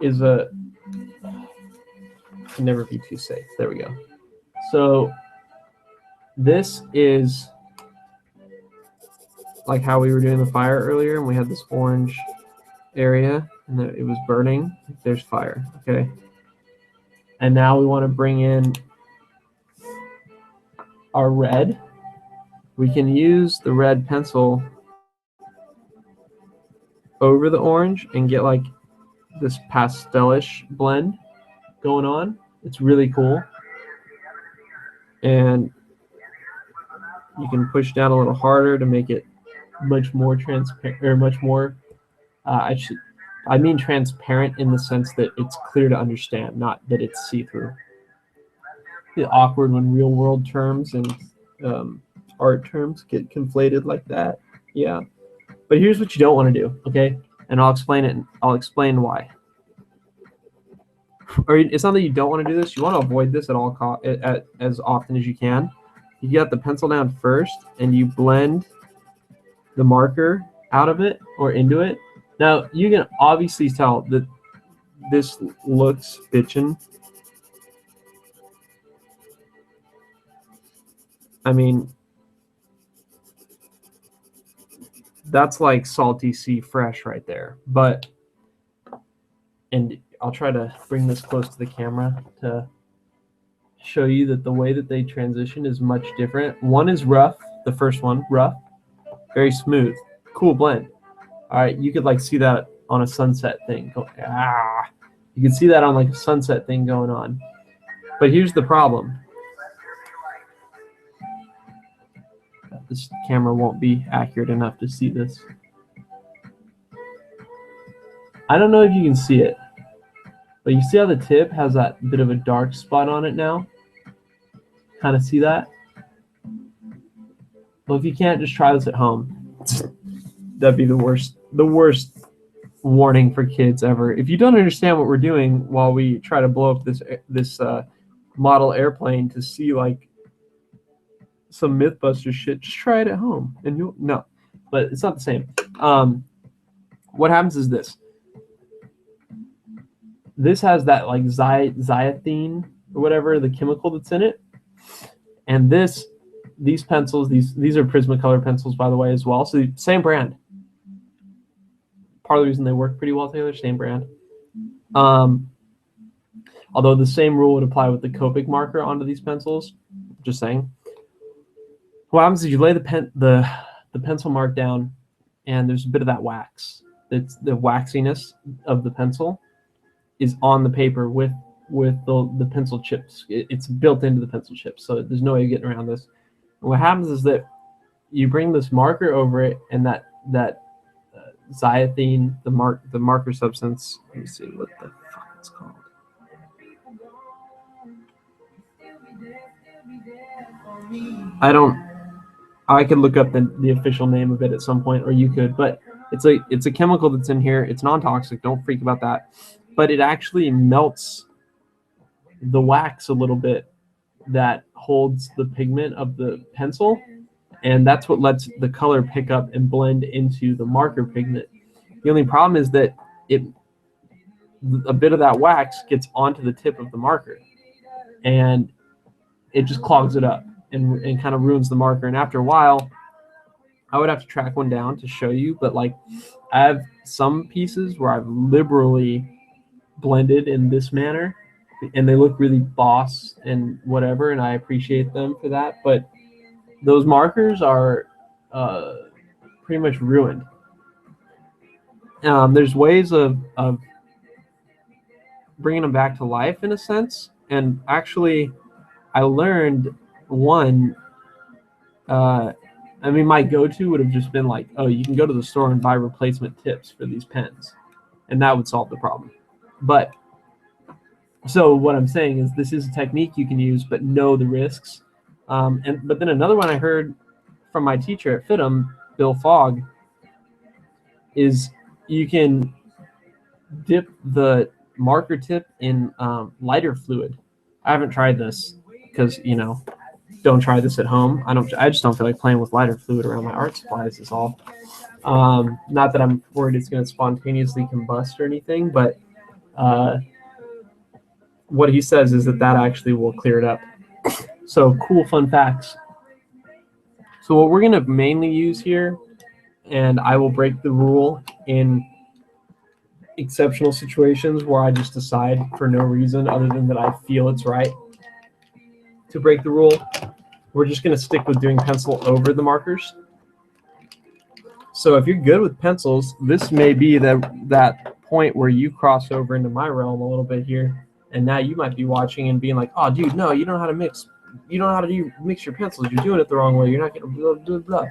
is a, can never be too safe. There we go. So this is like how we were doing the fire earlier, and we had this orange area and it was burning. There's fire. Okay. And now we want to bring in our red. We can use the red pencil over the orange and get like this pastelish blend going on. It's really cool. And you can push down a little harder to make it much more transparent, or much more I mean transparent in the sense that it's clear to understand, not that it's see-through. It's awkward when real world terms and art terms get conflated like that. Yeah. But here's what you don't want to do, okay? And I'll explain it. I'll explain why. Or it's not that you don't want to do this. You want to avoid this at all as often as you can. You get the pencil down first and you blend the marker out of it or into it. Now you can obviously tell that this looks bitchin'. I mean, that's like salty sea fresh right there. But, and I'll try to bring this close to the camera to show you that the way that they transition is much different. One is rough, the first one, rough, very smooth, cool blend. All right, you could like see that on a sunset thing. You can see that on like a sunset thing going on. But here's the problem. This camera won't be accurate enough to see this. I don't know if you can see it, but you see how the tip has that bit of a dark spot on it now? Kind of see that? Well, if you can't, just try this at home. That'd be the worst warning for kids ever. If you don't understand what we're doing while we try to blow up this model airplane to see like some Mythbuster shit, just try it at home and you'll no, but it's not the same. What happens is this has that like xanthine or whatever, the chemical that's in it, and these pencils, these are Prismacolor pencils, by the way, as well. So same brand. Part of the reason they work pretty well together, same brand. Although the same rule would apply with the Copic marker onto these pencils. Just saying. What happens is you lay the pencil mark down, and there's a bit of that wax. It's the waxiness of the pencil is on the paper with the pencil chips. It's built into the pencil chips, so there's no way of getting around this. And what happens is that you bring this marker over it, and that xanthine, the marker substance. Let me see what the fuck it's called. I could look up the official name of it at some point, or you could, but it's a chemical that's in here. It's non-toxic. Don't freak about that. But it actually melts the wax a little bit that holds the pigment of the pencil, and that's what lets the color pick up and blend into the marker pigment. The only problem is that a bit of that wax gets onto the tip of the marker, and it just clogs it up and kind of ruins the marker. And after a while, I would have to track one down to show you, but like I have some pieces where I've liberally blended in this manner, and they look really boss and whatever, and I appreciate them for that. But those markers are pretty much ruined. There's ways of bringing them back to life in a sense, And actually, I learned one. I mean, my go-to would have just been like, oh, you can go to the store and buy replacement tips for these pens, and that would solve the problem. But so what I'm saying is this is a technique you can use, but know the risks. But then another one I heard from my teacher at FITM, Bill Fogg, is you can dip the marker tip in lighter fluid. I haven't tried this because, don't try this at home. I just don't feel like playing with lighter fluid around my art supplies is all. Not that I'm worried it's going to spontaneously combust or anything, but what he says is that actually will clear it up. So cool fun facts. So what we're going to mainly use here, and I will break the rule in exceptional situations where I just decide for no reason other than that I feel it's right to break the rule. We're just going to stick with doing pencil over the markers. So if you're good with pencils, this may be that point where you cross over into my realm a little bit here, and now you might be watching and being like, oh, dude, no, you don't know how to mix. You don't know how to mix your pencils. You're doing it the wrong way. You're not getting blah, blah, blah.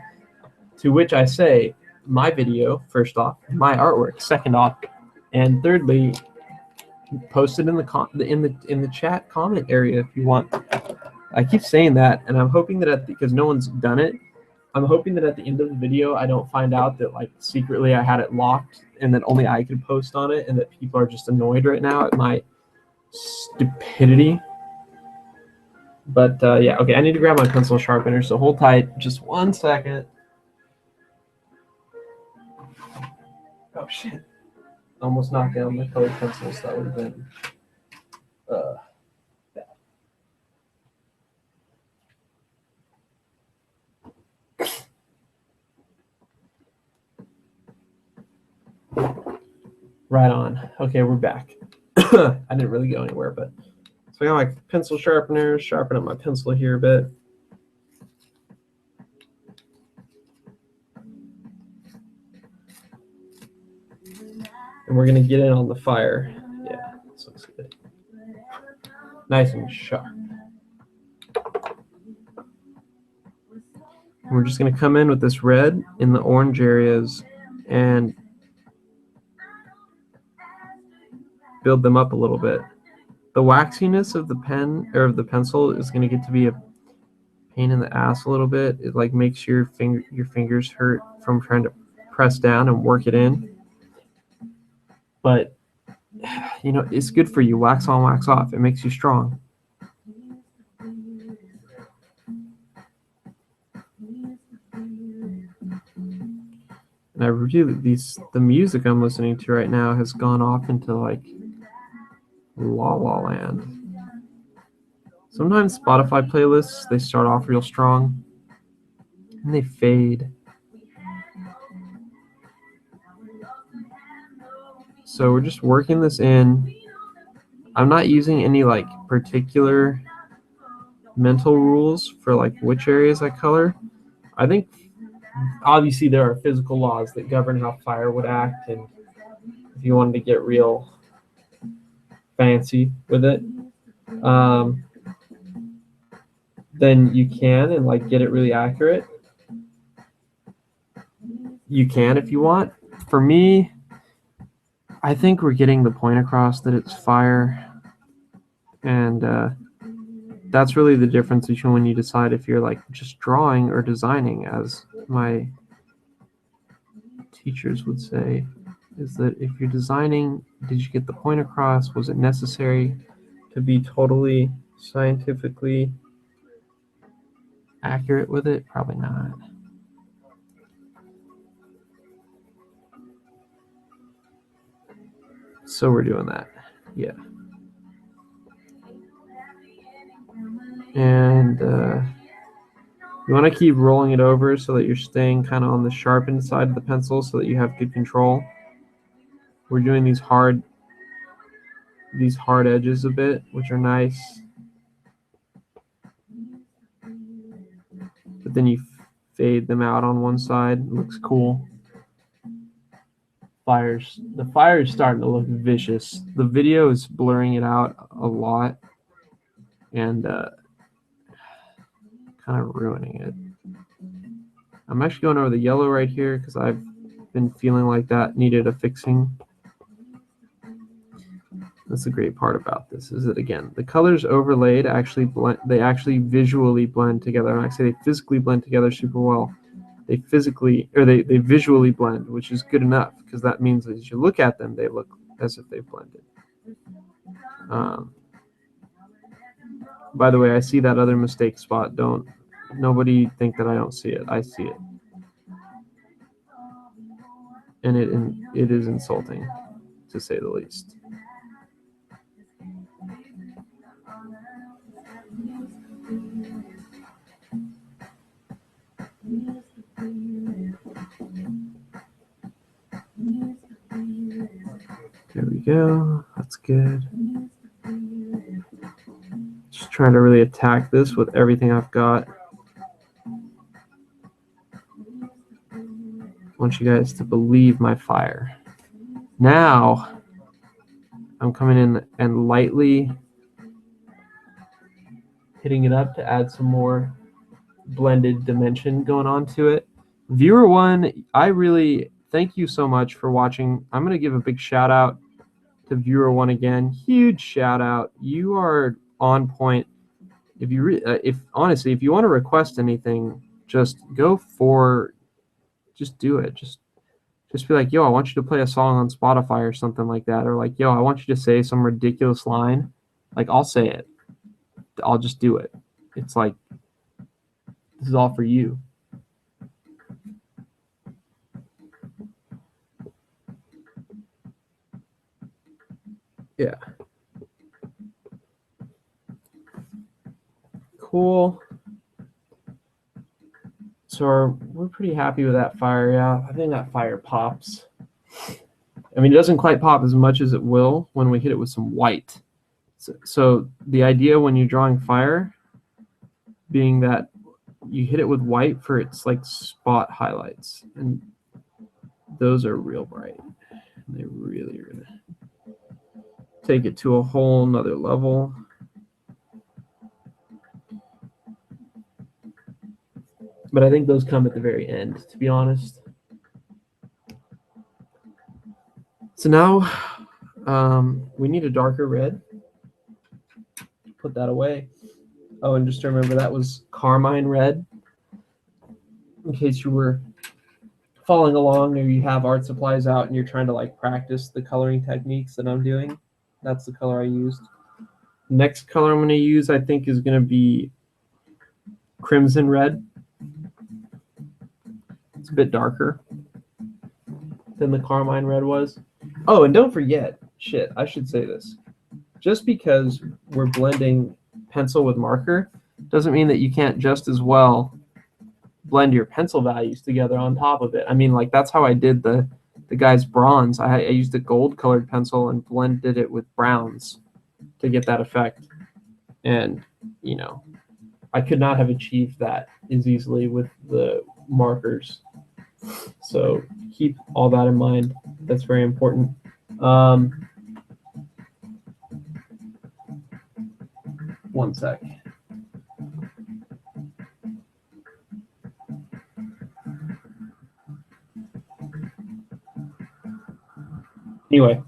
To which I say, my video, first off, my artwork, second off, and thirdly, post it in the chat comment area if you want. I keep saying that, and I'm hoping that because no one's done it, I'm hoping that at the end of the video I don't find out that like secretly I had it locked and that only I could post on it, and that people are just annoyed right now at my stupidity. But yeah, okay, I need to grab my pencil sharpener, so hold tight just 1 second. Oh shit. Almost knocked down my colored pencils. That would have been bad. Right on. Okay, we're back. I didn't really go anywhere, but so I got my pencil sharpener, sharpen up my pencil here a bit. And we're gonna get in on the fire. Yeah, this looks good. Nice and sharp. We're just gonna come in with this red in the orange areas and build them up a little bit. The waxiness of the pen or of the pencil is gonna get to be a pain in the ass a little bit. It like makes your fingers hurt from trying to press down and work it in. But it's good for you. Wax on, wax off. It makes you strong. And I really the music I'm listening to right now has gone off into like La La Land. Sometimes Spotify playlists, they start off real strong and they fade. So we're just working this in. I'm not using any like particular mental rules for like which areas I color. I think obviously there are physical laws that govern how fire would act, and if you wanted to get real fancy with it, then you can and like get it really accurate. You can if you want. For me, I think we're getting the point across that it's fire, and that's really the difference between when you decide if you're like just drawing or designing, as my teachers would say, is that if you're designing, did you get the point across? Was it necessary to be totally scientifically accurate with it? Probably not. So we're doing that. Yeah. And you want to keep rolling it over so that you're staying kind of on the sharpened side of the pencil so that you have good control. We're doing these hard edges a bit, which are nice. But then you fade them out on one side. It looks cool. The fire is starting to look vicious. The video is blurring it out a lot. and kind of ruining it. I'm actually going over the yellow right here because I've been feeling like that needed a fixing. That's the great part about this, is that, again, the colors overlaid actually blend. They actually visually blend together. And I say they physically blend together super well. They visually blend, which is good enough, because that means that as you look at them, they look as if they've blended. By the way, I see that other mistake spot. Nobody think that I don't see it. I see it. And it is insulting, to say the least. There we go. That's good. Just trying to really attack this with everything I've got. I want you guys to believe my fire. Now, I'm coming in and lightly hitting it up to add some more blended dimension going on to it. Viewer 1, I really thank you so much for watching. I'm going to give a big shout out to Viewer 1 again. Huge shout out. You are on point. Honestly, if you want to request anything, just do it. Just be like, yo, I want you to play a song on Spotify or something like that. Or like, yo, I want you to say some ridiculous line. Like, I'll say it. I'll just do it. It's like, this is all for you. Yeah. Cool. So we're pretty happy with that fire. Yeah, I think that fire pops. I mean, it doesn't quite pop as much as it will when we hit it with some white. So the idea when you're drawing fire being that you hit it with white for its like spot highlights, and those are real bright. They really take it to a whole nother level. But I think those come at the very end, to be honest. So now we need a darker red. Put that away. Oh, and just to remember, that was carmine red. In case you were following along or you have art supplies out and you're trying to like practice the coloring techniques that I'm doing, that's the color I used. Next color I'm going to use, I think, is going to be crimson red. It's a bit darker than the carmine red was. Oh, and don't forget, I should say this. Just because we're blending pencil with marker doesn't mean that you can't just as well blend your pencil values together on top of it. I mean, like, that's how I did the guy's bronze. I used a gold colored pencil and blended it with browns to get that effect. And, you know, I could not have achieved that as easily with the markers. So keep all that in mind. That's very important. One sec. Anyway,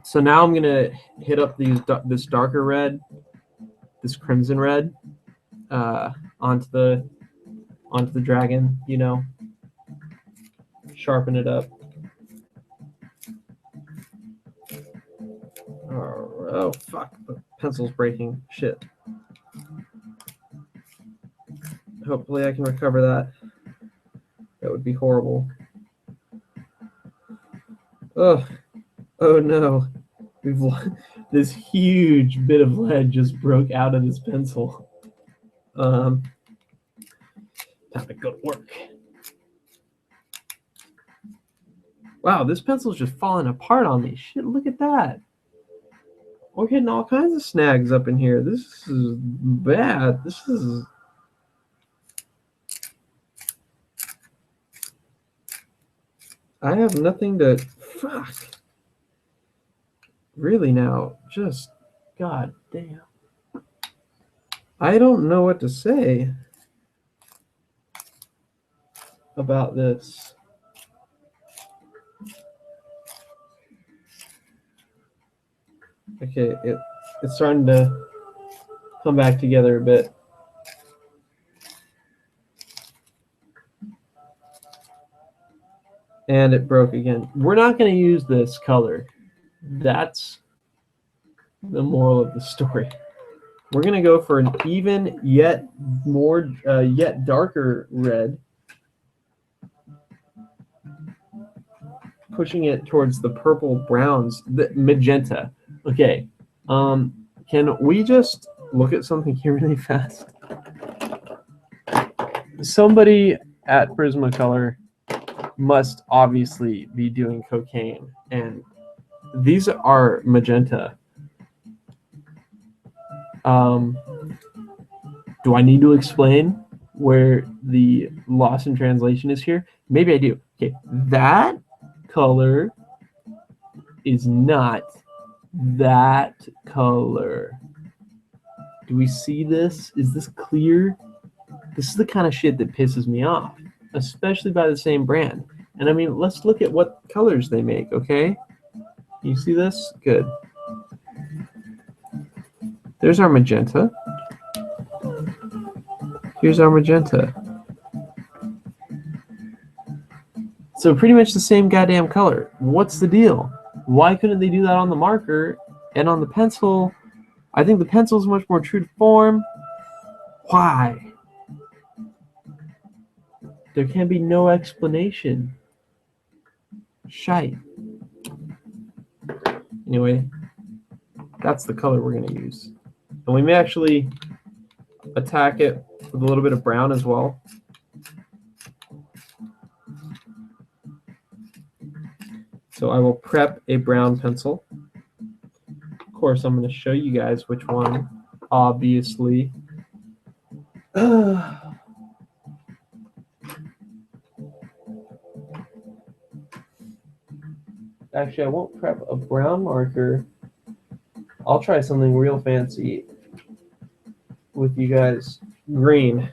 so now I'm going to hit up this darker red, this crimson red, onto the dragon, you know, sharpen it up. Oh, fuck, the pencil's breaking. Shit. Hopefully I can recover that. That would be horrible. Oh no. This huge bit of lead just broke out of this pencil. Time to go to work. Wow, this pencil's just falling apart on me. Shit, look at that. We're hitting all kinds of snags up in here. This is bad. I have nothing to... Fuck. Really now, just... God damn. I don't know what to say about this. Okay, it's starting to come back together a bit. And it broke again. We're not going to use this color. That's the moral of the story. We're going to go for an even yet more yet darker red, pushing it towards the purple browns, the magenta. Okay, can we just look at something here really fast? Somebody at Prismacolor must obviously be doing cocaine, and these are magenta. Do I need to explain where the loss in translation is here? Maybe I do. Okay, that color is not that color. Do we see this? Is this clear? This is the kind of shit that pisses me off, especially by the same brand. And I mean, let's look at what colors they make, okay? You see this? Good. There's our magenta. Here's our magenta. So pretty much the same goddamn color. What's the deal? Why couldn't they do that on the marker and on the pencil? I think the pencil is much more true to form. Why? There can be no explanation. Shite. Anyway, that's the color we're going to use. And we may actually attack it with a little bit of brown as well. So I will prep a brown pencil. Of course, I'm going to show you guys which one, obviously. Actually, I won't prep a brown marker. I'll try something real fancy with you guys. Green.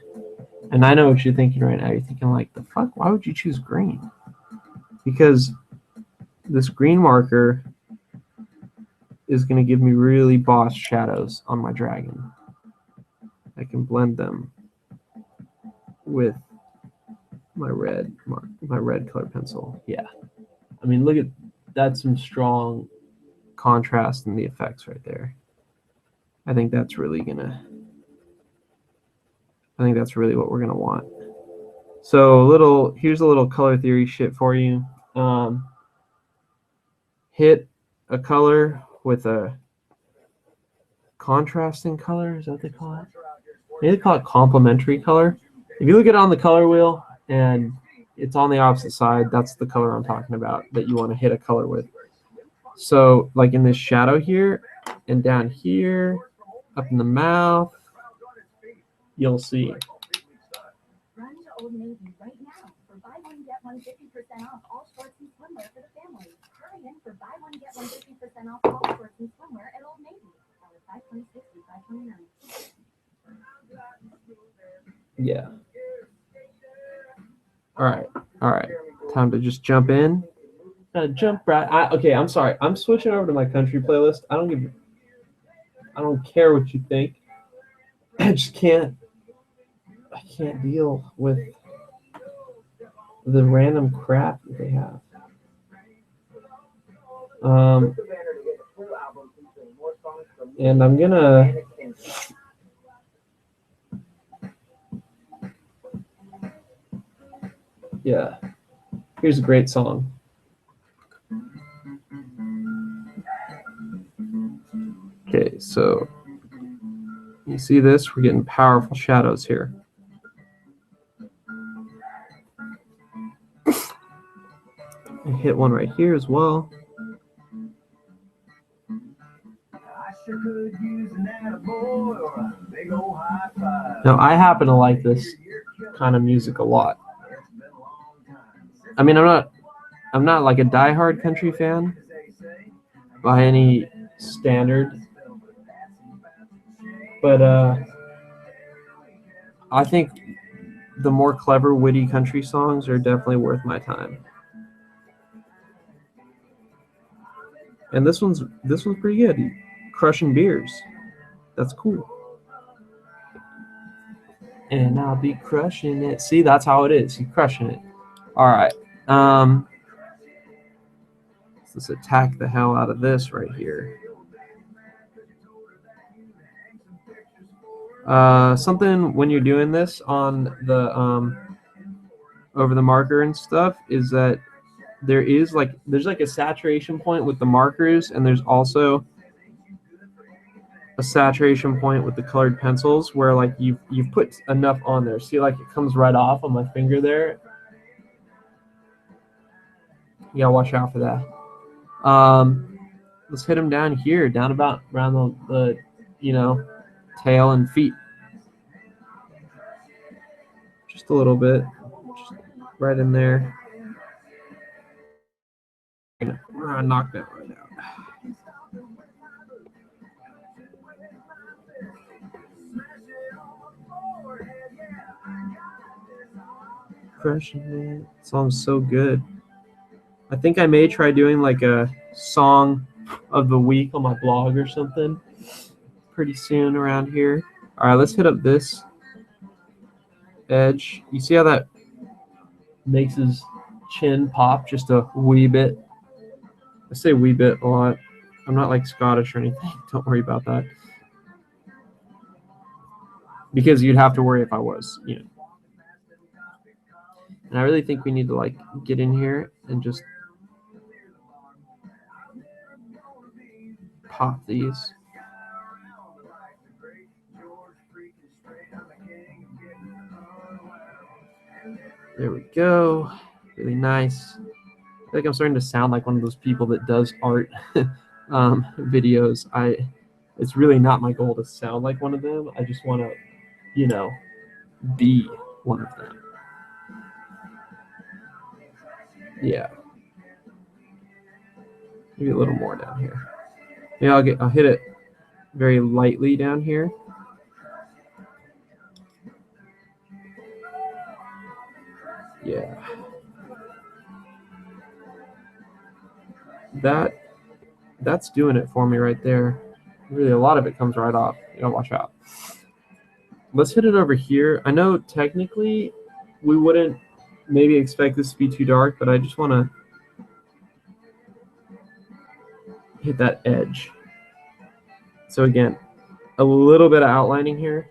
And I know what you're thinking right now. You're thinking like, the fuck? Why would you choose green? Because this green marker is going to give me really boss shadows on my dragon. I can blend them with my red color pencil. Yeah. I mean, look at that's some strong contrast in the effects right there. I think that's really what we're gonna want. So here's a little color theory shit for you. Hit a color with a contrasting color. Is that what they call it? Maybe they call it complementary color. If you look at it on the color wheel and it's on the opposite side, that's the color I'm talking about that you want to hit a color with. So like in this shadow here and down here, up in the mouth, you'll see. Run to Old Navy right now for buy one, get one 50% off all shorts and swimwear for the family. Hurry in for buy one, get one 50% off all shorts and swimwear at Old Navy. Hour 526 through 529. Yeah. All right. Time to just jump in. Gotta jump right. Okay, I'm sorry. I'm switching over to my country playlist. I don't care what you think. I just can't. I can't deal with the random crap that they have. And I'm gonna. Yeah. Here's a great song. Okay, so you see this? We're getting powerful shadows here. I hit one right here as well. Now, I happen to like this kind of music a lot. I mean, I'm not like a diehard country fan by any standard, But I think the more clever, witty country songs are definitely worth my time. And this one's pretty good. Crushing beers. That's cool. And I'll be crushing it. See, that's how it is. You're crushing it. All right. Let's attack the hell out of this right here. Something when you're doing this on the over the marker and stuff is that there's like a saturation point with the markers, and there's also a saturation point with the colored pencils where like you've put enough on there. See, like it comes right off on my finger there. You gotta watch out for that. Let's hit them down here, down about around the tail and feet. Just a little bit, just right in there. We're gonna knock that right out. Crushing it. Song's so good. I think I may try doing like a song of the week on my blog or something pretty soon around here. All right, let's hit up this edge. You see how that makes his chin pop just a wee bit? I say wee bit a lot. I'm not like Scottish or anything. Don't worry about that. Because you'd have to worry if I was, And I really think we need to like get in here and just pop these. There we go. Really nice. I feel like I'm starting to sound like one of those people that does art videos. It's really not my goal to sound like one of them. I just want to, be one of them. Yeah. Maybe a little more down here. Yeah, I'll hit it very lightly down here. Yeah. That's doing it for me right there. Really, a lot of it comes right off. Watch out. Let's hit it over here. I know technically we wouldn't maybe expect this to be too dark, but I just want to hit that edge. So again, a little bit of outlining here,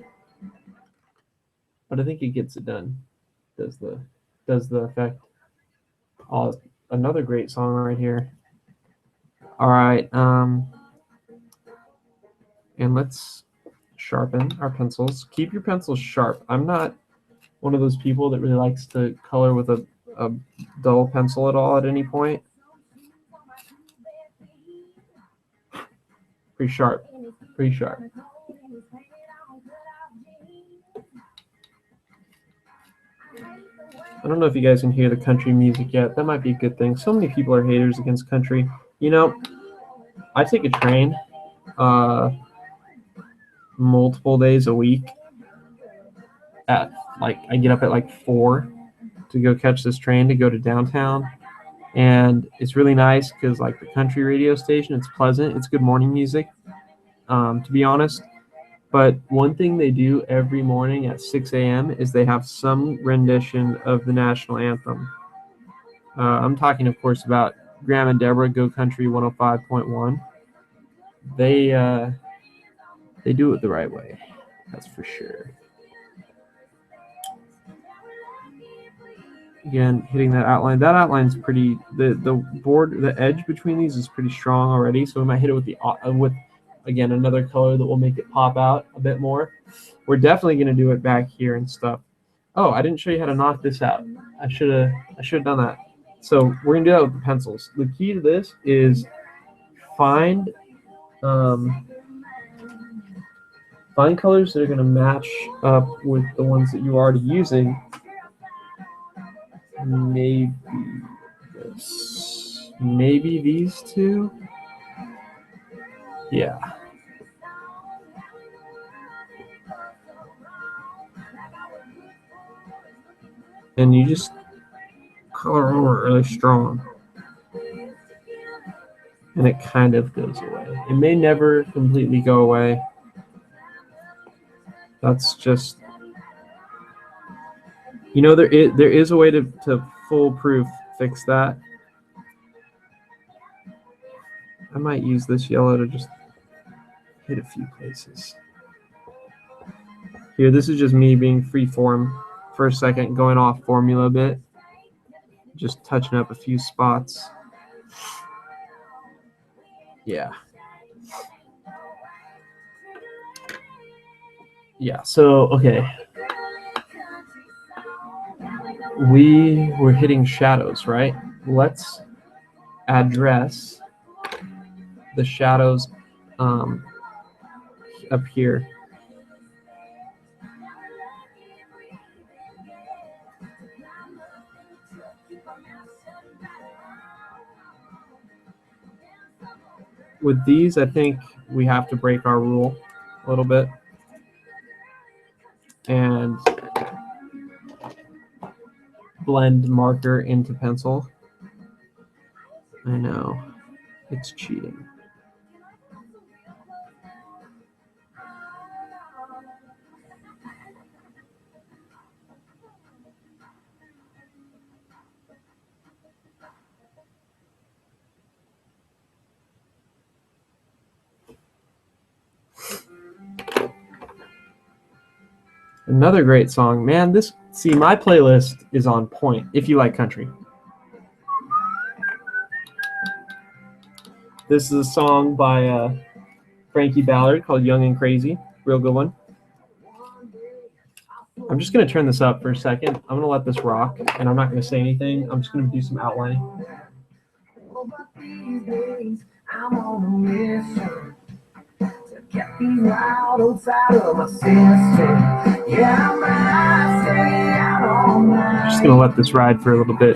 but I think it gets it done. Does the effect. Oh, another great song right here. All right, and let's sharpen our pencils. Keep your pencils sharp. I'm not one of those people that really likes to color with a dull pencil at all at any point. Pretty sharp. Pretty sharp. I don't know if you guys can hear the country music yet. That might be a good thing. So many people are haters against country. I take a train multiple days a week. I get up at like 4 to go catch this train to go to downtown. And it's really nice because like the country radio station, it's pleasant. It's good morning music, to be honest. But one thing they do every morning at 6 a.m. is they have some rendition of the national anthem. I'm talking, of course, about Graham and Deborah Go Country 105.1. They do it the right way. That's for sure. Again, hitting that outline. That outline's pretty. The edge between these is pretty strong already. So we might hit it with again another color that will make it pop out a bit more. We're definitely going to do it back here and stuff. Oh, I didn't show you how to knock this out. I should have done that. So we're gonna do that with the pencils. The key to this is find colors that are gonna match up with the ones that you're already using. Maybe this. Maybe these two. Yeah. and you just color over it really strong, and it kind of goes away. It may never completely go away. That's just, you know, there is a way to foolproof fix that. I might use this yellow to just hit a few places. Here, this is just me being freeform for a second, going off formula a bit, just touching up a few spots. Yeah. Yeah, so, okay. We were hitting shadows, right? Let's address the shadows up here. With these, I think we have to break our rule a little bit and blend marker into pencil. I know, it's cheating. Another great song. Man, my playlist is on point if you like country. This is a song by Frankie Ballard called Young and Crazy. Real good one. I'm just going to turn this up for a second. I'm going to let this rock, and I'm not going to say anything. I'm just going to do some outlining. I'm on a mission to get these wild oats out of my system. Yeah, I'm out all night. Just gonna let this ride for a little bit.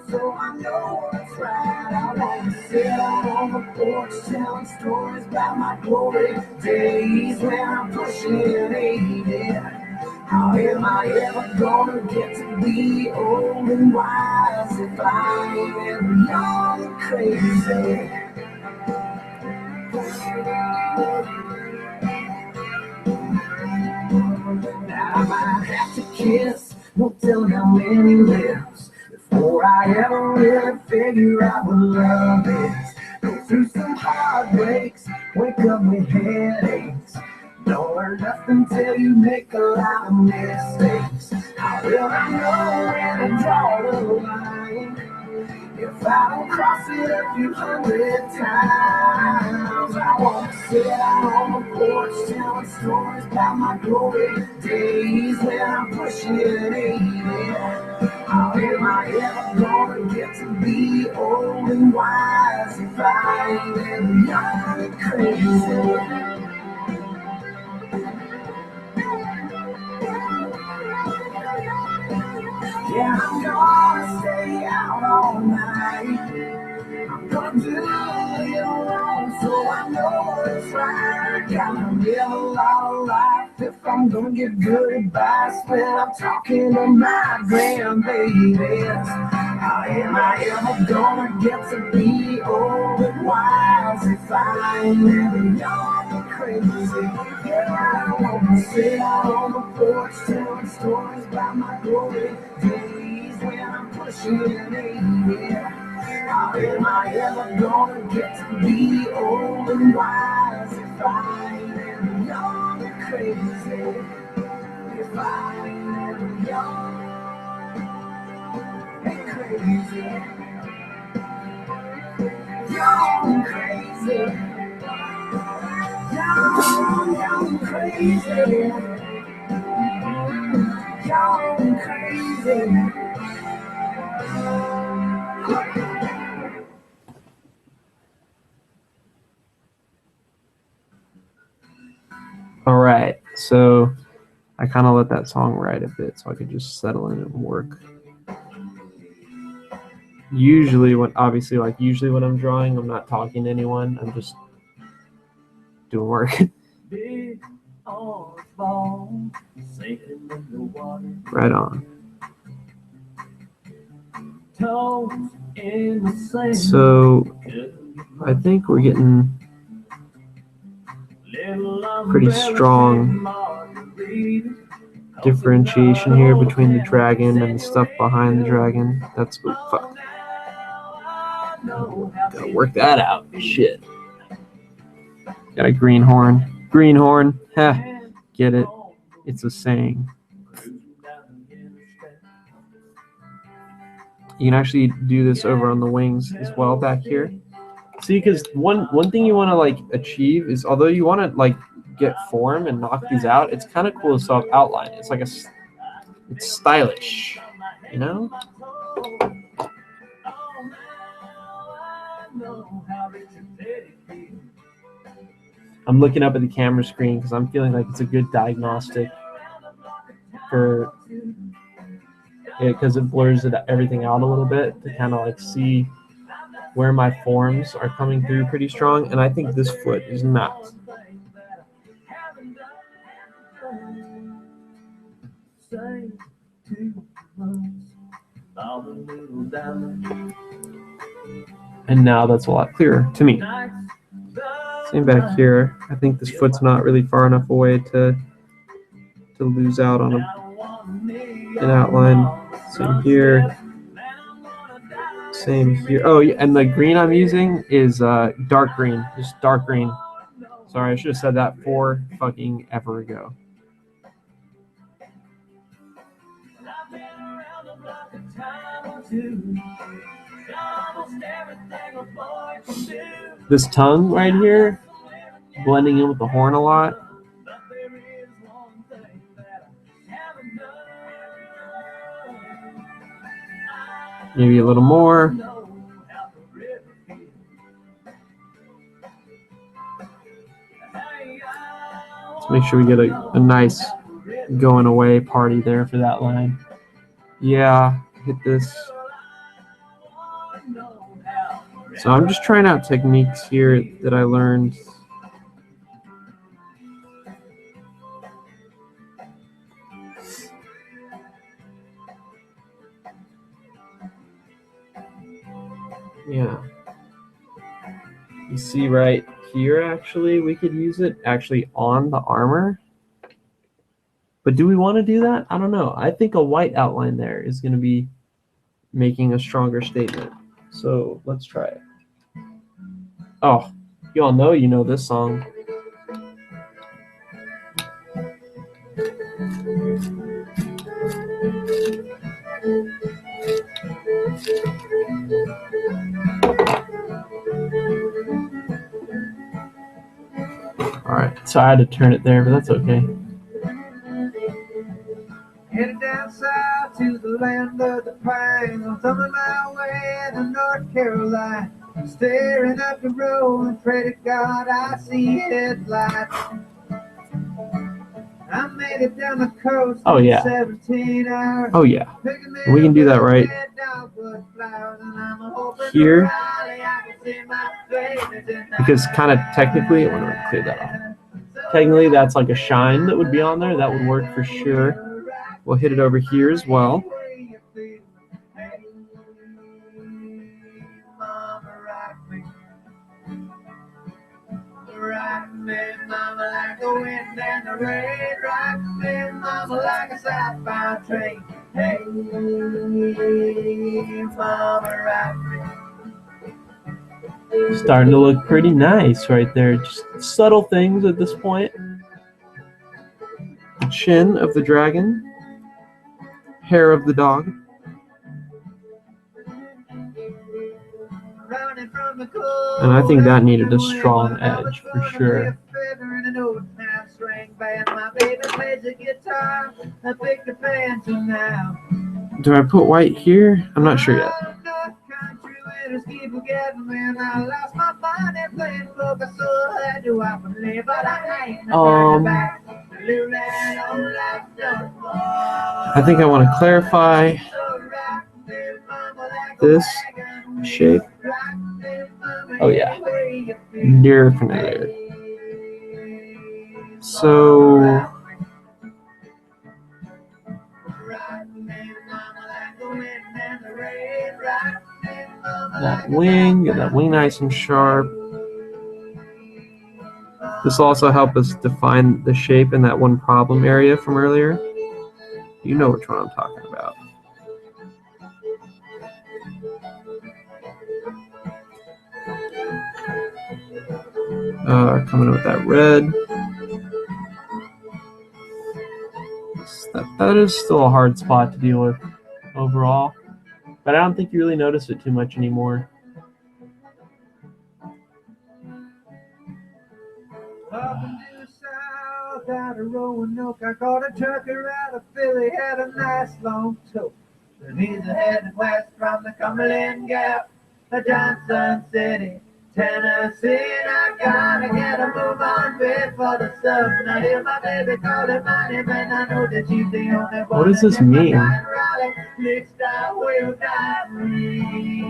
So I know it's right. I wanna sit out on the porch telling stories about my glory days when I'm pushing 80. How am I ever gonna get to be old and wise if I am young and crazy? Now I might have to kiss, no telling how many lips, before I ever really figure out what love is. Go through some heartbreaks, wake up with headaches. Don't learn nothing till you make a lot of mistakes. How will I know when to draw the line if I don't cross it a few hundred times? I want to sit out on the porch telling stories about my glory days when I'm pushing 80. How am I ever gonna get to be old and wise if I am young and crazy? Yeah, I'm gonna stay out all night. I'm gonna do it wrong, so I know it's right. Gotta live a lot of life if I'm gonna get good advice when I'm talking to my grandbabies. How am I ever gonna get to be old and wise if I'm living young and crazy? Yeah, I wanna sit out on the porch telling stories about my glory days when I'm pushing 80. How am I ever gonna get to be old and wise if I am young and crazy? If I am young and crazy, young and crazy, young and crazy, young and crazy. All right, so I kind of let that song ride a bit so I could just settle in and work. Usually when I'm drawing, I'm not talking to anyone. I'm just doing work. Right on. So I think we're getting pretty strong differentiation here between the dragon and the stuff behind the dragon. That's fuck. Gotta work that out. Shit. Got a green horn. Green horn. Heh. Get it? It's a saying. You can actually do this over on the wings as well back here. See, because one thing you want to like achieve is, although you want to like get form and knock these out, it's kind of cool to self outline. It's like it's stylish, you know. I'm looking up at the camera screen because I'm feeling like it's a good diagnostic for it, because it blurs everything out a little bit to kind of like see where my forms are coming through pretty strong. And I think this foot is not. And now that's a lot clearer to me. Same back here. I think this foot's not really far enough away to lose out on an outline. Same here. Same here. Oh, yeah, and the green I'm using is dark green. Just dark green. Sorry, I should have said that fucking ever ago. This tongue right here, blending in with the horn a lot. Maybe a little more. Let's make sure we get a nice going away party there for that line. Yeah, hit this. So I'm just trying out techniques here that I learned. Yeah. You see right here, actually, we could use it actually on the armor. But do we want to do that? I don't know. I think a white outline there is going to be making a stronger statement. So let's try it. Oh, you all know you know this song. All right, so I had to turn it there, but that's okay. Headed down south to the land of the pines. I'm thumbing my way to North Carolina. Staring up the road and pray to God I see headlights. I made it down the coast. Oh yeah. 17 hours. Oh yeah. We can do that right here. Because kind of technically, I want to clear that off. Technically, that's like a shine that would be on there. That would work for sure. We'll hit it over here as well. Rock me, mama, like the wind and the rain. Rock me, mama, like a southbound train. Hey, mama, rock me. Starting to look pretty nice right there. Just subtle things at this point. The chin of the dragon. Hair of the dog. And I think that needed a strong edge for sure. Do I put white here? I'm not sure yet. I think I want to clarify this shape. Oh yeah, definitely. So that wing, get that wing nice and sharp. This will also help us define the shape in that one problem area from earlier. You know which one I'm talking about. Coming in with that red. That is still a hard spot to deal with overall, but I don't think you really notice it too much anymore. Up into the south, out of Roanoke, I caught a trucker out of Philly, had a nice long tote. And he's headed west from the Cumberland Gap to Johnson City, Tennessee. And I gotta get a move on before the sun. I hear my baby calling my name, and I know that she's the only one. What does this mean? Next I will die free.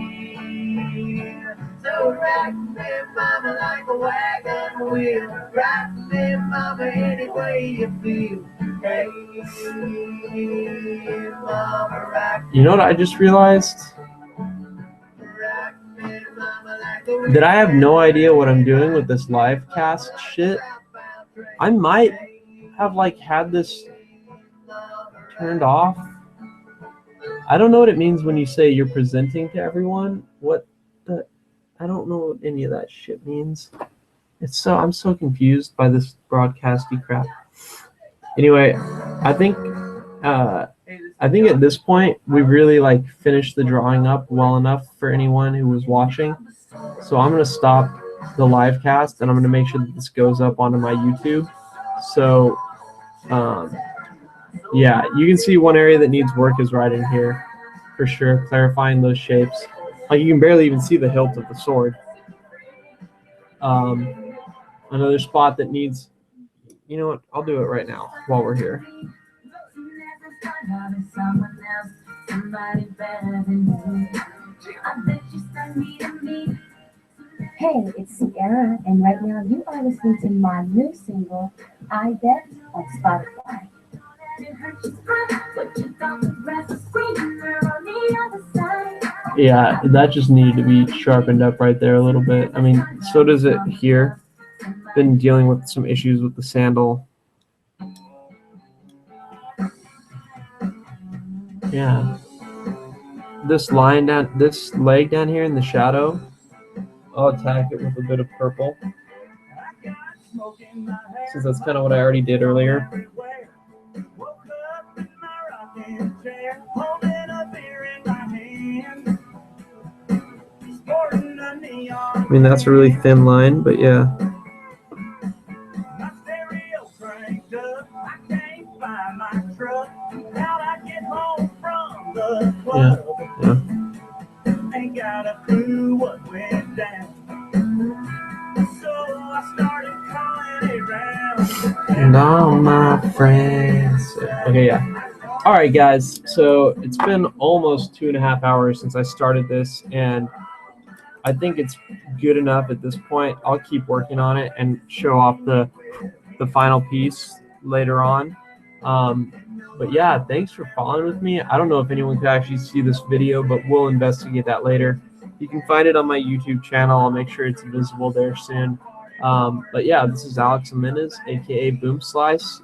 So rock me, mama, like a wagon wheel. Rock me, mama, any way you feel. Hey, mama, rock me. You know what I just realized? That I have no idea what I'm doing with this live cast shit. I might have like had this turned off. I don't know what it means when you say you're presenting to everyone. I don't know what any of that shit means. I'm so confused by this broadcasty crap. Anyway, I think at this point we've really like finished the drawing up well enough for anyone who was watching. So I'm gonna stop the live cast and I'm gonna make sure that this goes up onto my YouTube. So yeah, you can see one area that needs work is right in here for sure, clarifying those shapes. Like you can barely even see the hilt of the sword. Another spot that needs, you know what, I'll do it right now while we're here. Hey, it's Sierra, and right now you are listening to my new single, I Bet, on Spotify. Yeah, that just needed to be sharpened up right there a little bit. I mean, so does it here. Been dealing with some issues with the sandal. Yeah. This leg down here in the shadow, I'll attack it with a bit of purple, since that's kind of what I already did earlier. I mean, that's a really thin line, but yeah. Yeah. Ain't got a clue what went down. So I started calling around. And all my friends. Okay, yeah. All right, guys. So it's been almost 2.5 hours since I started this, and I think it's good enough at this point. I'll keep working on it and show off the final piece later on. But yeah, thanks for following with me. I don't know if anyone could actually see this video, but we'll investigate that later. You can find it on my YouTube channel. I'll make sure it's visible there soon. But yeah, this is Alex Jimenez, aka Boom Slice.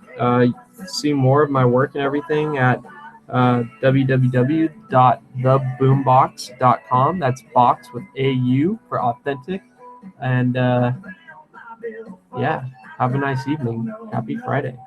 See more of my work and everything at www.theboombox.com. That's box with AU for authentic. And yeah, have a nice evening. Happy Friday.